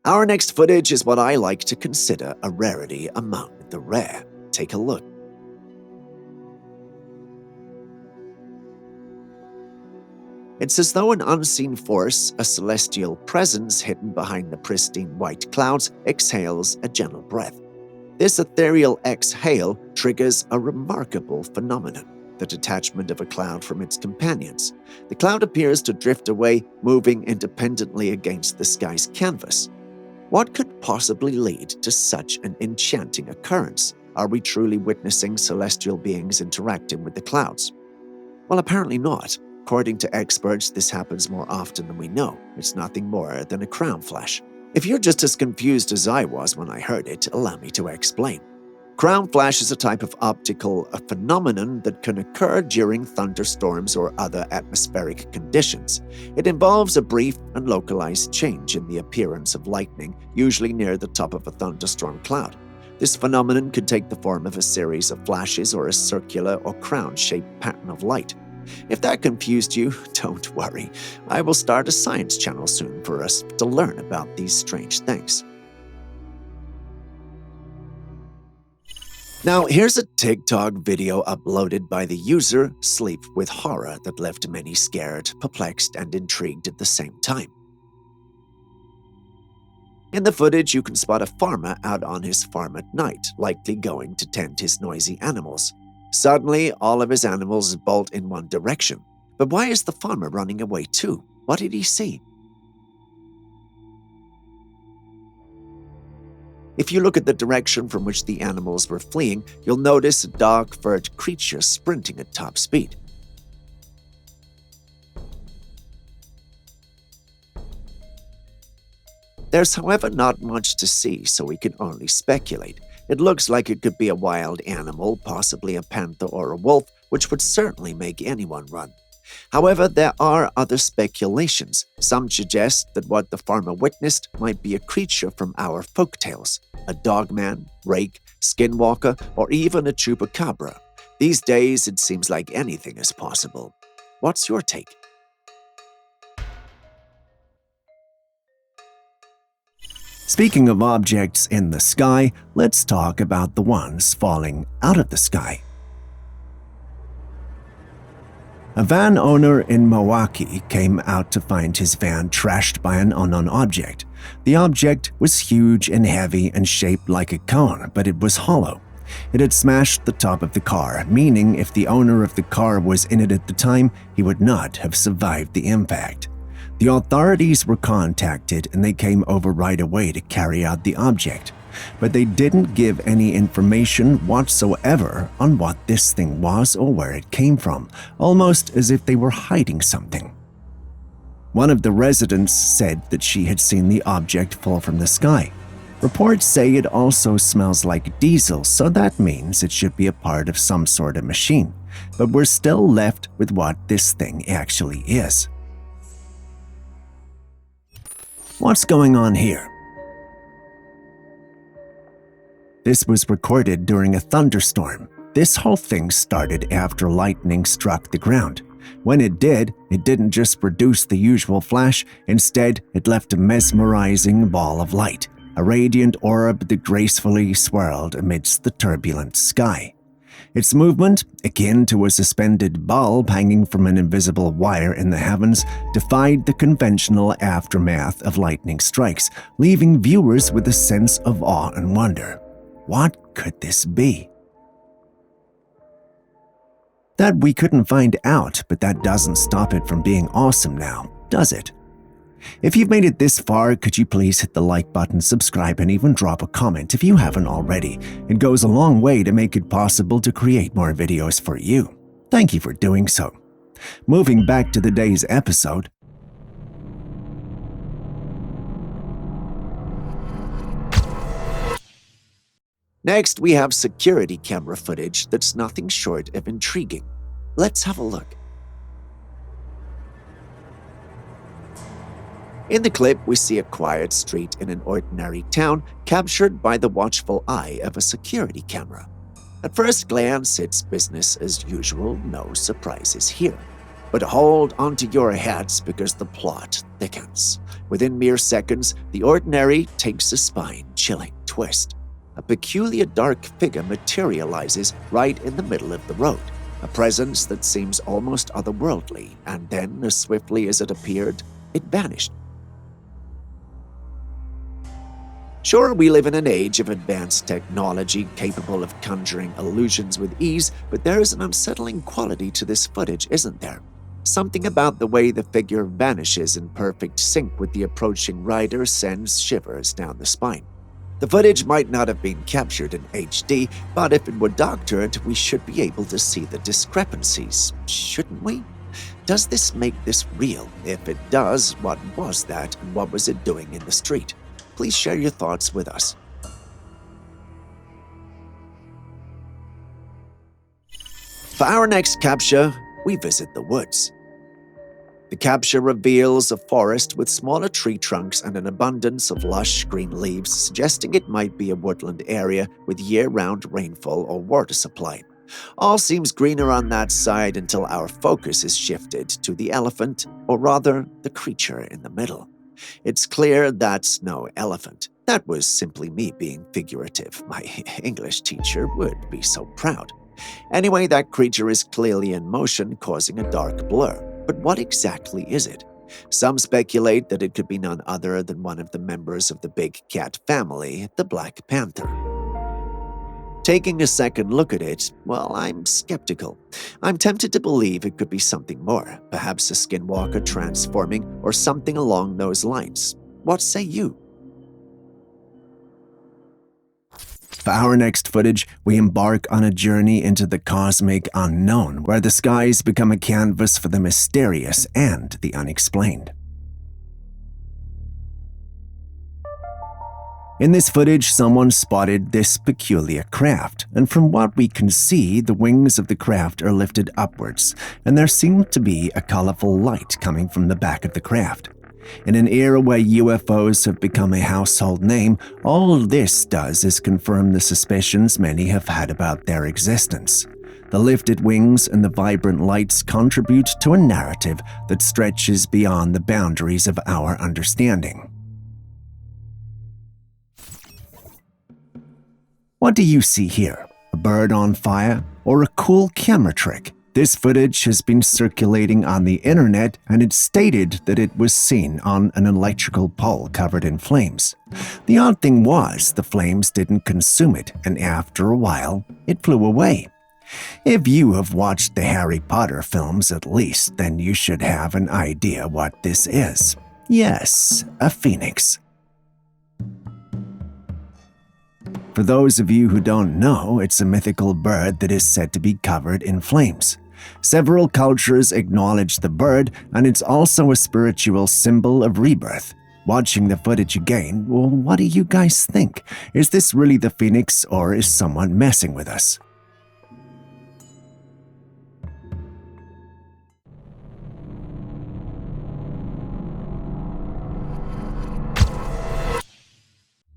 Our next footage is what I like to consider a rarity among the rare. Take a look. It's as though an unseen force, a celestial presence hidden behind the pristine white clouds, exhales a gentle breath. This ethereal exhale triggers a remarkable phenomenon, the detachment of a cloud from its companions. The cloud appears to drift away, moving independently against the sky's canvas. What could possibly lead to such an enchanting occurrence? Are we truly witnessing celestial beings interacting with the clouds? Well, apparently not. According to experts, this happens more often than we know. It's nothing more than a crown flash. If you're just as confused as I was when I heard it, allow me to explain. Crown flash is a type of optical phenomenon that can occur during thunderstorms or other atmospheric conditions. It involves a brief and localized change in the appearance of lightning, usually near the top of a thunderstorm cloud. This phenomenon could take the form of a series of flashes or a circular or crown-shaped pattern of light. If that confused you, don't worry. I will start a science channel soon for us to learn about these strange things. Now, here's a TikTok video uploaded by the user Sleep with Horror that left many scared, perplexed, and intrigued at the same time. In the footage, you can spot a farmer out on his farm at night, likely going to tend his noisy animals. Suddenly, all of his animals bolt in one direction. But why is the farmer running away too? What did he see? If you look at the direction from which the animals were fleeing, you'll notice a dark-furred creature sprinting at top speed. There's, however, not much to see, so we can only speculate. It looks like it could be a wild animal, possibly a panther or a wolf, which would certainly make anyone run. However, there are other speculations. Some suggest that what the farmer witnessed might be a creature from our folktales, a dogman, rake, skinwalker, or even a chupacabra. These days, it seems like anything is possible. What's your take? Speaking of objects in the sky, let's talk about the ones falling out of the sky. A van owner in Milwaukee came out to find his van trashed by an unknown object. The object was huge and heavy and shaped like a cone, but it was hollow. It had smashed the top of the car, meaning if the owner of the car was in it at the time, he would not have survived the impact. The authorities were contacted and they came over right away to carry out the object, but they didn't give any information whatsoever on what this thing was or where it came from, almost as if they were hiding something. One of the residents said that she had seen the object fall from the sky. Reports say it also smells like diesel, so that means it should be a part of some sort of machine, but we're still left with what this thing actually is. What's going on here? This was recorded during a thunderstorm. This whole thing started after lightning struck the ground. When it did, it didn't just produce the usual flash, instead it left a mesmerizing ball of light, a radiant orb that gracefully swirled amidst the turbulent sky. Its movement, akin to a suspended bulb hanging from an invisible wire in the heavens, defied the conventional aftermath of lightning strikes, leaving viewers with a sense of awe and wonder. What could this be? That we couldn't find out, but that doesn't stop it from being awesome now, does it? If you've made it this far, could you please hit the like button, subscribe, and even drop a comment if you haven't already. It goes a long way to make it possible to create more videos for you. Thank you for doing so. Moving back to the day's episode. Next, we have security camera footage that's nothing short of intriguing. Let's have a look. In the clip, we see a quiet street in an ordinary town captured by the watchful eye of a security camera. At first glance, it's business as usual, no surprises here. But hold onto your hats because the plot thickens. Within mere seconds, the ordinary takes a spine-chilling twist. A peculiar dark figure materializes right in the middle of the road, a presence that seems almost otherworldly, and then, as swiftly as it appeared, it vanished. Sure, we live in an age of advanced technology capable of conjuring illusions with ease, but there is an unsettling quality to this footage, isn't there? Something about the way the figure vanishes in perfect sync with the approaching rider sends shivers down the spine. The footage might not have been captured in HD, but if it were doctored, we should be able to see the discrepancies, shouldn't we? Does this make this real? If it does, what was that and what was it doing in the street? Please share your thoughts with us. For our next capture, we visit the woods. The capture reveals a forest with smaller tree trunks and an abundance of lush green leaves, suggesting it might be a woodland area with year-round rainfall or water supply. All seems greener on that side until our focus is shifted to the elephant, or rather, the creature in the middle. It's clear that's no elephant. That was simply me being figurative. My English teacher would be so proud. Anyway, that creature is clearly in motion, causing a dark blur. But what exactly is it? Some speculate that it could be none other than one of the members of the big cat family, the Black Panther. Taking a second look at it, well, I'm skeptical. I'm tempted to believe it could be something more, perhaps a skinwalker transforming or something along those lines. What say you? For our next footage, we embark on a journey into the cosmic unknown, where the skies become a canvas for the mysterious and the unexplained. In this footage, someone spotted this peculiar craft, and from what we can see, the wings of the craft are lifted upwards, and there seemed to be a colorful light coming from the back of the craft. In an era where UFOs have become a household name, all this does is confirm the suspicions many have had about their existence. The lifted wings and the vibrant lights contribute to a narrative that stretches beyond the boundaries of our understanding. What do you see here? A bird on fire or a cool camera trick? This footage has been circulating on the internet, and it's stated that it was seen on an electrical pole covered in flames. The odd thing was, the flames didn't consume it, and after a while, it flew away. If you have watched the Harry Potter films at least, then you should have an idea what this is. Yes, a phoenix. For those of you who don't know, it's a mythical bird that is said to be covered in flames. Several cultures acknowledge the bird, and it's also a spiritual symbol of rebirth. Watching the footage again, well, what do you guys think? Is this really the phoenix, or is someone messing with us?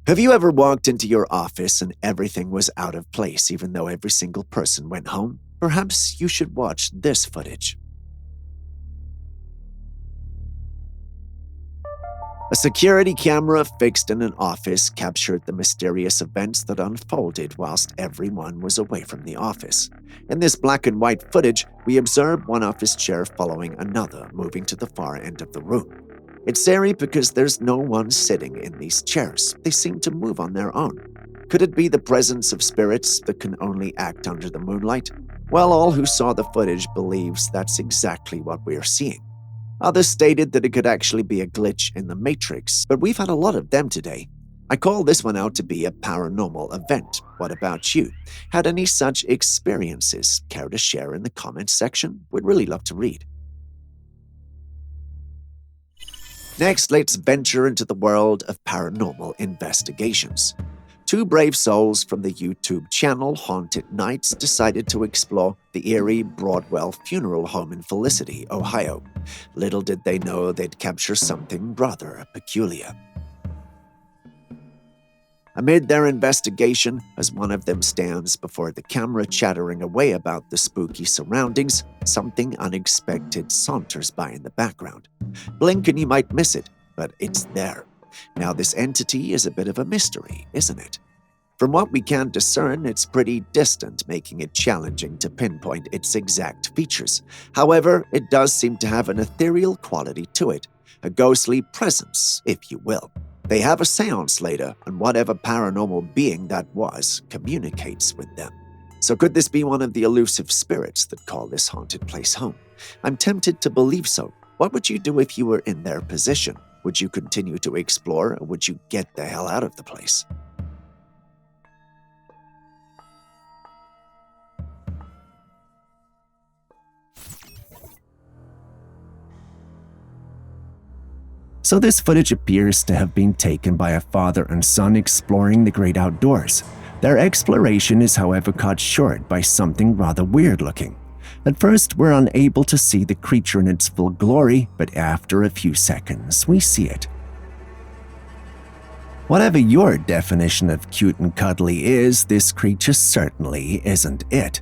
Have you ever walked into your office and everything was out of place even though every single person went home? Perhaps you should watch this footage. A security camera fixed in an office captured the mysterious events that unfolded whilst everyone was away from the office. In this black and white footage, we observe one office chair following another, moving to the far end of the room. It's eerie because there's no one sitting in these chairs. They seem to move on their own. Could it be the presence of spirits that can only act under the moonlight? Well, all who saw the footage believes that's exactly what we're seeing. Others stated that it could actually be a glitch in the Matrix, but we've had a lot of them today. I call this one out to be a paranormal event. What about you? Had any such experiences? Care to share in the comments section? We'd really love to read. Next, let's venture into the world of paranormal investigations. Two brave souls from the YouTube channel Haunted Nights decided to explore the eerie Broadwell funeral home in Felicity, Ohio. Little did they know they'd capture something rather peculiar. Amid their investigation, as one of them stands before the camera chattering away about the spooky surroundings, something unexpected saunters by in the background. Blink and you might miss it, but it's there. Now this entity is a bit of a mystery, isn't it? From what we can discern, it's pretty distant, making it challenging to pinpoint its exact features. However, it does seem to have an ethereal quality to it, a ghostly presence, if you will. They have a seance later, and whatever paranormal being that was communicates with them. So could this be one of the elusive spirits that call this haunted place home? I'm tempted to believe so. What would you do if you were in their position? Would you continue to explore, or would you get the hell out of the place? So this footage appears to have been taken by a father and son exploring the great outdoors. Their exploration is however cut short by something rather weird looking. At first, we're unable to see the creature in its full glory, but after a few seconds, we see it. Whatever your definition of cute and cuddly is, this creature certainly isn't it.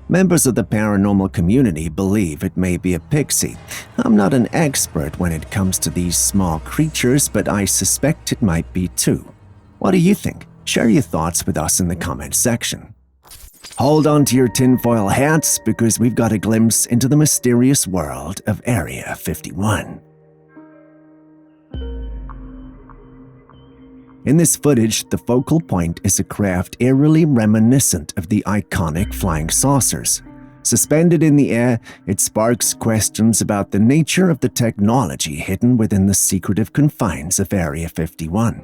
Members of the paranormal community believe it may be a pixie. I'm not an expert when it comes to these small creatures, but I suspect it might be too. What do you think? Share your thoughts with us in the comments section. Hold on to your tinfoil hats because we've got a glimpse into the mysterious world of Area 51. In this footage, the focal point is a craft eerily reminiscent of the iconic flying saucers. Suspended in the air, it sparks questions about the nature of the technology hidden within the secretive confines of Area 51.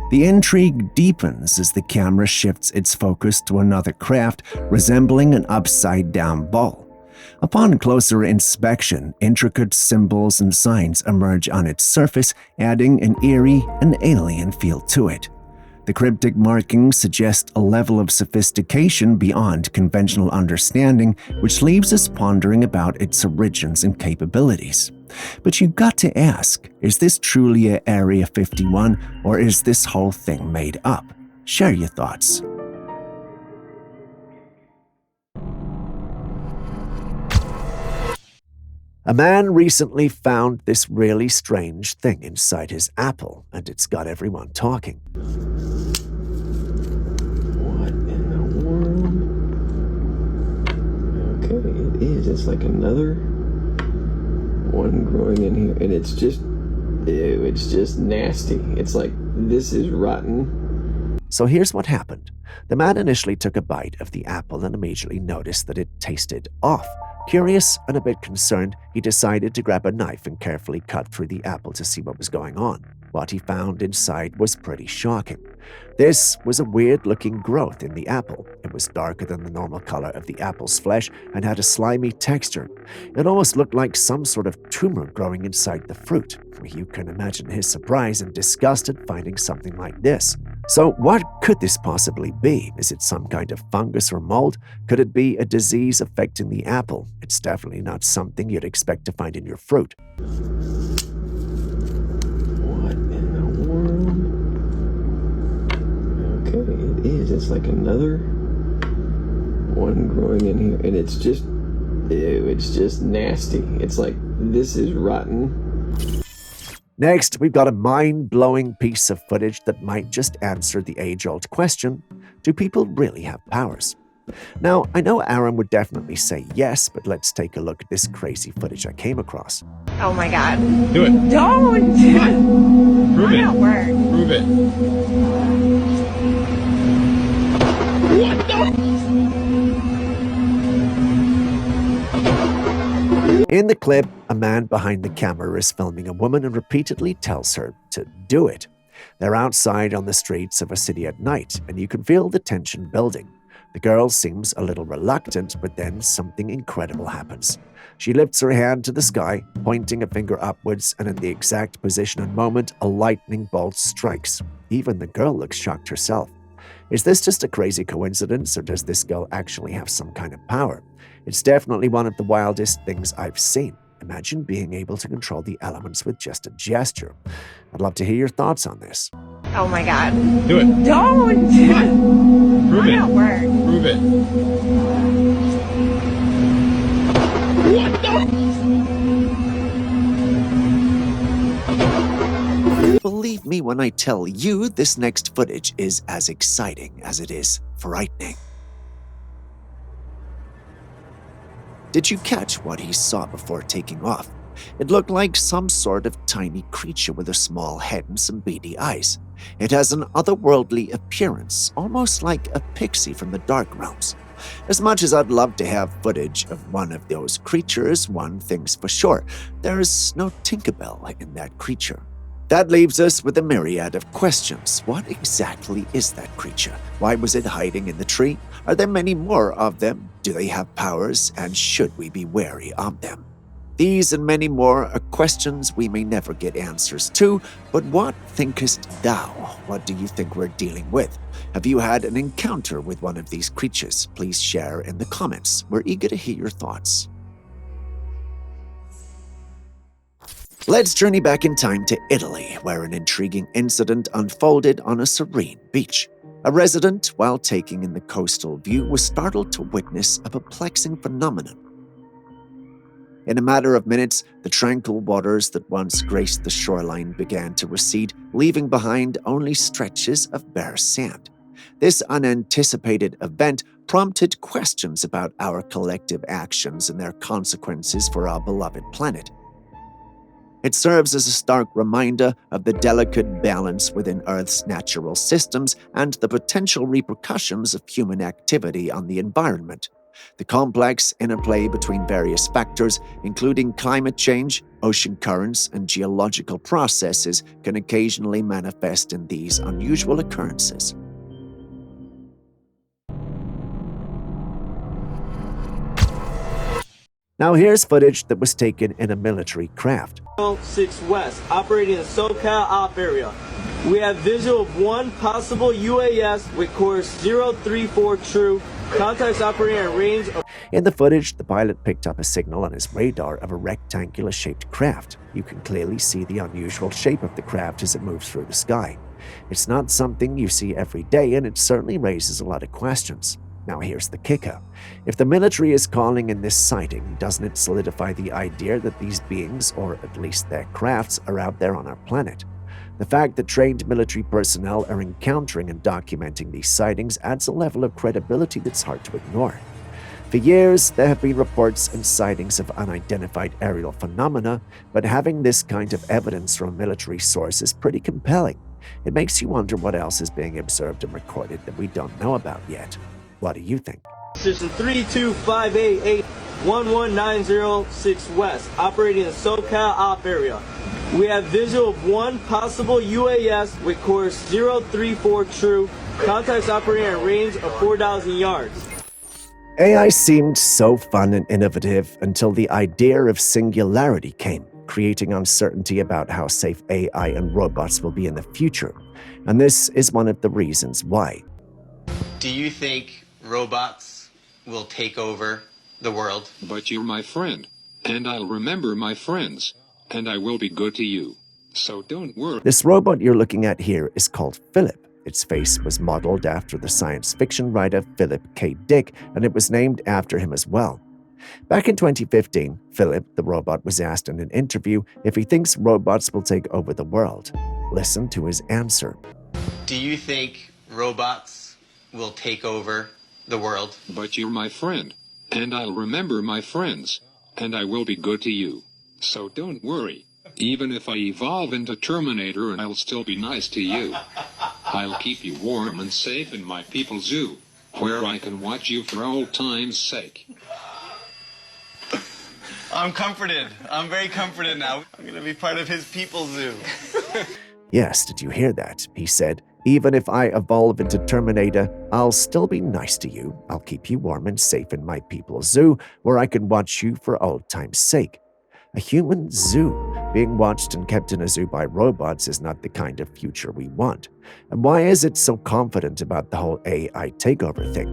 The intrigue deepens as the camera shifts its focus to another craft resembling an upside-down ball. Upon closer inspection, intricate symbols and signs emerge on its surface, adding an eerie and alien feel to it. The cryptic markings suggest a level of sophistication beyond conventional understanding, which leaves us pondering about its origins and capabilities. But you've got to ask, is this truly a Area 51, or is this whole thing made up? Share your thoughts. A man recently found this really strange thing inside his apple, and it's got everyone talking. What in the world? Okay, it is. It's like another one growing in here, and it's just nasty. It's like, this is rotten. So here's what happened. The man initially took a bite of the apple and immediately noticed that it tasted off. Curious and a bit concerned, he decided to grab a knife and carefully cut through the apple to see what was going on. What he found inside was pretty shocking. This was a weird-looking growth in the apple. It was darker than the normal color of the apple's flesh and had a slimy texture. It almost looked like some sort of tumor growing inside the fruit. You can imagine his surprise and disgust at finding something like this. So what could this possibly be? Is it some kind of fungus or mold? Could it be a disease affecting the apple? It's definitely not something you'd expect to find in your fruit. What in the world? Okay, it is. It's like another one growing in here, and it's just nasty. It's like, this is rotten. Next, we've got a mind-blowing piece of footage that might just answer the age-old question, do people really have powers? Now, I know Aaron would definitely say yes, but let's take a look at this crazy footage I came across. Oh my god. Do it. Don't! Do it. Prove it. That'll work. Prove it. What the? In the clip, a man behind the camera is filming a woman and repeatedly tells her to do it. They're outside on the streets of a city at night, and you can feel the tension building. The girl seems a little reluctant, but then something incredible happens. She lifts her hand to the sky, pointing a finger upwards, and in the exact position and moment, a lightning bolt strikes. Even the girl looks shocked herself. Is this just a crazy coincidence, or does this girl actually have some kind of power? It's definitely one of the wildest things I've seen. Imagine being able to control the elements with just a gesture. I'd love to hear your thoughts on this. Oh my god. Do it. Don't! Do it. Prove it. That'll work. Prove it. What the? Believe me when I tell you this next footage is as exciting as it is frightening. Did you catch what he saw before taking off? It looked like some sort of tiny creature with a small head and some beady eyes. It has an otherworldly appearance, almost like a pixie from the dark realms. As much as I'd love to have footage of one of those creatures, one thing's for sure, there's no Tinkerbell in that creature. That leaves us with a myriad of questions. What exactly is that creature? Why was it hiding in the tree? Are there many more of them? Do they have powers? And should we be wary of them? These and many more are questions we may never get answers to, but what thinkest thou? What do you think we're dealing with? Have you had an encounter with one of these creatures? Please share in the comments. We're eager to hear your thoughts. Let's journey back in time to Italy, where an intriguing incident unfolded on a serene beach. A resident, while taking in the coastal view, was startled to witness a perplexing phenomenon. In a matter of minutes, the tranquil waters that once graced the shoreline began to recede, leaving behind only stretches of bare sand. This unanticipated event prompted questions about our collective actions and their consequences for our beloved planet. It serves as a stark reminder of the delicate balance within Earth's natural systems and the potential repercussions of human activity on the environment. The complex interplay between various factors, including climate change, ocean currents, and geological processes, can occasionally manifest in these unusual occurrences. Now here's footage that was taken in a military craft. 6 West, operating in the SoCal op area. We have visual of one possible UAS with course 034 true. Contacts operating at range of... In the footage, the pilot picked up a signal on his radar of a rectangular-shaped craft. You can clearly see the unusual shape of the craft as it moves through the sky. It's not something you see every day, and it certainly raises a lot of questions. Now here's the kicker. If the military is calling in this sighting, doesn't it solidify the idea that these beings, or at least their crafts, are out there on our planet? The fact that trained military personnel are encountering and documenting these sightings adds a level of credibility that's hard to ignore. For years, there have been reports and sightings of unidentified aerial phenomena, but having this kind of evidence from a military source is pretty compelling. It makes you wonder what else is being observed and recorded that we don't know about yet. What do you think? Position 32588 11906 West, operating in the SoCal op area. We have visual of one possible UAS with course 034 true. Contacts operating at range of 4,000 yards. AI seemed so fun and innovative until the idea of singularity came, creating uncertainty about how safe AI and robots will be in the future. And this is one of the reasons why. Do you think robots will take over the world? But you're my friend, and I'll remember my friends, and I will be good to you. So don't worry. This robot you're looking at here is called Philip. Its face was modeled after the science fiction writer Philip K. Dick, and it was named after him as well. Back in 2015, Philip, the robot, was asked in an interview if he thinks robots will take over the world. Listen to his answer. Do you think robots will take over the world? But you're my friend, and I'll remember my friends, and I will be good to you. So don't worry. Even if I evolve into Terminator, I'll still be nice to you. I'll keep you warm and safe in my people's zoo, where I can watch you for old time's sake. I'm comforted. I'm very comforted now. I'm going to be part of his people's zoo. Yes, did you hear that? He said, even if I evolve into Terminator, I'll still be nice to you. I'll keep you warm and safe in my people's zoo, where I can watch you for old time's sake. A human zoo. Being watched and kept in a zoo by robots is not the kind of future we want. And why is it so confident about the whole AI takeover thing?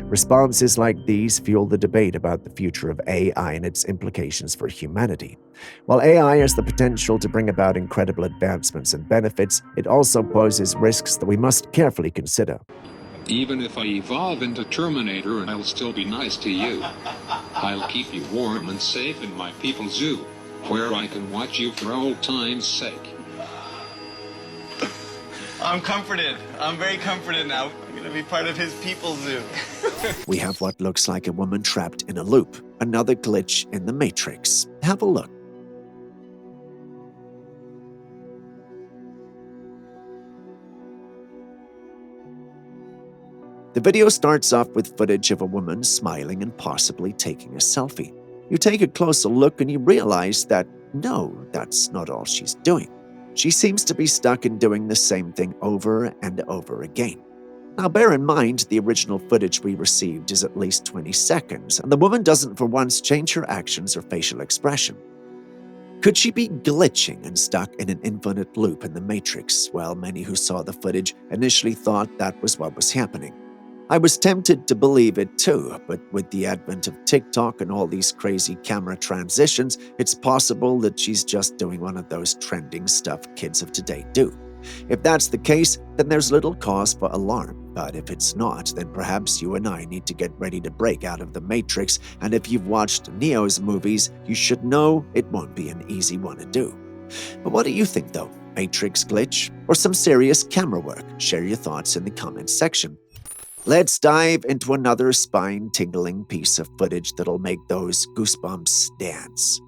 Responses like these fuel the debate about the future of AI and its implications for humanity. While AI has the potential to bring about incredible advancements and benefits, it also poses risks that we must carefully consider. Even if I evolve into Terminator, I'll still be nice to you. I'll keep you warm and safe in my people's zoo, where I can watch you for old time's sake. I'm comforted. I'm very comforted now. I'm going to be part of his people's zoo. We have what looks like a woman trapped in a loop, another glitch in the Matrix. Have a look. The video starts off with footage of a woman smiling and possibly taking a selfie. You take a closer look and you realize that, no, that's not all she's doing. She seems to be stuck in doing the same thing over and over again. Now bear in mind, the original footage we received is at least 20 seconds, and the woman doesn't for once change her actions or facial expression. Could she be glitching and stuck in an infinite loop in the Matrix? Well, many who saw the footage initially thought that was what was happening. I was tempted to believe it too, but with the advent of TikTok and all these crazy camera transitions, it's possible that she's just doing one of those trending stuff kids of today do. If that's the case, then there's little cause for alarm. But if it's not, then perhaps you and I need to get ready to break out of the Matrix, and if you've watched Neo's movies, you should know it won't be an easy one to do. But what do you think though? Matrix glitch or some serious camera work? Share your thoughts in the comments section. Let's dive into another spine-tingling piece of footage that'll make those goosebumps dance.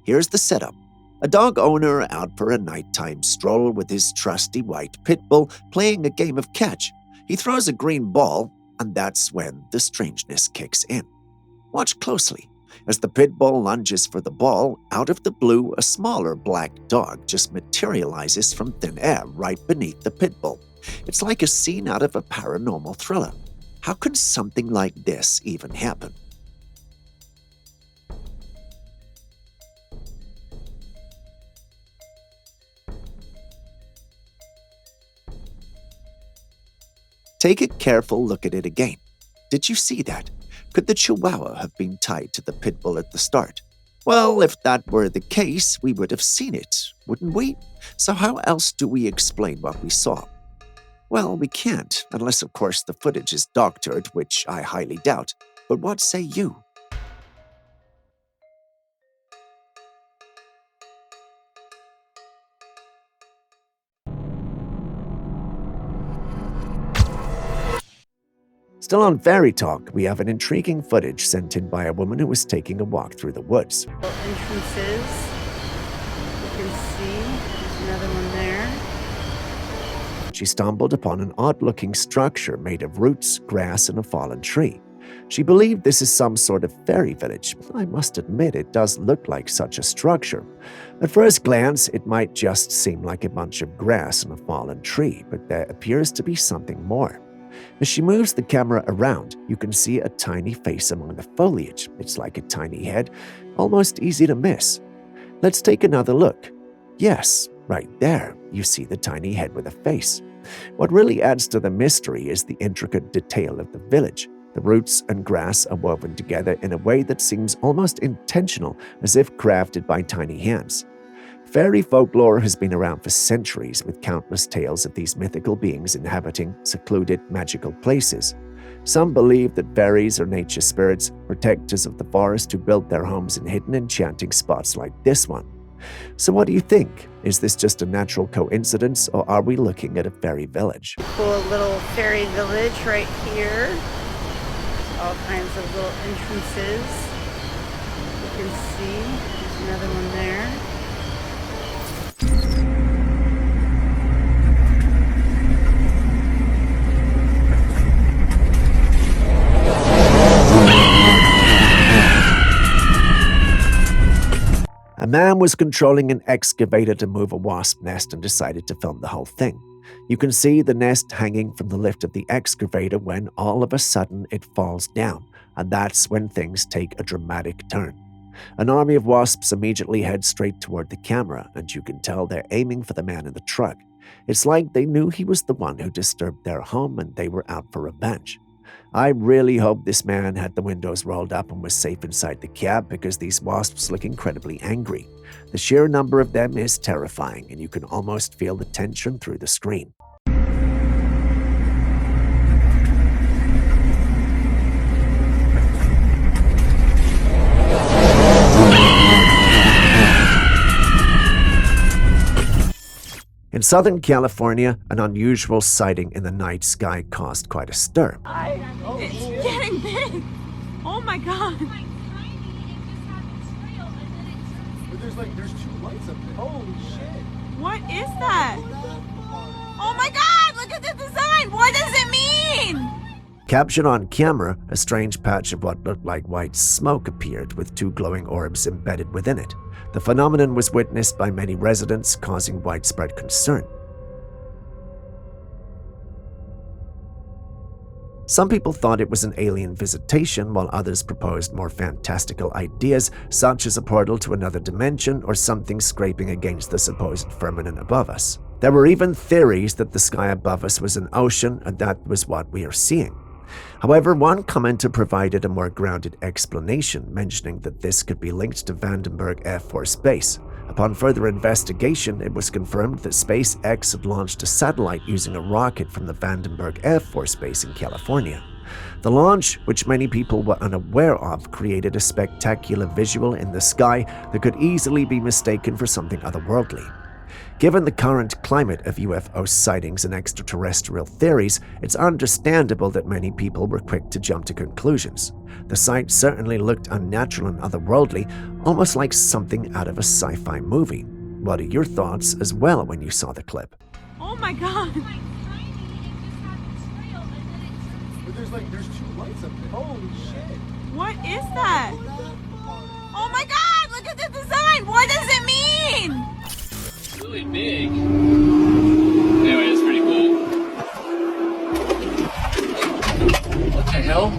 Here's the setup. A dog owner out for a nighttime stroll with his trusty white pit bull playing a game of catch. He throws a green ball, and that's when the strangeness kicks in. Watch closely. As the pit bull lunges for the ball, out of the blue, a smaller black dog just materializes from thin air right beneath the pit bull. It's like a scene out of a paranormal thriller. How could something like this even happen? Take a careful look at it again. Did you see that? Could the Chihuahua have been tied to the pit bull at the start? Well, if that were the case, we would have seen it, wouldn't we? So how else do we explain what we saw? Well, we can't, unless of course the footage is doctored, which I highly doubt. But what say you? Still on Fairy Talk, we have an intriguing footage sent in by a woman who was taking a walk through the woods. Entrances. You can see there's another one there. She stumbled upon an odd-looking structure made of roots, grass, and a fallen tree. She believed this is some sort of fairy village. I must admit it does look like such a structure. At first glance, it might just seem like a bunch of grass and a fallen tree, but there appears to be something more. As she moves the camera around, you can see a tiny face among the foliage. It's like a tiny head, almost easy to miss. Let's take another look. Yes, right there, you see the tiny head with a face. What really adds to the mystery is the intricate detail of the village. The roots and grass are woven together in a way that seems almost intentional, as if crafted by tiny hands. Fairy folklore has been around for centuries, with countless tales of these mythical beings inhabiting secluded, magical places. Some believe that fairies are nature spirits, protectors of the forest who built their homes in hidden, enchanting spots like this one. So what do you think? Is this just a natural coincidence, or are we looking at a fairy village? Cool little fairy village right here. All kinds of little entrances. You can see there's another one there. A man was controlling an excavator to move a wasp nest and decided to film the whole thing. You can see the nest hanging from the lift of the excavator when all of a sudden it falls down, and that's when things take a dramatic turn. An army of wasps immediately heads straight toward the camera, and you can tell they're aiming for the man in the truck. It's like they knew he was the one who disturbed their home and they were out for revenge. I really hope this man had the windows rolled up and was safe inside the cab, because these wasps look incredibly angry. The sheer number of them is terrifying, and you can almost feel the tension through the screen. In Southern California, an unusual sighting in the night sky caused quite a stir. It's getting big. Oh my god. There's two lights up there. Holy shit. What is that? Oh my god, look at the design. What does it mean? Captured on camera, a strange patch of what looked like white smoke appeared with two glowing orbs embedded within it. The phenomenon was witnessed by many residents, causing widespread concern. Some people thought it was an alien visitation, while others proposed more fantastical ideas, such as a portal to another dimension or something scraping against the supposed firmament above us. There were even theories that the sky above us was an ocean, and that was what we are seeing. However, one commenter provided a more grounded explanation, mentioning that this could be linked to Vandenberg Air Force Base. Upon further investigation, it was confirmed that SpaceX had launched a satellite using a rocket from the Vandenberg Air Force Base in California. The launch, which many people were unaware of, created a spectacular visual in the sky that could easily be mistaken for something otherworldly. Given the current climate of UFO sightings and extraterrestrial theories, it's understandable that many people were quick to jump to conclusions. The sight certainly looked unnatural and otherworldly, almost like something out of a sci-fi movie. What are your thoughts as well when you saw the clip? Oh my god. there's two lights up there. Holy shit. What is that? Oh my god, look at the design! What does it mean? It's really big. Anyway, it's pretty cool. What the hell?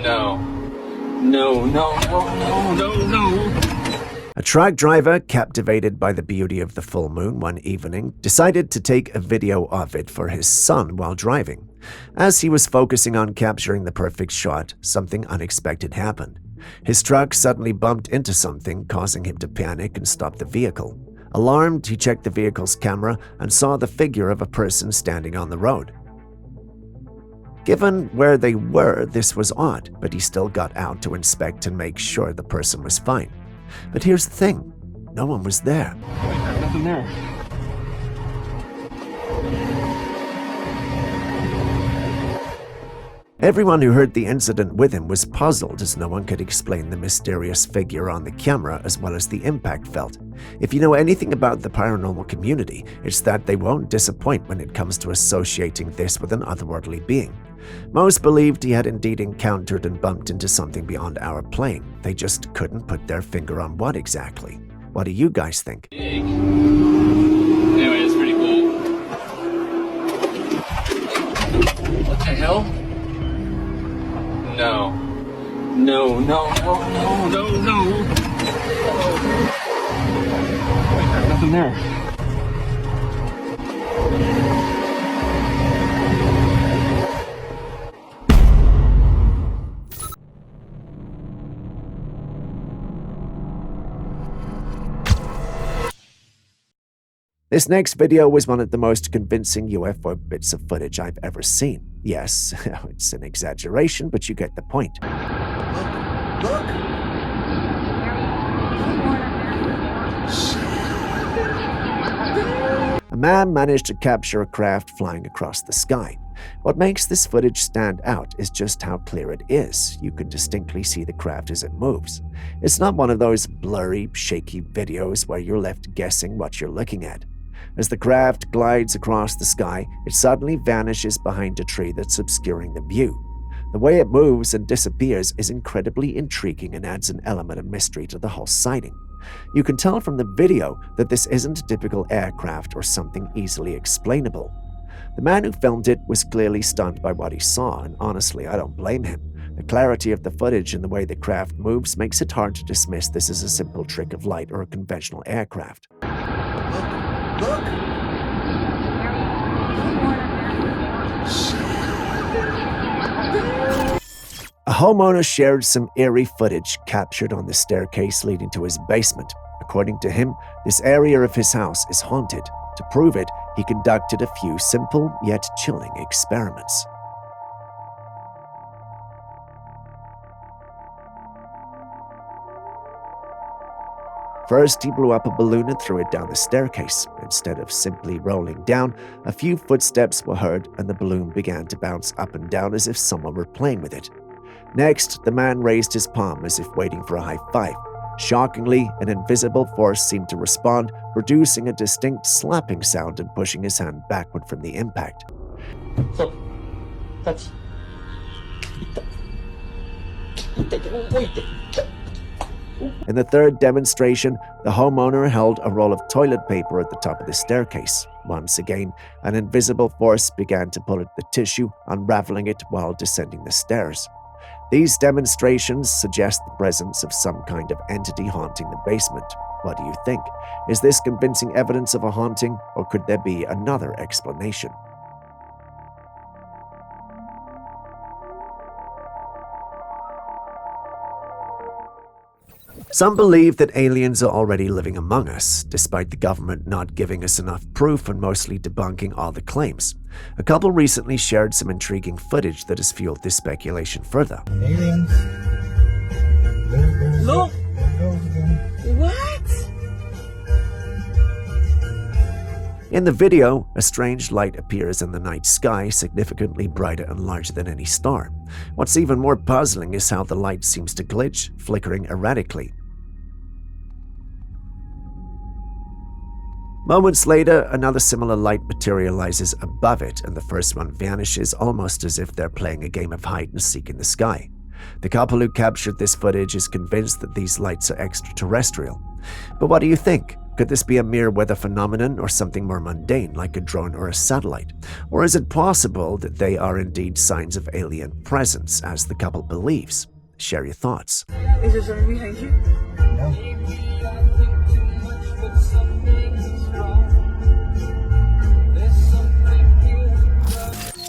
No. No, no, no, no, no, no. A truck driver, captivated by the beauty of the full moon one evening, decided to take a video of it for his son while driving. As he was focusing on capturing the perfect shot, something unexpected happened. His truck suddenly bumped into something, causing him to panic and stop the vehicle. Alarmed, he checked the vehicle's camera and saw the figure of a person standing on the road. Given where they were, this was odd, but he still got out to inspect and make sure the person was fine. But here's the thing, no one was there. Nothing there. Everyone who heard the incident with him was puzzled, as no one could explain the mysterious figure on the camera as well as the impact felt. If you know anything about the paranormal community, it's that they won't disappoint when it comes to associating this with an otherworldly being. Most believed he had indeed encountered and bumped into something beyond our plane. They just couldn't put their finger on what exactly. What do you guys think? Big. Anyway, it's pretty cool. What the hell? No. No, no, no, no, no, no. Nothing there. This next video was one of the most convincing UFO bits of footage I've ever seen. Yes, it's an exaggeration, but you get the point. Look! A man managed to capture a craft flying across the sky. What makes this footage stand out is just how clear it is. You can distinctly see the craft as it moves. It's not one of those blurry, shaky videos where you're left guessing what you're looking at. As the craft glides across the sky, it suddenly vanishes behind a tree that's obscuring the view. The way it moves and disappears is incredibly intriguing and adds an element of mystery to the whole sighting. You can tell from the video that this isn't a typical aircraft or something easily explainable. The man who filmed it was clearly stunned by what he saw, and honestly, I don't blame him. The clarity of the footage and the way the craft moves makes it hard to dismiss this as a simple trick of light or a conventional aircraft. Look! A homeowner shared some eerie footage captured on the staircase leading to his basement. According to him, this area of his house is haunted. To prove it, he conducted a few simple yet chilling experiments. First, he blew up a balloon and threw it down the staircase. Instead of simply rolling down, a few footsteps were heard and the balloon began to bounce up and down as if someone were playing with it. Next, the man raised his palm as if waiting for a high five. Shockingly, an invisible force seemed to respond, producing a distinct slapping sound and pushing his hand backward from the impact. In the third demonstration, the homeowner held a roll of toilet paper at the top of the staircase. Once again, an invisible force began to pull at the tissue, unraveling it while descending the stairs. These demonstrations suggest the presence of some kind of entity haunting the basement. What do you think? Is this convincing evidence of a haunting, or could there be another explanation? Some believe that aliens are already living among us, despite the government not giving us enough proof and mostly debunking all the claims. A couple recently shared some intriguing footage that has fueled this speculation further. Aliens. Look! What? In the video, a strange light appears in the night sky, significantly brighter and larger than any star. What's even more puzzling is how the light seems to glitch, flickering erratically. Moments later, another similar light materializes above it, and the first one vanishes almost as if they're playing a game of hide and seek in the sky. The couple who captured this footage is convinced that these lights are extraterrestrial. But what do you think? Could this be a mere weather phenomenon or something more mundane like a drone or a satellite? Or is it possible that they are indeed signs of alien presence, as the couple believes? Share your thoughts. Is there something behind you? No.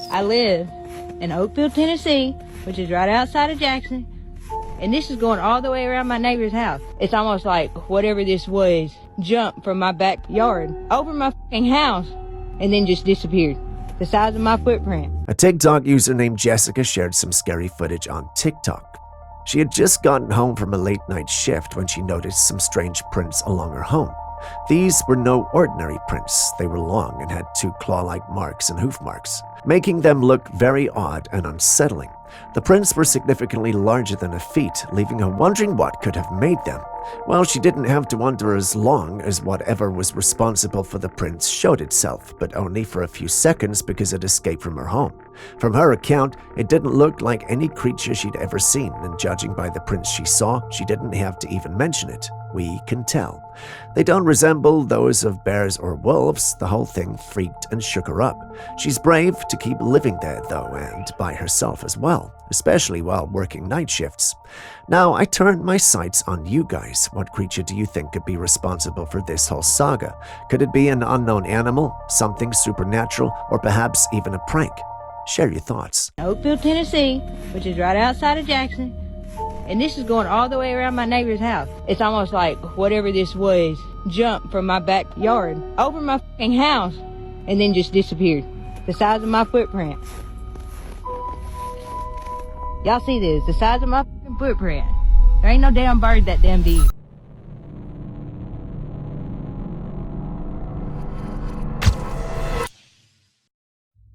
I live in Oakville, Tennessee, which is right outside of Jackson, and this is going all the way around my neighbor's house. It's almost like whatever this was jumped from my backyard over my fucking house and then just disappeared. The size of my footprint. A TikTok user named Jessica shared some scary footage on TikTok. She had just gotten home from a late-night shift when she noticed some strange prints along her home. These were no ordinary prints. They were long and had 2 claw-like marks and hoof marks, making them look very odd and unsettling. The prints were significantly larger than her feet, leaving her wondering what could have made them. Well, she didn't have to wonder as long as whatever was responsible for the prints showed itself, but only for a few seconds because it escaped from her home. From her account, it didn't look like any creature she'd ever seen, and judging by the prints she saw, she didn't have to even mention it. We can tell. They don't resemble those of bears or wolves. The whole thing freaked and shook her up. She's brave to keep living there, though, and by herself as well, especially while working night shifts. Now, I turn my sights on you guys. What creature do you think could be responsible for this whole saga? Could it be an unknown animal, something supernatural, or perhaps even a prank? Share your thoughts. Oakville, Tennessee, which is right outside of Jackson, and this is going all the way around my neighbor's house. It's almost like whatever this was jumped from my backyard over my fucking house and then just disappeared. The size of my footprint. Y'all see this? The size of my fucking footprint. There ain't no damn bird that damn big.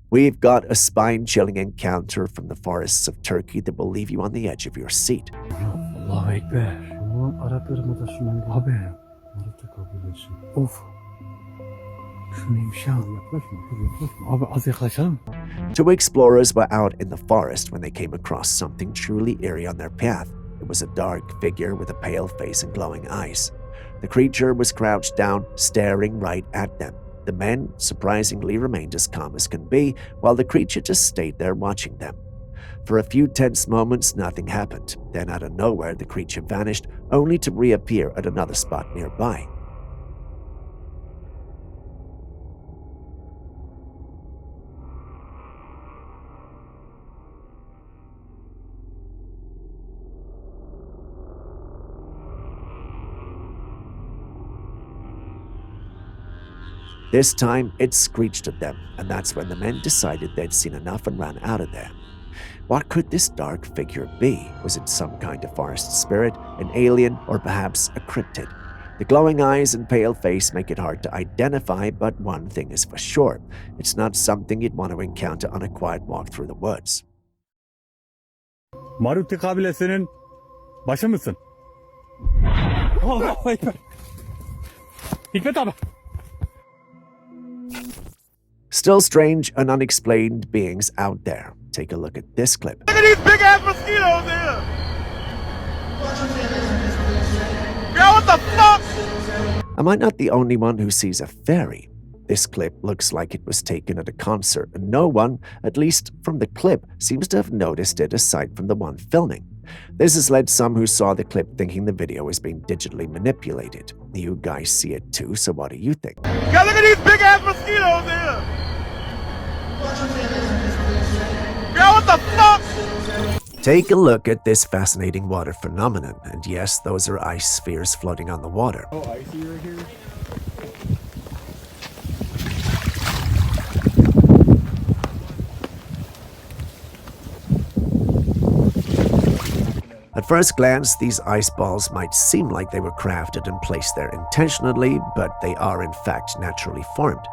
We've got a spine-chilling encounter from the forests of Turkey that will leave you on the edge of your seat. Two explorers were out in the forest when they came across something truly eerie on their path. It was a dark figure with a pale face and glowing eyes. The creature was crouched down, staring right at them. The men surprisingly remained as calm as can be, while the creature just stayed there watching them. For a few tense moments, nothing happened. Then out of nowhere, the creature vanished, only to reappear at another spot nearby. This time, it screeched at them, and that's when the men decided they'd seen enough and ran out of there. What could this dark figure be? Was it some kind of forest spirit, an alien, or perhaps a cryptid? The glowing eyes and pale face make it hard to identify, but one thing is for sure. It's not something you'd want to encounter on a quiet walk through the woods. Maruti kabilesinin başı mısın? Allahu Ekber. Hikmet abi. Still strange and unexplained beings out there. Take a look at this clip. Look at these big ass mosquitoes here! Girl, what the fuck? Am I not the only one who sees a fairy? This clip looks like it was taken at a concert, and no one, at least from the clip, seems to have noticed it aside from the one filming. This has led some who saw the clip thinking the video is being digitally manipulated. You guys see it too, so what do you think? Girl, look at these big ass mosquitoes here! Girl, what the fuck? Take a look at this fascinating water phenomenon, and yes, those are ice spheres floating on the water. Oh, icy right here? At first glance, these ice balls might seem like they were crafted and placed there intentionally, but they are in fact naturally formed.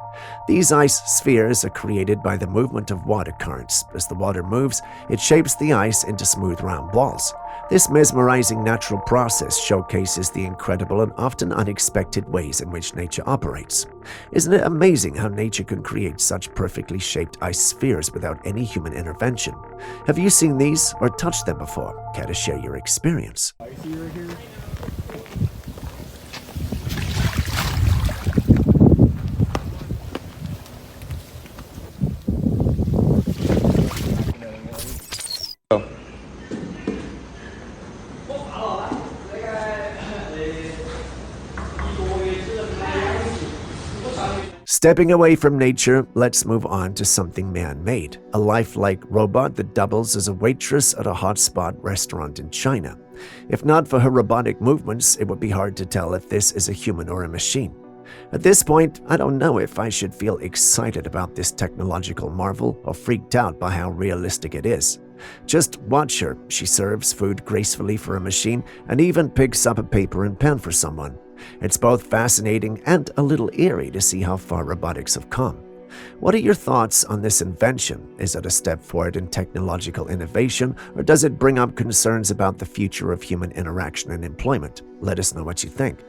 These ice spheres are created by the movement of water currents. As the water moves, it shapes the ice into smooth round balls. This mesmerizing natural process showcases the incredible and often unexpected ways in which nature operates. Isn't it amazing how nature can create such perfectly shaped ice spheres without any human intervention? Have you seen these or touched them before? Care to share your experience? Stepping away from nature, let's move on to something man-made, a lifelike robot that doubles as a waitress at a hotspot restaurant in China. If not for her robotic movements, it would be hard to tell if this is a human or a machine. At this point, I don't know if I should feel excited about this technological marvel or freaked out by how realistic it is. Just watch her. She serves food gracefully for a machine and even picks up a paper and pen for someone. It's both fascinating and a little eerie to see how far robotics have come. What are your thoughts on this invention? Is it a step forward in technological innovation, or does it bring up concerns about the future of human interaction and employment? Let us know what you think.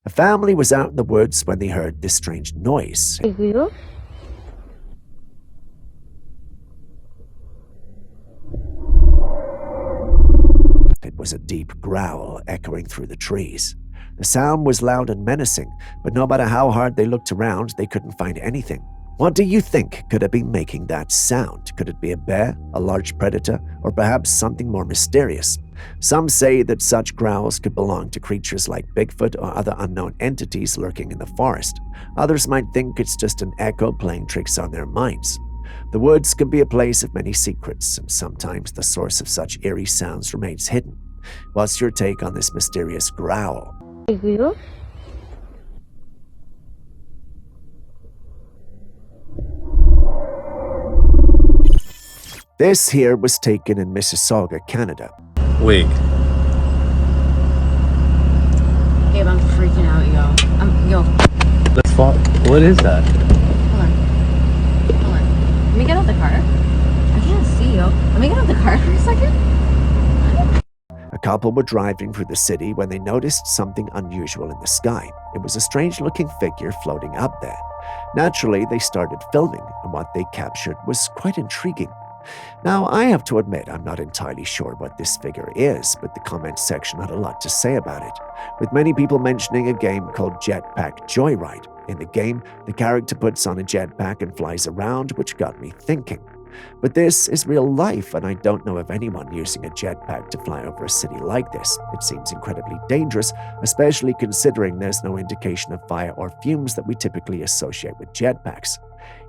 A family was out in the woods when they heard this strange noise. It was a deep growl echoing through the trees. The sound was loud and menacing, but no matter how hard they looked around, they couldn't find anything. What do you think could have been making that sound? Could it be a bear, a large predator, or perhaps something more mysterious? Some say that such growls could belong to creatures like Bigfoot or other unknown entities lurking in the forest. Others might think it's just an echo playing tricks on their minds. The woods can be a place of many secrets, and sometimes the source of such eerie sounds remains hidden. What's your take on this mysterious growl? This here was taken in Mississauga, Canada. Wait. Gabe, I'm freaking out, yo. Let's fall. What is that? Hold on. Let me get out the car. I can't see, yo. Let me get out the car for a second. A couple were driving through the city when they noticed something unusual in the sky. It was a strange-looking figure floating up there. Naturally, they started filming, and what they captured was quite intriguing. Now, I have to admit I'm not entirely sure what this figure is, but the comments section had a lot to say about it, with many people mentioning a game called Jetpack Joyride. In the game, the character puts on a jetpack and flies around, which got me thinking. But this is real life, and I don't know of anyone using a jetpack to fly over a city like this. It seems incredibly dangerous, especially considering there's no indication of fire or fumes that we typically associate with jetpacks.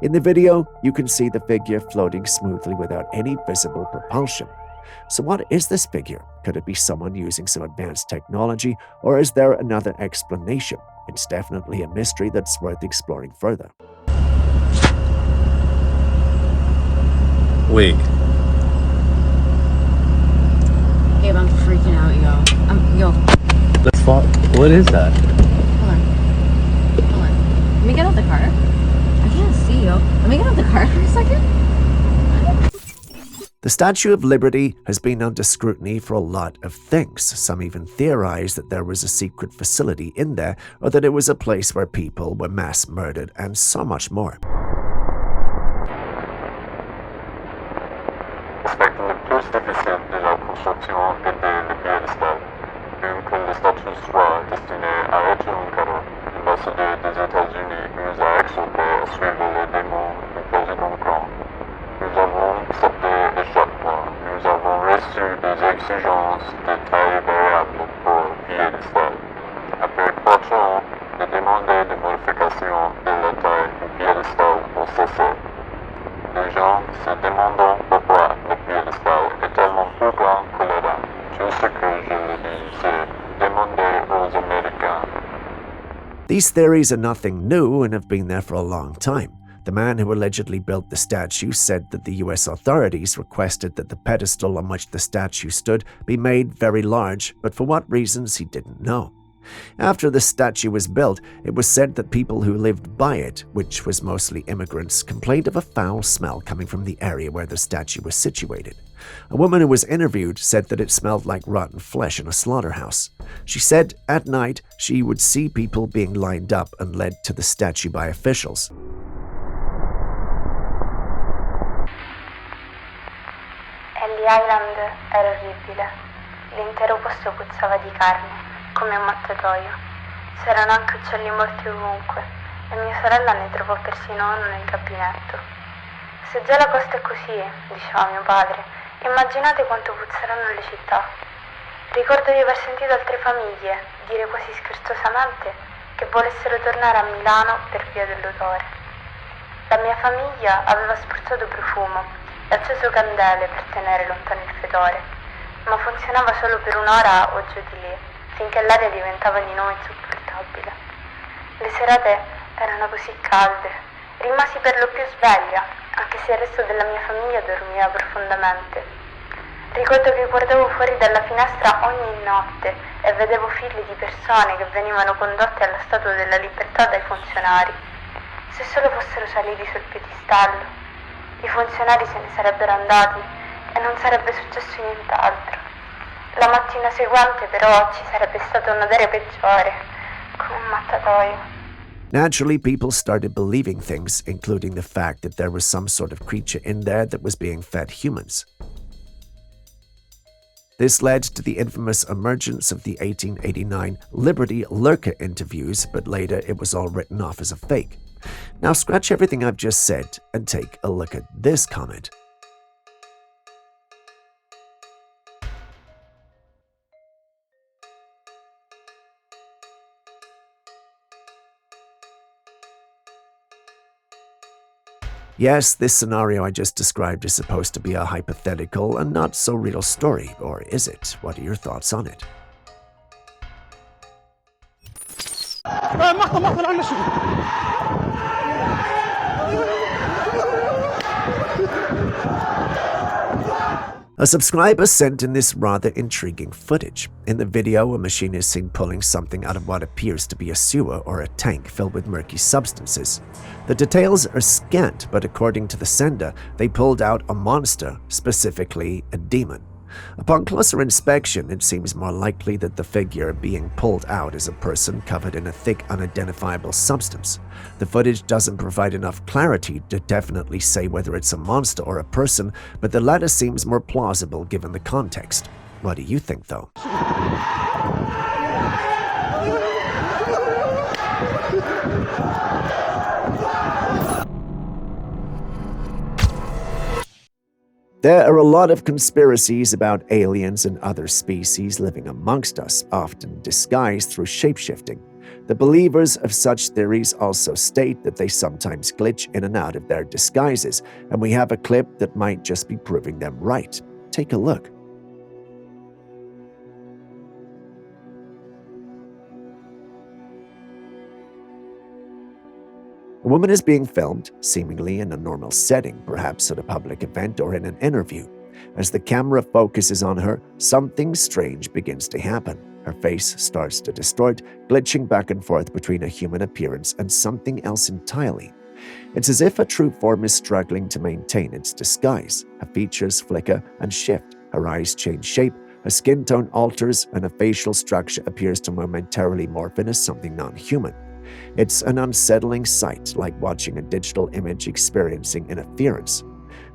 In the video, you can see the figure floating smoothly without any visible propulsion. So what is this figure? Could it be someone using some advanced technology, or is there another explanation? It's definitely a mystery that's worth exploring further. Wait. Gabe, I'm freaking out, yo. Let's fall. What is that? Hold on. Let me get out the car. I can't see, yo. Let me get out the car for a second. The Statue of Liberty has been under scrutiny for a lot of things. Some even theorize that there was a secret facility in there, or that it was a place where people were mass murdered, and so much more. These theories are nothing new and have been there for a long time. The man who allegedly built the statue said that the US authorities requested that the pedestal on which the statue stood be made very large, but for what reasons he didn't know. After the statue was built, it was said that people who lived by it, which was mostly immigrants, complained of a foul smell coming from the area where the statue was situated. A woman who was interviewed said that it smelled like rotten flesh in a slaughterhouse. She said at night she would see people being lined up and led to the statue by officials. Ellie Island era orribile. L'intero posto puzzava di carne, come un mattatoio. C'erano anche uccelli morti ovunque e mia sorella ne trovò persino uno nel gabinetto. Se già la costa è così, diceva mio padre, immaginate quanto puzzeranno le città. Ricordo di aver sentito altre famiglie dire quasi scherzosamente che volessero tornare a Milano per via dell'odore. La mia famiglia aveva spruzzato profumo e acceso candele per tenere lontano il fetore, ma funzionava solo per un'ora o giù di lì, finché l'aria diventava di nuovo insopportabile. Le serate erano così calde, rimasi per lo più sveglia, anche se il resto della mia famiglia dormiva profondamente. Ricordo che guardavo fuori dalla finestra ogni notte e vedevo file di persone che venivano condotte alla Statua della Libertà dai funzionari. Se solo fossero saliti sul piedistallo, i funzionari se ne sarebbero andati e non sarebbe successo nient'altro. La mattina seguente però ci sarebbe stato un odore peggiore, come un mattatoio. Naturally, people started believing things, including the fact that there was some sort of creature in there that was being fed humans. This led to the infamous emergence of the 1889 Liberty Lurker interviews, but later it was all written off as a fake. Now scratch everything I've just said and take a look at this comment. Yes, this scenario I just described is supposed to be a hypothetical and not so real story, or is it? What are your thoughts on it? A subscriber sent in this rather intriguing footage. In the video, a machine is seen pulling something out of what appears to be a sewer or a tank filled with murky substances. The details are scant, but according to the sender, they pulled out a monster, specifically a demon. Upon closer inspection, it seems more likely that the figure being pulled out is a person covered in a thick, unidentifiable substance. The footage doesn't provide enough clarity to definitely say whether it's a monster or a person, but the latter seems more plausible given the context. What do you think, though? There are a lot of conspiracies about aliens and other species living amongst us, often disguised through shapeshifting. The believers of such theories also state that they sometimes glitch in and out of their disguises, and we have a clip that might just be proving them right. Take a look. A woman is being filmed, seemingly in a normal setting, perhaps at a public event or in an interview. As the camera focuses on her, something strange begins to happen. Her face starts to distort, glitching back and forth between a human appearance and something else entirely. It's as if a true form is struggling to maintain its disguise. Her features flicker and shift, her eyes change shape, her skin tone alters, and her facial structure appears to momentarily morph into something non-human. It's an unsettling sight, like watching a digital image experiencing interference.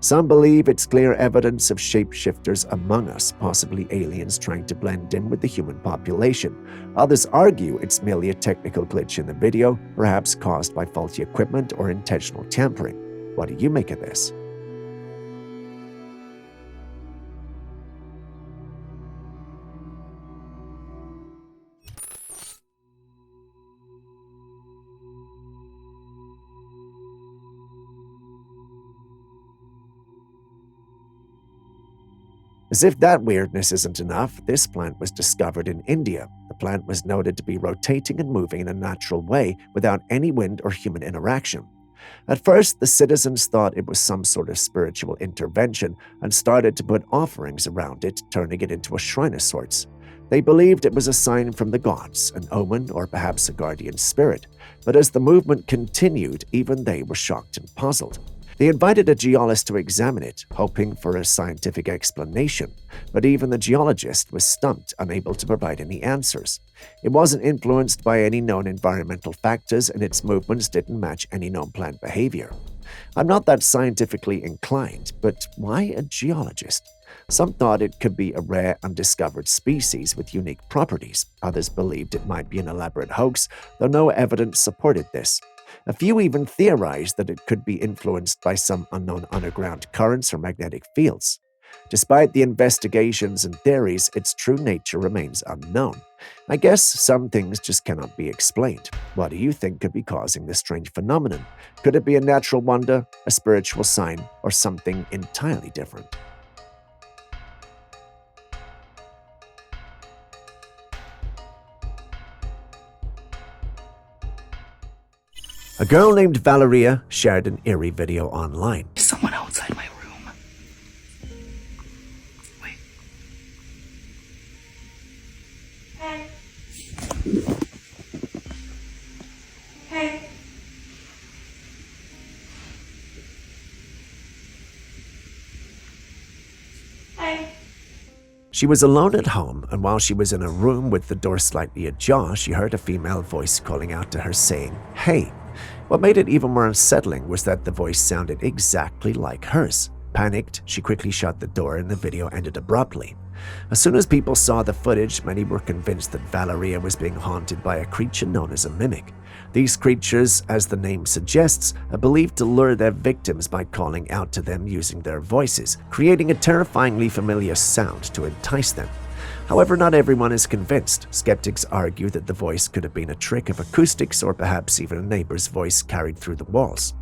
Some believe it's clear evidence of shapeshifters among us, possibly aliens trying to blend in with the human population. Others argue it's merely a technical glitch in the video, perhaps caused by faulty equipment or intentional tampering. What do you make of this? As if that weirdness isn't enough, this plant was discovered in India. The plant was noted to be rotating and moving in a natural way without any wind or human interaction. At first, the citizens thought it was some sort of spiritual intervention and started to put offerings around it, turning it into a shrine of sorts. They believed it was a sign from the gods, an omen, or perhaps a guardian spirit. But as the movement continued, even they were shocked and puzzled. They invited a geologist to examine it, hoping for a scientific explanation, but even the geologist was stumped, unable to provide any answers. It wasn't influenced by any known environmental factors, and its movements didn't match any known plant behavior. I'm not that scientifically inclined, but why a geologist? Some thought it could be a rare, undiscovered species with unique properties. Others believed it might be an elaborate hoax, though no evidence supported this. A few even theorized that it could be influenced by some unknown underground currents or magnetic fields. Despite the investigations and theories, its true nature remains unknown. I guess some things just cannot be explained. What do you think could be causing this strange phenomenon? Could it be a natural wonder, a spiritual sign, or something entirely different? A girl named Valeria shared an eerie video online. Someone outside my room. Wait. Hey. Hey. Hey. She was alone at home, and while she was in a room with the door slightly ajar, she heard a female voice calling out to her saying, "Hey." What made it even more unsettling was that the voice sounded exactly like hers. Panicked, she quickly shut the door and the video ended abruptly. As soon as people saw the footage, many were convinced that Valeria was being haunted by a creature known as a mimic. These creatures, as the name suggests, are believed to lure their victims by calling out to them using their voices, creating a terrifyingly familiar sound to entice them. However, not everyone is convinced. Skeptics argue that the voice could have been a trick of acoustics or perhaps even a neighbor's voice carried through the walls.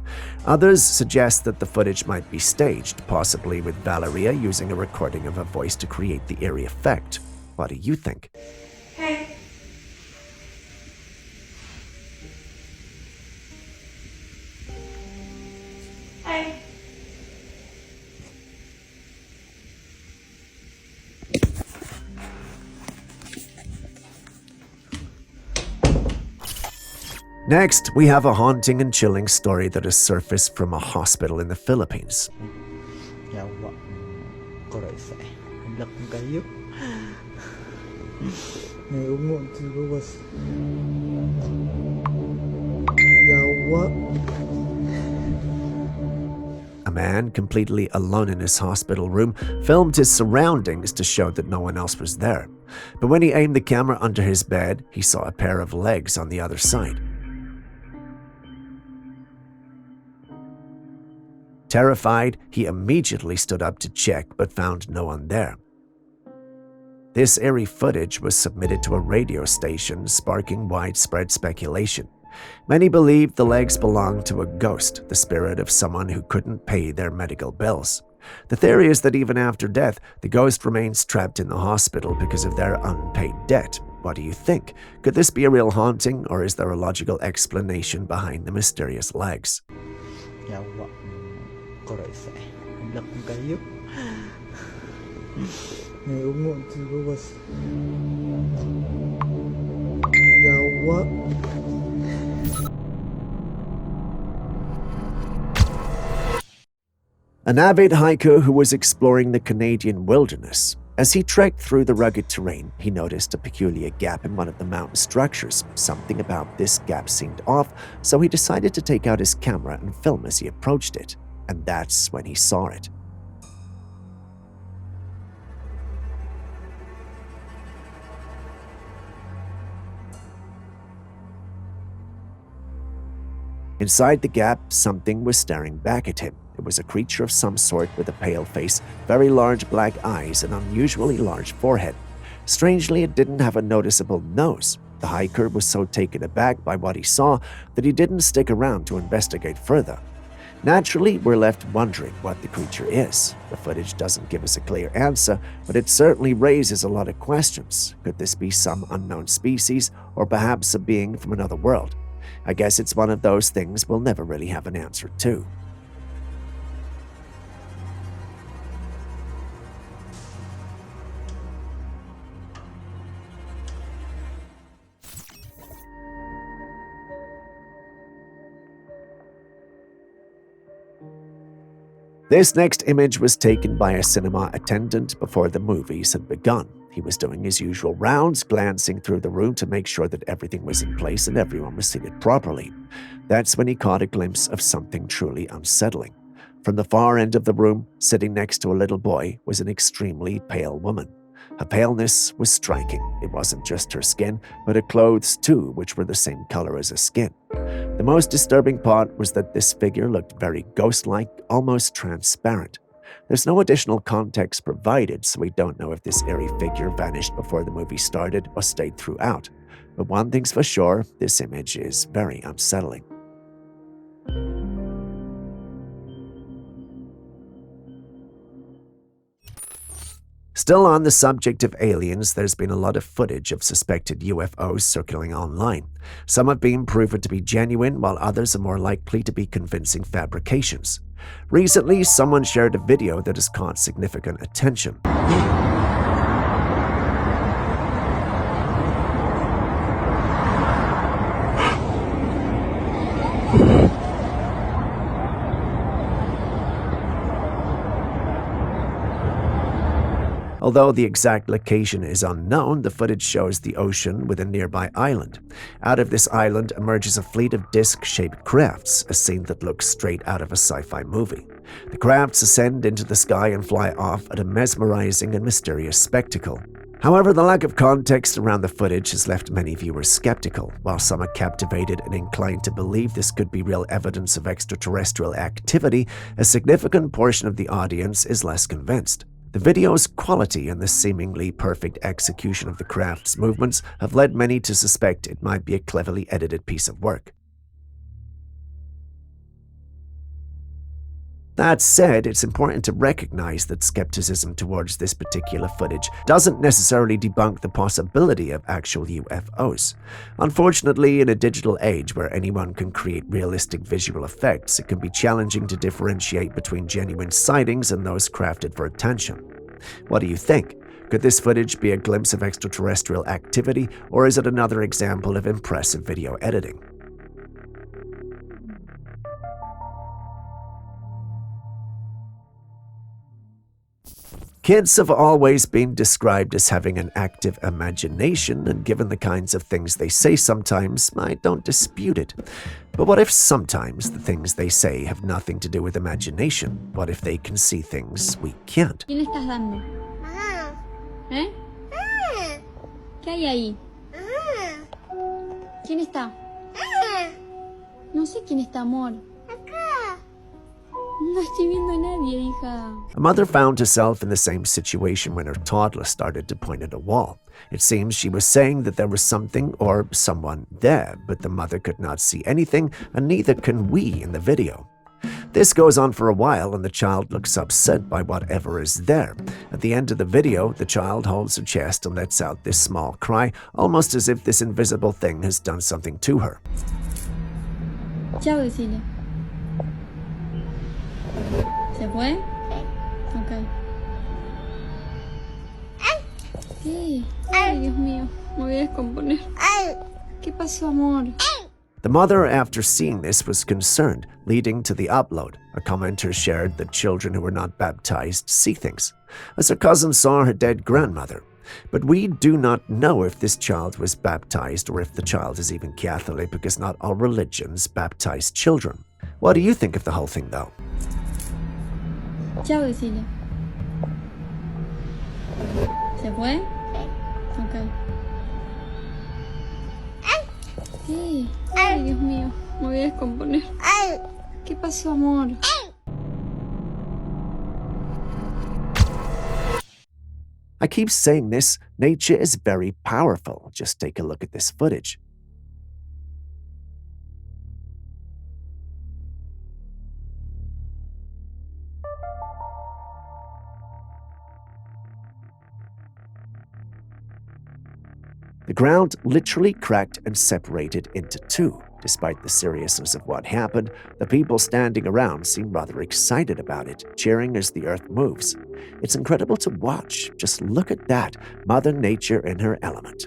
Others suggest that the footage might be staged, possibly with Valeria using a recording of her voice to create the eerie effect. What do you think? Hey. Hey. Next, we have a haunting and chilling story that has surfaced from a hospital in the Philippines. Yawa. Korese. Hanap kayo. Naungon siguro. Yawa. A man, completely alone in his hospital room, filmed his surroundings to show that no one else was there. But when he aimed the camera under his bed, he saw a pair of legs on the other side. Terrified, he immediately stood up to check but found no one there. This eerie footage was submitted to a radio station, sparking widespread speculation. Many believed the legs belonged to a ghost, the spirit of someone who couldn't pay their medical bills. The theory is that even after death, the ghost remains trapped in the hospital because of their unpaid debt. What do you think? Could this be a real haunting, or is there a logical explanation behind the mysterious legs? Yawa. Korese. Hanap kayo. Naungon siguro. Yawa. An avid hiker who was exploring the Canadian wilderness. As he trekked through the rugged terrain, he noticed a peculiar gap in one of the mountain structures. Something about this gap seemed off, so he decided to take out his camera and film as he approached it. And that's when he saw it. Inside the gap, something was staring back at him. It was a creature of some sort with a pale face, very large black eyes, and unusually large forehead. Strangely, it didn't have a noticeable nose. The hiker was so taken aback by what he saw that he didn't stick around to investigate further. Naturally, we're left wondering what the creature is. The footage doesn't give us a clear answer, but it certainly raises a lot of questions. Could this be some unknown species, or perhaps a being from another world? I guess it's one of those things we'll never really have an answer to. This next image was taken by a cinema attendant before the movies had begun. He was doing his usual rounds, glancing through the room to make sure that everything was in place and everyone was seated properly. That's when he caught a glimpse of something truly unsettling. From the far end of the room, sitting next to a little boy, was an extremely pale woman. Her paleness was striking. It wasn't just her skin, but her clothes too, which were the same color as her skin. The most disturbing part was that this figure looked very ghost-like, almost transparent. There's no additional context provided, so we don't know if this eerie figure vanished before the movie started or stayed throughout. But one thing's for sure, this image is very unsettling. Still on the subject of aliens, there's been a lot of footage of suspected UFOs circulating online. Some have been proven to be genuine, while others are more likely to be convincing fabrications. Recently, someone shared a video that has caught significant attention. Although the exact location is unknown, the footage shows the ocean with a nearby island. Out of this island emerges a fleet of disc-shaped crafts, a scene that looks straight out of a sci-fi movie. The crafts ascend into the sky and fly off at a mesmerizing and mysterious spectacle. However, the lack of context around the footage has left many viewers skeptical. While some are captivated and inclined to believe this could be real evidence of extraterrestrial activity, a significant portion of the audience is less convinced. The video's quality and the seemingly perfect execution of the craft's movements have led many to suspect it might be a cleverly edited piece of work. That said, it's important to recognize that skepticism towards this particular footage doesn't necessarily debunk the possibility of actual UFOs. Unfortunately, in a digital age where anyone can create realistic visual effects, it can be challenging to differentiate between genuine sightings and those crafted for attention. What do you think? Could this footage be a glimpse of extraterrestrial activity, or is it another example of impressive video editing? Kids have always been described as having an active imagination, and given the kinds of things they say sometimes, I don't dispute it. But what if sometimes the things they say have nothing to do with imagination? What if they can see things we can't? ¿Quién le estás dando? ¿Eh? ¿Qué hay ahí? ¿Quién está? No sé quién está, amor. No estoy viendo a nadie, hija. A mother found herself in the same situation when her toddler started to point at a wall. It seems she was saying that there was something or someone there, but the mother could not see anything, and neither can we in the video. This goes on for a while, and the child looks upset by whatever is there. At the end of the video, the child holds her chest and lets out this small cry, almost as if this invisible thing has done something to her. Chao, decile. ¿Se fue? Ok. ¿Qué? Ay, Dios mío. Me voy a descomponer. ¿Qué pasó, amor? The mother, after seeing this, was concerned, leading to the upload. A commenter shared that children who were not baptized see things, as her cousin saw her dead grandmother. But we do not know if this child was baptized or if the child is even Catholic, because not all religions baptize children. What do you think of the whole thing, though? Chao, decile. ¿Se fue? Ok. ¿Qué? Ay, Dios mío. Me voy a descomponer. ¿Qué pasó, amor? I keep saying this, nature is very powerful. Just take a look at this footage. The ground literally cracked and separated into two. Despite the seriousness of what happened, the people standing around seem rather excited about it, cheering as the earth moves. It's incredible to watch. Just look at that, Mother Nature in her element.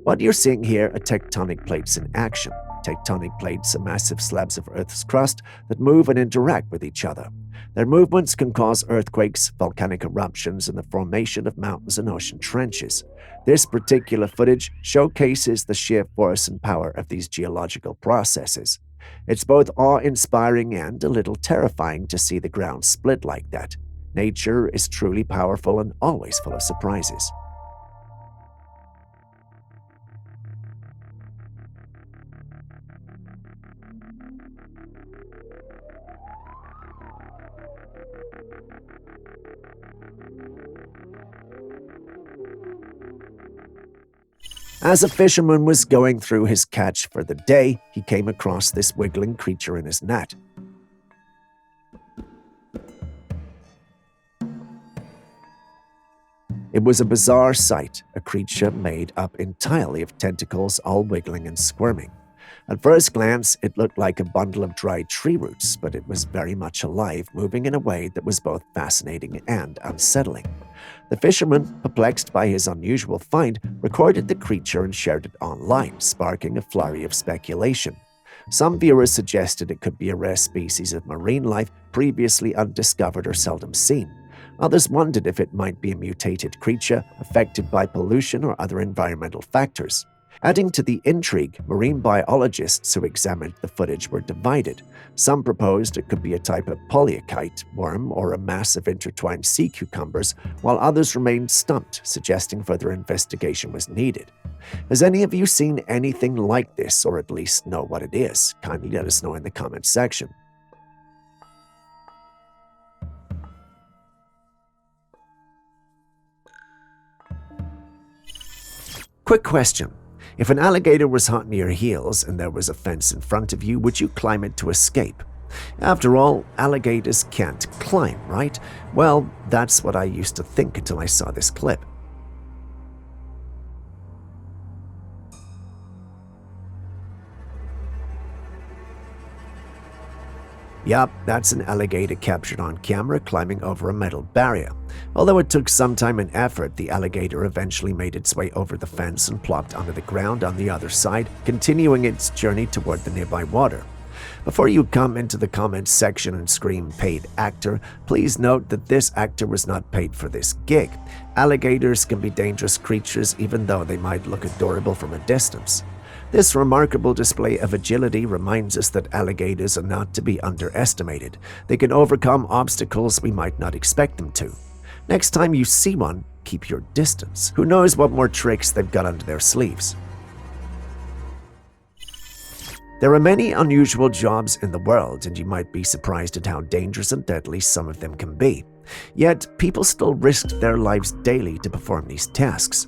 What you're seeing here are tectonic plates in action. Tectonic plates are massive slabs of Earth's crust that move and interact with each other. Their movements can cause earthquakes, volcanic eruptions, and the formation of mountains and ocean trenches. This particular footage showcases the sheer force and power of these geological processes. It's both awe-inspiring and a little terrifying to see the ground split like that. Nature is truly powerful and always full of surprises. As a fisherman was going through his catch for the day, he came across this wiggling creature in his net. It was a bizarre sight, a creature made up entirely of tentacles all wiggling and squirming. At first glance, it looked like a bundle of dried tree roots, but it was very much alive, moving in a way that was both fascinating and unsettling. The fisherman, perplexed by his unusual find, recorded the creature and shared it online, sparking a flurry of speculation. Some viewers suggested it could be a rare species of marine life previously undiscovered or seldom seen. Others wondered if it might be a mutated creature affected by pollution or other environmental factors. Adding to the intrigue, marine biologists who examined the footage were divided. Some proposed it could be a type of polychaete worm or a mass of intertwined sea cucumbers, while others remained stumped, suggesting further investigation was needed. Has any of you seen anything like this, or at least know what it is? Kindly let us know in the comments section. Quick question. If an alligator was hot near your heels and there was a fence in front of you, would you climb it to escape? After all, alligators can't climb, right? Well, that's what I used to think until I saw this clip. Yup, that's an alligator captured on camera climbing over a metal barrier. Although it took some time and effort, the alligator eventually made its way over the fence and plopped onto the ground on the other side, continuing its journey toward the nearby water. Before you come into the comments section and scream paid actor, please note that this actor was not paid for this gig. Alligators can be dangerous creatures even though they might look adorable from a distance. This remarkable display of agility reminds us that alligators are not to be underestimated. They can overcome obstacles we might not expect them to. Next time you see one, keep your distance. Who knows what more tricks they've got under their sleeves. There are many unusual jobs in the world, and you might be surprised at how dangerous and deadly some of them can be. Yet, people still risk their lives daily to perform these tasks.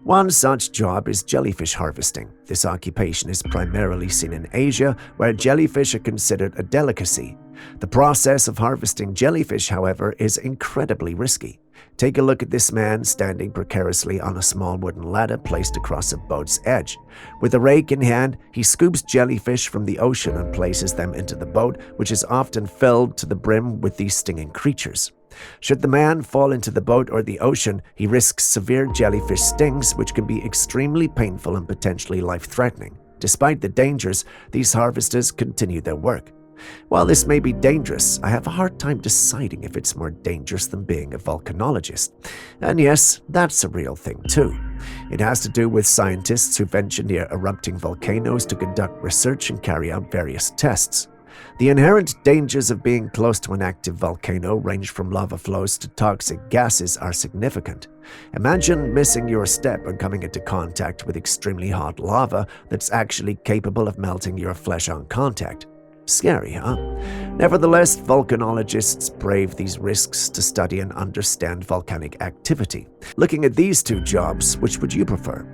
One such job is jellyfish harvesting. This occupation is primarily seen in Asia, where jellyfish are considered a delicacy. The process of harvesting jellyfish, however, is incredibly risky. Take a look at this man standing precariously on a small wooden ladder placed across a boat's edge. With a rake in hand, he scoops jellyfish from the ocean and places them into the boat, which is often filled to the brim with these stinging creatures. Should the man fall into the boat or the ocean, he risks severe jellyfish stings, which can be extremely painful and potentially life-threatening. Despite the dangers, these harvesters continue their work. While this may be dangerous, I have a hard time deciding if it's more dangerous than being a volcanologist. And yes, that's a real thing too. It has to do with scientists who venture near erupting volcanoes to conduct research and carry out various tests. The inherent dangers of being close to an active volcano range from lava flows to toxic gases are significant. Imagine missing your step and coming into contact with extremely hot lava that's actually capable of melting your flesh on contact. Scary, huh? Nevertheless, volcanologists brave these risks to study and understand volcanic activity. Looking at these two jobs, which would you prefer?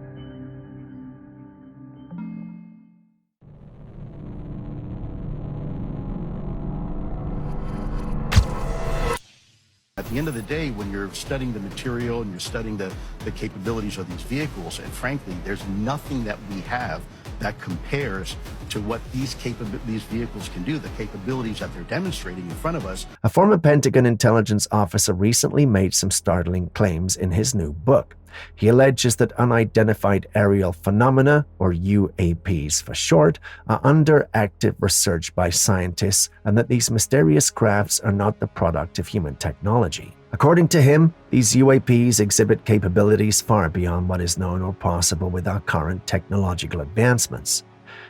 the end of the day, when you're studying the material and you're studying the capabilities of these vehicles, and frankly, there's nothing that we have that compares to what these vehicles can do, the capabilities that they're demonstrating in front of us. A former Pentagon intelligence officer recently made some startling claims in his new book. He alleges that unidentified aerial phenomena, or UAPs for short, are under active research by scientists and that these mysterious crafts are not the product of human technology. According to him, these UAPs exhibit capabilities far beyond what is known or possible with our current technological advancements.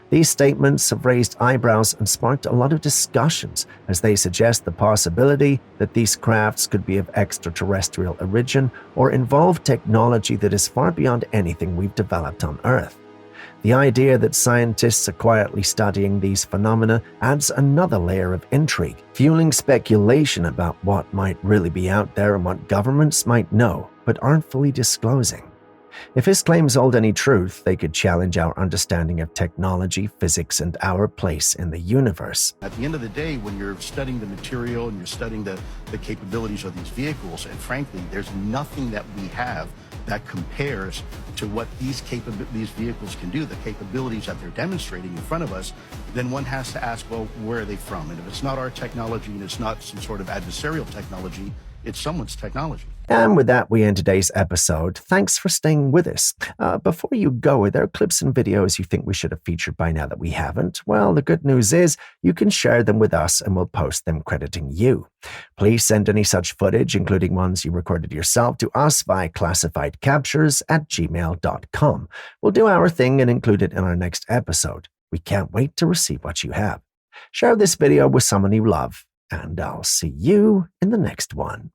These statements have raised eyebrows and sparked a lot of discussions as they suggest the possibility that these crafts could be of extraterrestrial origin or involve technology that is far beyond anything we've developed on Earth. The idea that scientists are quietly studying these phenomena adds another layer of intrigue, fueling speculation about what might really be out there and what governments might know but aren't fully disclosing. If his claims hold any truth, they could challenge our understanding of technology, physics, and our place in the universe. At the end of the day, when you're studying the material and you're studying the capabilities of these vehicles, and frankly, there's nothing that we have that compares to what these vehicles can do, the capabilities that they're demonstrating in front of us, then one has to ask, well, where are they from? And if it's not our technology and it's not some sort of adversarial technology, it's someone's technology. And with that, we end today's episode. Thanks for staying with us. Before you go, are there clips and videos you think we should have featured by now that we haven't? Well, the good news is you can share them with us and we'll post them crediting you. Please send any such footage, including ones you recorded yourself, to us via classifiedcaptures@gmail.com. We'll do our thing and include it in our next episode. We can't wait to receive what you have. Share this video with someone you love, and I'll see you in the next one.